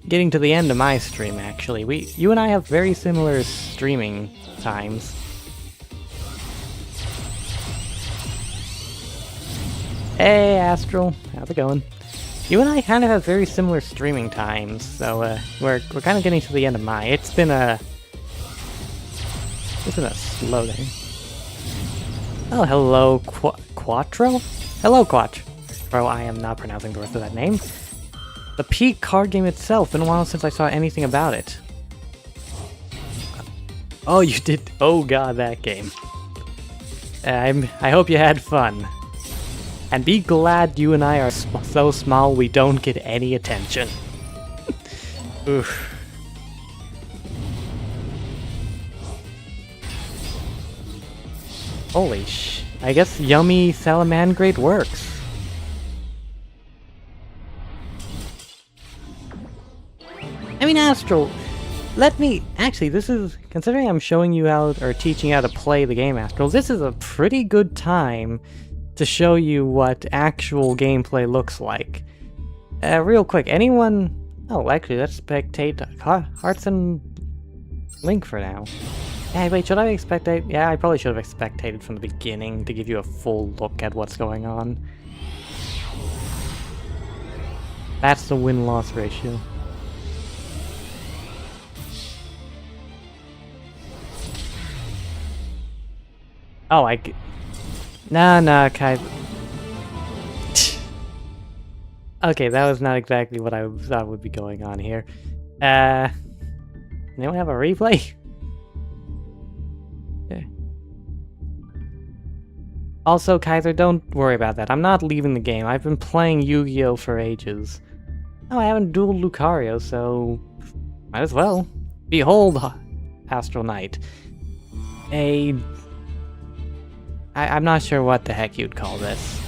getting to the end of my stream, actually. You and I have very similar streaming times. Hey, Astral. How's it going? You and I kind of have very similar streaming times, so we're kind of getting to the end of mine. It's been a slow day. Oh, hello, Quattro? Hello, Quattro. Bro, I am not pronouncing the rest of that name. The Peak card game itself. Been a while since I saw anything about it. Oh, you did. Oh god, that game. I hope you had fun. And be glad you and I are so small we don't get any attention. Oof. Holy sh... I guess yummy Salamandrate works. I mean, Astral, let me... Actually, this is... Considering I'm showing you how, or teaching you how to play the game, Astral, this is a pretty good time to show you what actual gameplay looks like. Real quick, anyone... Oh, actually, let's spectate Hearts and Link for now. Hey, wait, should I spectate? Yeah, I probably should have spectated from the beginning to give you a full look at what's going on. That's the win-loss ratio. Oh, Nah, Kai. Okay, that was not exactly what I thought would be going on here. Anyone have a replay? Also, Kaiser, don't worry about that. I'm not leaving the game. I've been playing Yu-Gi-Oh! For ages. Oh, I haven't dueled Lucario, so... might as well. Behold, Astral Knight. I'm not sure what the heck you'd call this.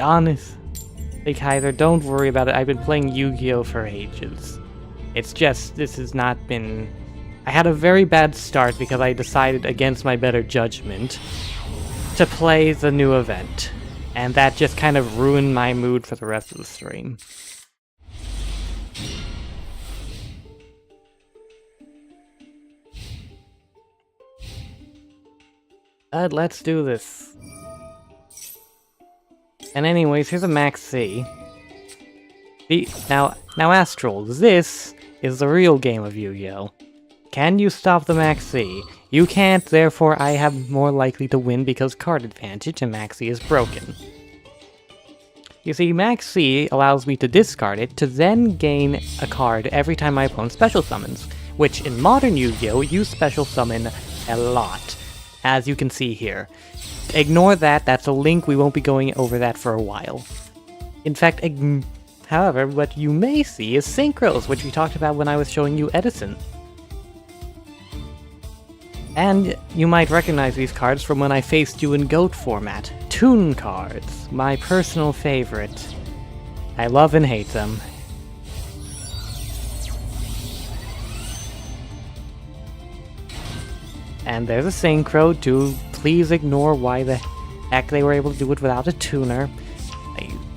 Honestly, Kaiser, don't worry about it. I've been playing Yu-Gi-Oh! For ages. It's just, this has not been... I had a very bad start because I decided against my better judgment to play the new event. And that just kind of ruined my mood for the rest of the stream. Let's do this. And anyways, here's a Max C. Now Astral, this is the real game of Yu-Gi-Oh! Can you stop the Max C? You can't, therefore I have more likely to win because card advantage and Max C is broken. You see, Max C allows me to discard it to then gain a card every time my opponent special summons, which in modern Yu-Gi-Oh! You special summon a lot, as you can see here. Ignore that, that's a link, we won't be going over that for a while. In fact, however, what you may see is Synchros, which we talked about when I was showing you Edison. And you might recognize these cards from when I faced you in GOAT format. Toon cards, my personal favorite. I love and hate them. And there's a Synchro, too. Please ignore why the heck they were able to do it without a tuner.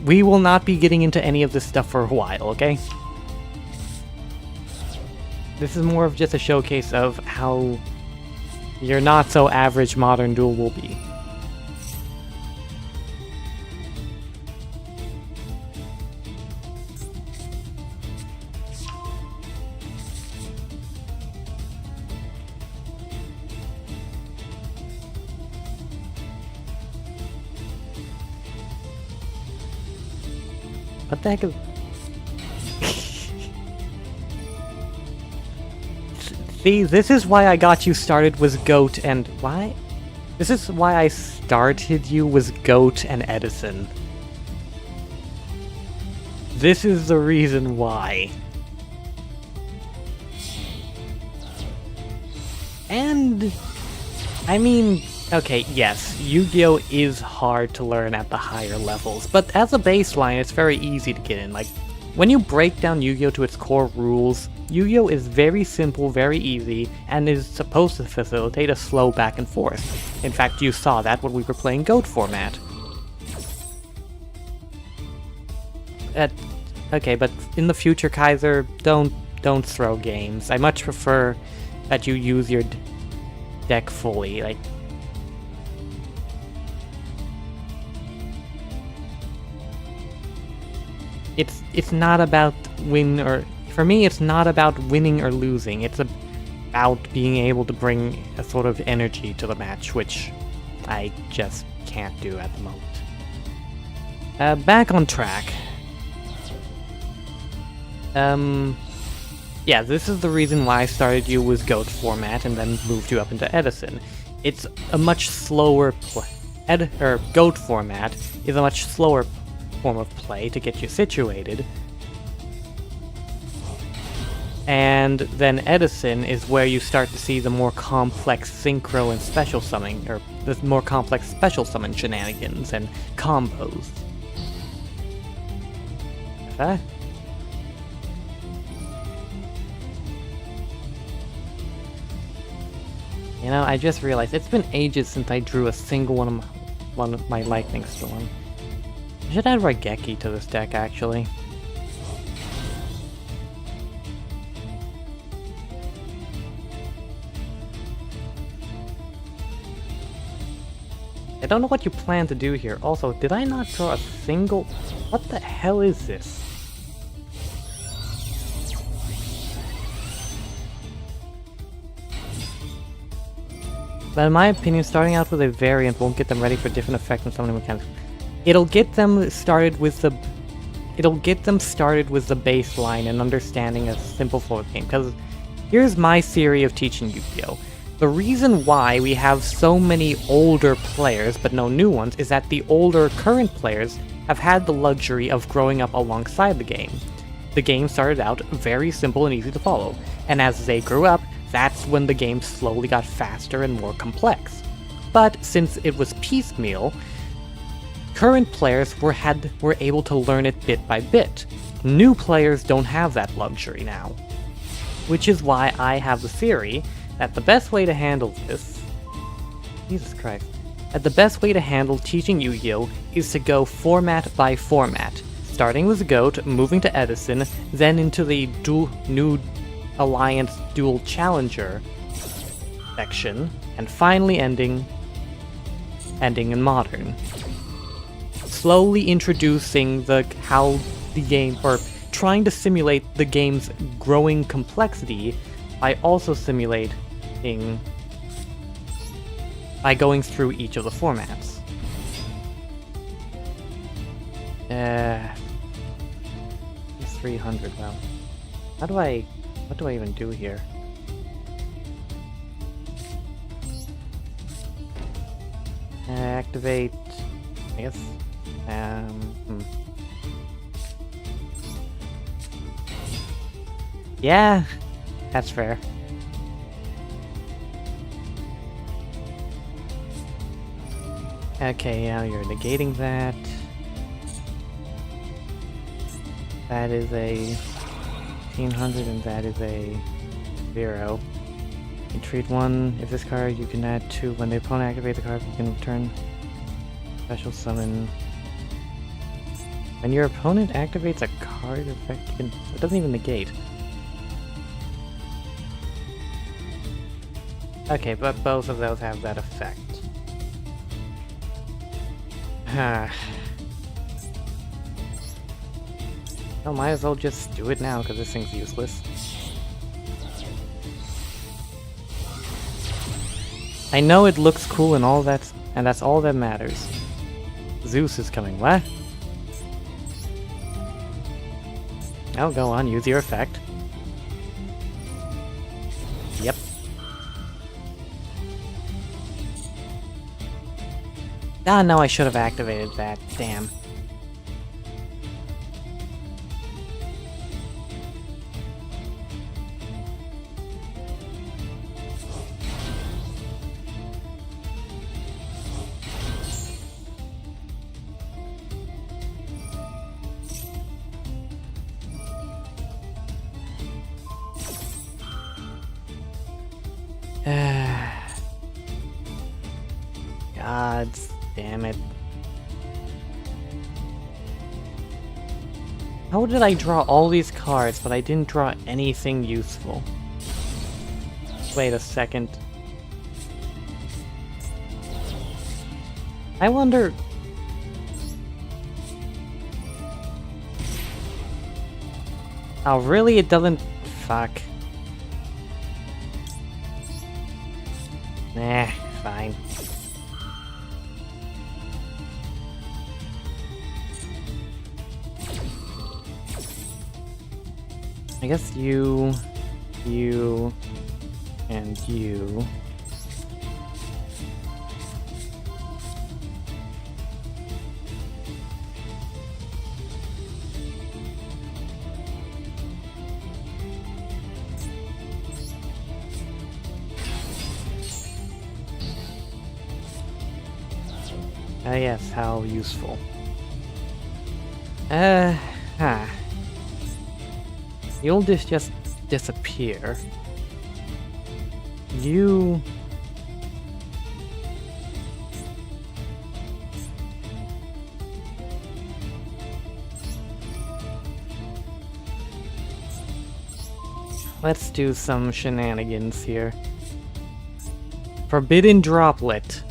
We will not be getting into any of this stuff for a while, okay? This is more of just a showcase of how your not-so-average modern duel will be. What the heck is... See, this is why I got you started with GOAT and... Why? This is why I started you with GOAT and Edison. This is the reason why. And... I mean... Okay, yes, Yu-Gi-Oh! Is hard to learn at the higher levels, but as a baseline, it's very easy to get in. Like, when you break down Yu-Gi-Oh! To its core rules, Yu-Gi-Oh! Is very simple, very easy, and is supposed to facilitate a slow back and forth. In fact, you saw that when we were playing GOAT format. Okay, but in the future, Kaiser, don't throw games. I much prefer that you use your deck fully. Like, it's not about win or... For me, it's not about winning or losing. without being able to bring a sort of energy to the match, which I just can't do at the moment. Back on track. Yeah, this is the reason why I started you with Goat format and then moved you up into Edison. It's a much slower Goat format is a much slower form of play to get you situated. And then Edison is where you start to see the more complex synchro and special summoning, or the more complex special summon shenanigans and combos. Huh? You know, I just realized it's been ages since I drew a single one of my Lightning Storm. I should add Raigeki to this deck, actually. I don't know what you plan to do here. Also, did I not draw a single... What the hell is this? But in my opinion, starting out with a variant won't get them ready for different effects and summoning mechanics. It'll get them started with the baseline and understanding a simple flow of the game. Because here's my theory of teaching Yu-Gi-Oh! The reason why we have so many older players but no new ones is that the older current players have had the luxury of growing up alongside the game. The game started out very simple and easy to follow, and as they grew up, that's when the game slowly got faster and more complex. But since it was piecemeal, current players were able to learn it bit by bit. New players don't have that luxury now. Which is why I have the theory that the best way to handle this... Jesus Christ. That the best way to handle teaching Yu-Gi-Oh! Is to go format by format. Starting with Goat, moving to Edison, then into the New Alliance Duel Challenger section, and finally ending in Modern. Slowly introducing how the game, or trying to simulate the game's growing complexity by also simulating by going through each of the formats. It's 300, well. What do I even do here? Activate, I guess. Yeah, that's fair. Okay, now you're negating that. That is a 1800 and that is a 0. You treat 1. If this card, you can add 2. When the opponent activates the card, you can return special summon. When your opponent activates a card effect, you can... It doesn't even negate. Okay, but both of those have that effect. Oh, might as well just do it now, because this thing's useless. I know it looks cool and all that, and that's all that matters. Zeus is coming, what? Oh, go on, use your effect. Yep. Ah, no, I should have activated that. Damn. God damn it. How did I draw all these cards, but I didn't draw anything useful? Wait a second. I wonder... Oh, really? It doesn't... Fuck. Nah, fine. I guess you, and you. Ah yes, how useful. You'll just disappear. You... Let's do some shenanigans here. Forbidden Droplet.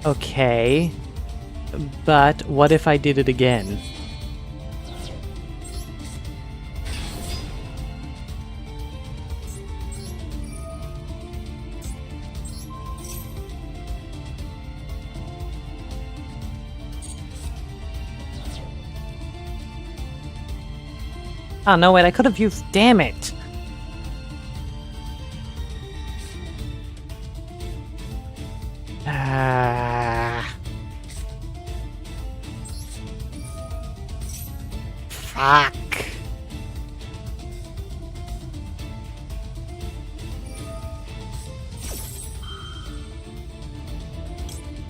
Okay, but what if I did it again? Oh no, wait, I could have used... Damn it! Fuck.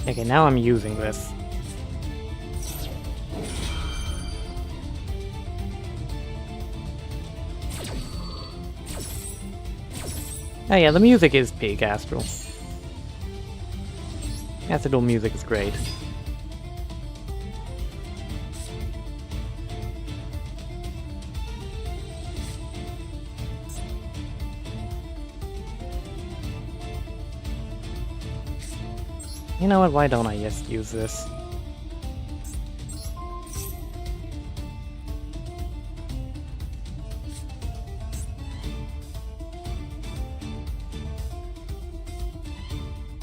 Okay, now I'm using this. Oh yeah, the music is peak Astral. Astral music is great. You know what, why don't I just use this?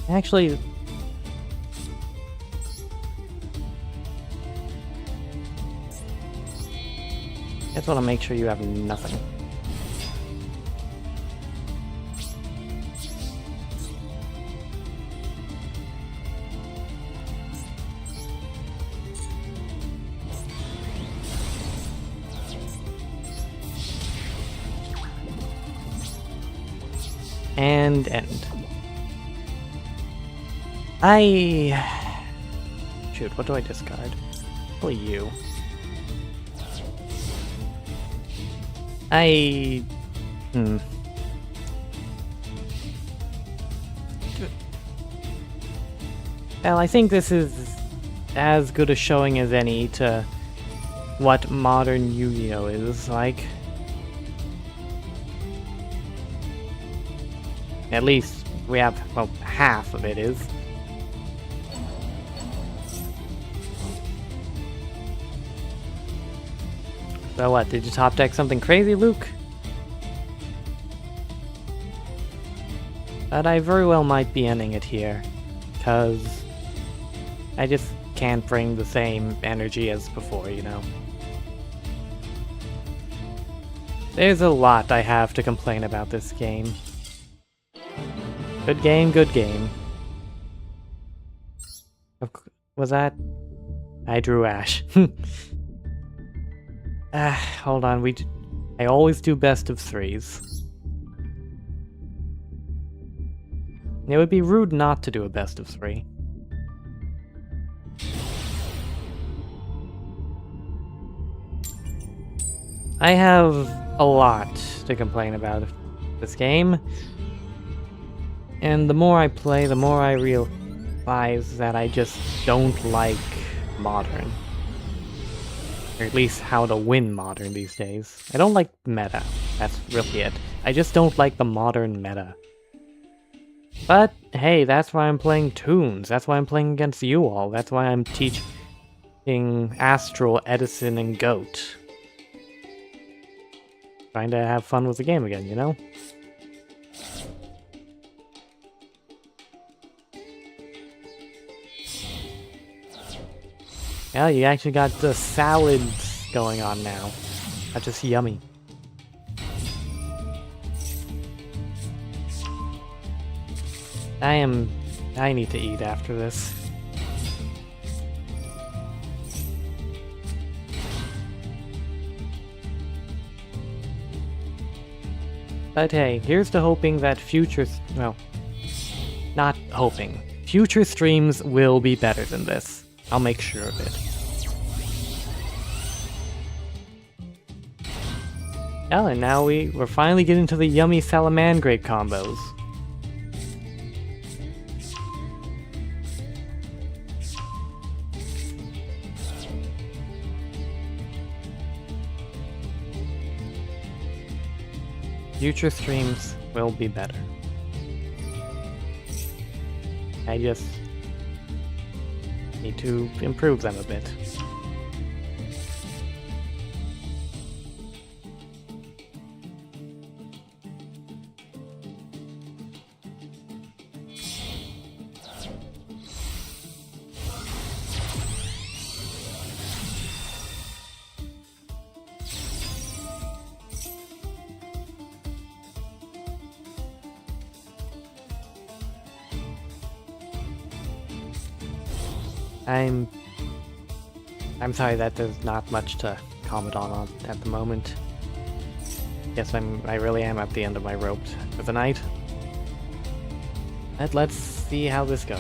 Actually... I just want to make sure you have nothing. And end. Shoot, what do I discard? Probably you. Well, I think this is as good a showing as any to what modern Yu-Gi-Oh! Is like. At least we have, well, half of it is. So what, did you top deck something crazy, Luke? But I very well might be ending it here, because I just can't bring the same energy as before, you know? There's a lot I have to complain about this game. Good game, good game. Was that? I drew Ash. Hold on, I always do best of threes. It would be rude not to do a best of three. I have a lot to complain about this game. And the more I play, the more I realize that I just don't like modern. Or at least how to win modern these days. I don't like meta. That's really it. I just don't like the modern meta. But hey, that's why I'm playing Toons. That's why I'm playing against you all. That's why I'm teaching Astral, Edison, and Goat. Trying to have fun with the game again, you know? Yeah, you actually got the salads going on now. That's just yummy. I need to eat after this. But hey, here's to hoping that well, not hoping. Future streams will be better than this. I'll make sure of it. Oh, and now we're finally getting to the yummy Salamandrake combos. Future streams will be better. I just need to improve them a bit. I'm sorry that there's not much to comment on at the moment. Yes, I really am at the end of my rope for the night. But let's see how this goes.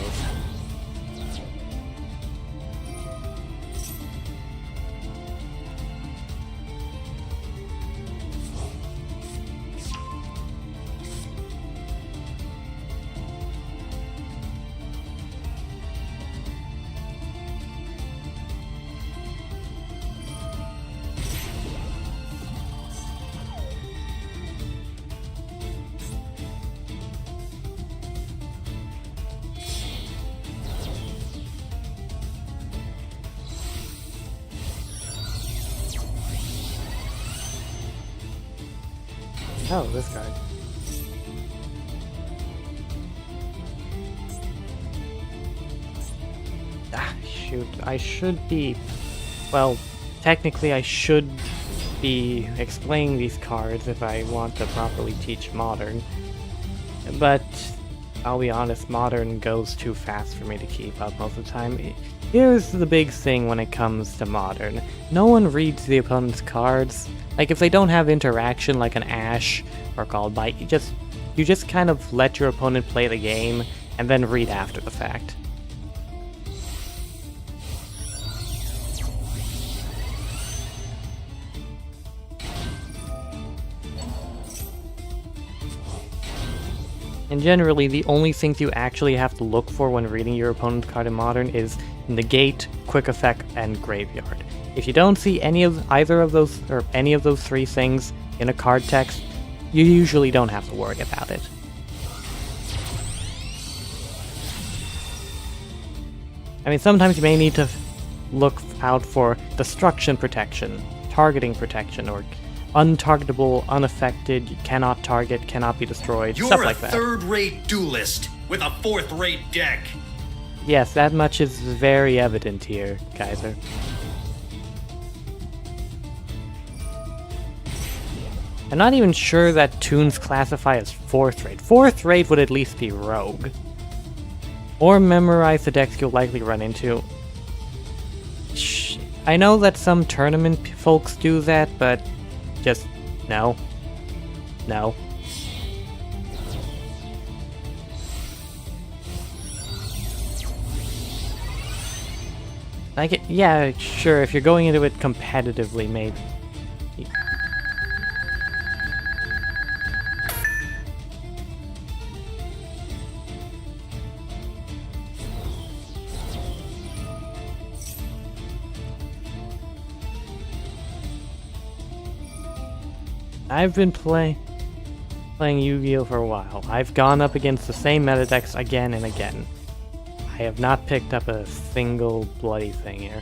Oh, this card. Ah, shoot. I should be... Well, technically I should be explaining these cards if I want to properly teach Modern. But, I'll be honest, Modern goes too fast for me to keep up most of the time. Here's the big thing when it comes to Modern. No one reads the opponent's cards. Like, if they don't have interaction like an Ash or Called Bite, you just kind of let your opponent play the game and then read after the fact. And generally, the only things you actually have to look for when reading your opponent's card in Modern is Negate, Quick Effect, and Graveyard. If you don't see either of those or any of those three things in a card text, you usually don't have to worry about it. I mean, sometimes you may need to look out for Destruction Protection, Targeting Protection, or Untargetable, Unaffected, Cannot Target, Cannot be Destroyed, stuff like that. You're a third-rate duelist with a fourth-rate deck. Yes, that much is very evident here, Kaiser. I'm not even sure that Toons classify as fourth rate. Fourth rate would at least be Rogue. Or memorize the decks you'll likely run into. I know that some tournament folks do that, but just no. No. Like, yeah, sure, if you're going into it competitively, maybe. I've been playing... playing Yu-Gi-Oh for a while. I've gone up against the same meta decks again and again. I have not picked up a single bloody thing here.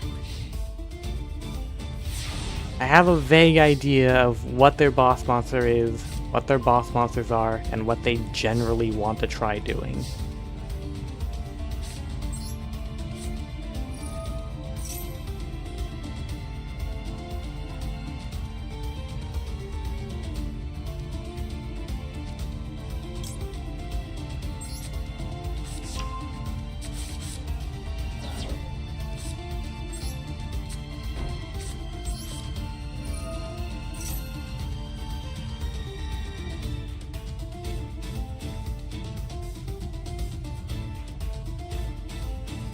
I have a vague idea of what their boss monster is, what their boss monsters are, and what they generally want to try doing.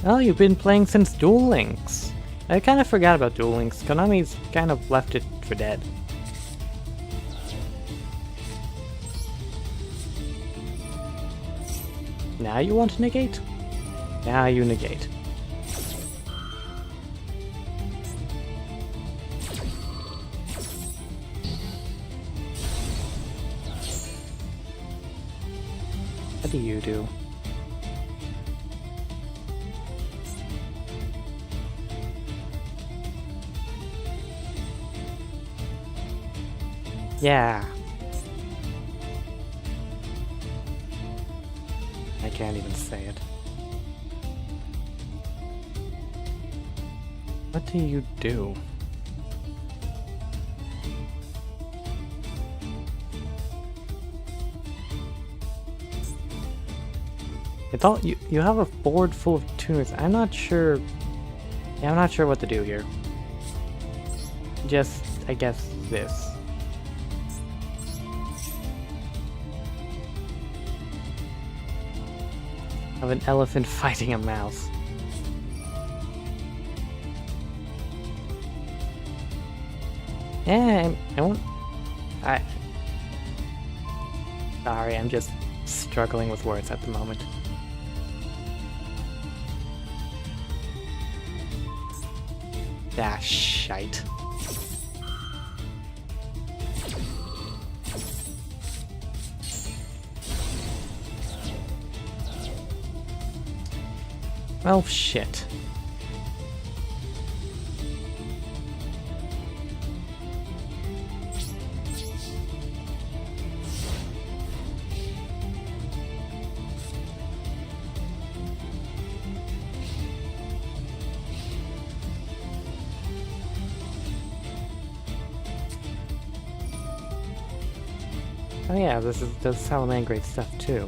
Oh, you've been playing since Duel Links. I kind of forgot about Duel Links. Konami's kind of left it for dead. Now you want to negate? Now you negate. What do you do? Yeah. I can't even say it. What do you do? It's all you have a board full of tuners. I'm not sure. Yeah, I'm not sure what to do here. Just, I guess, this. Of an elephant fighting a mouse. Yeah, I won't. Sorry, I'm just struggling with words at the moment. Ah, shite. Well, shit. Oh yeah, this does Salamangreat stuff too.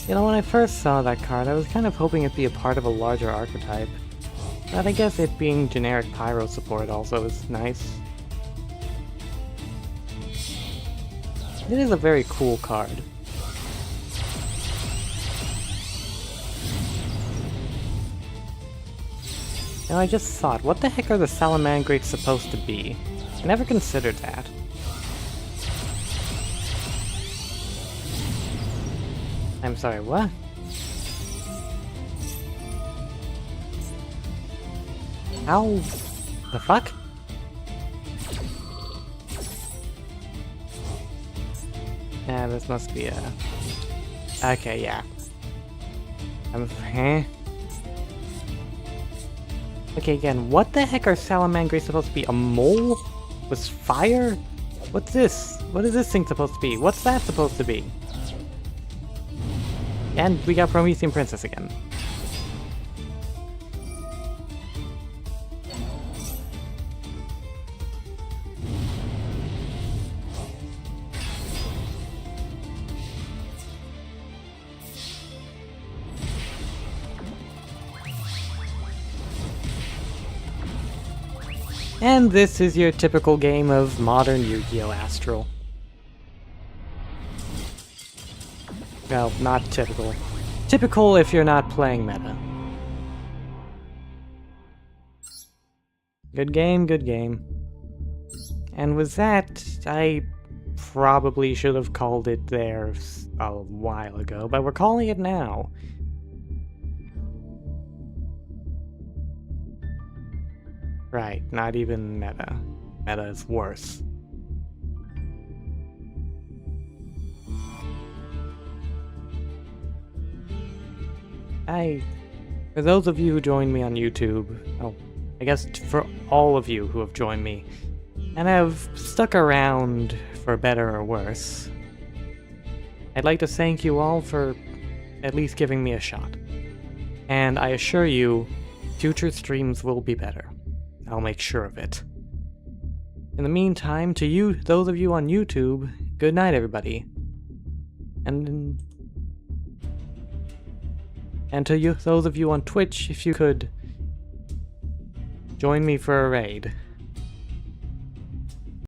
You know, when I first saw that card, I was kind of hoping it'd be a part of a larger archetype. But I guess it being generic Pyro support also is nice. It is a very cool card. Now I just thought, what the heck are the Salamangreats supposed to be? I never considered that. I'm sorry, what? How the fuck? Yeah, this must be a... Okay, yeah. Huh? Okay, again, what the heck are Salamangreats supposed to be? A mole? With fire? What's this? What is this thing supposed to be? What's that supposed to be? And we got Promethean Princess again. And this is your typical game of modern Yu-Gi-Oh! Astral. No, not typical. Typical if you're not playing meta. Good game, good game. And with that, I probably should have called it there a while ago, but we're calling it now. Right, not even meta. Meta is worse. For those of you who joined me on YouTube, oh, I guess for all of you who have joined me, and have stuck around for better or worse, I'd like to thank you all for at least giving me a shot. And I assure you, future streams will be better. I'll make sure of it. In the meantime, to you, those of you on YouTube, good night, everybody. And to you, those of you on Twitch, if you could join me for a raid.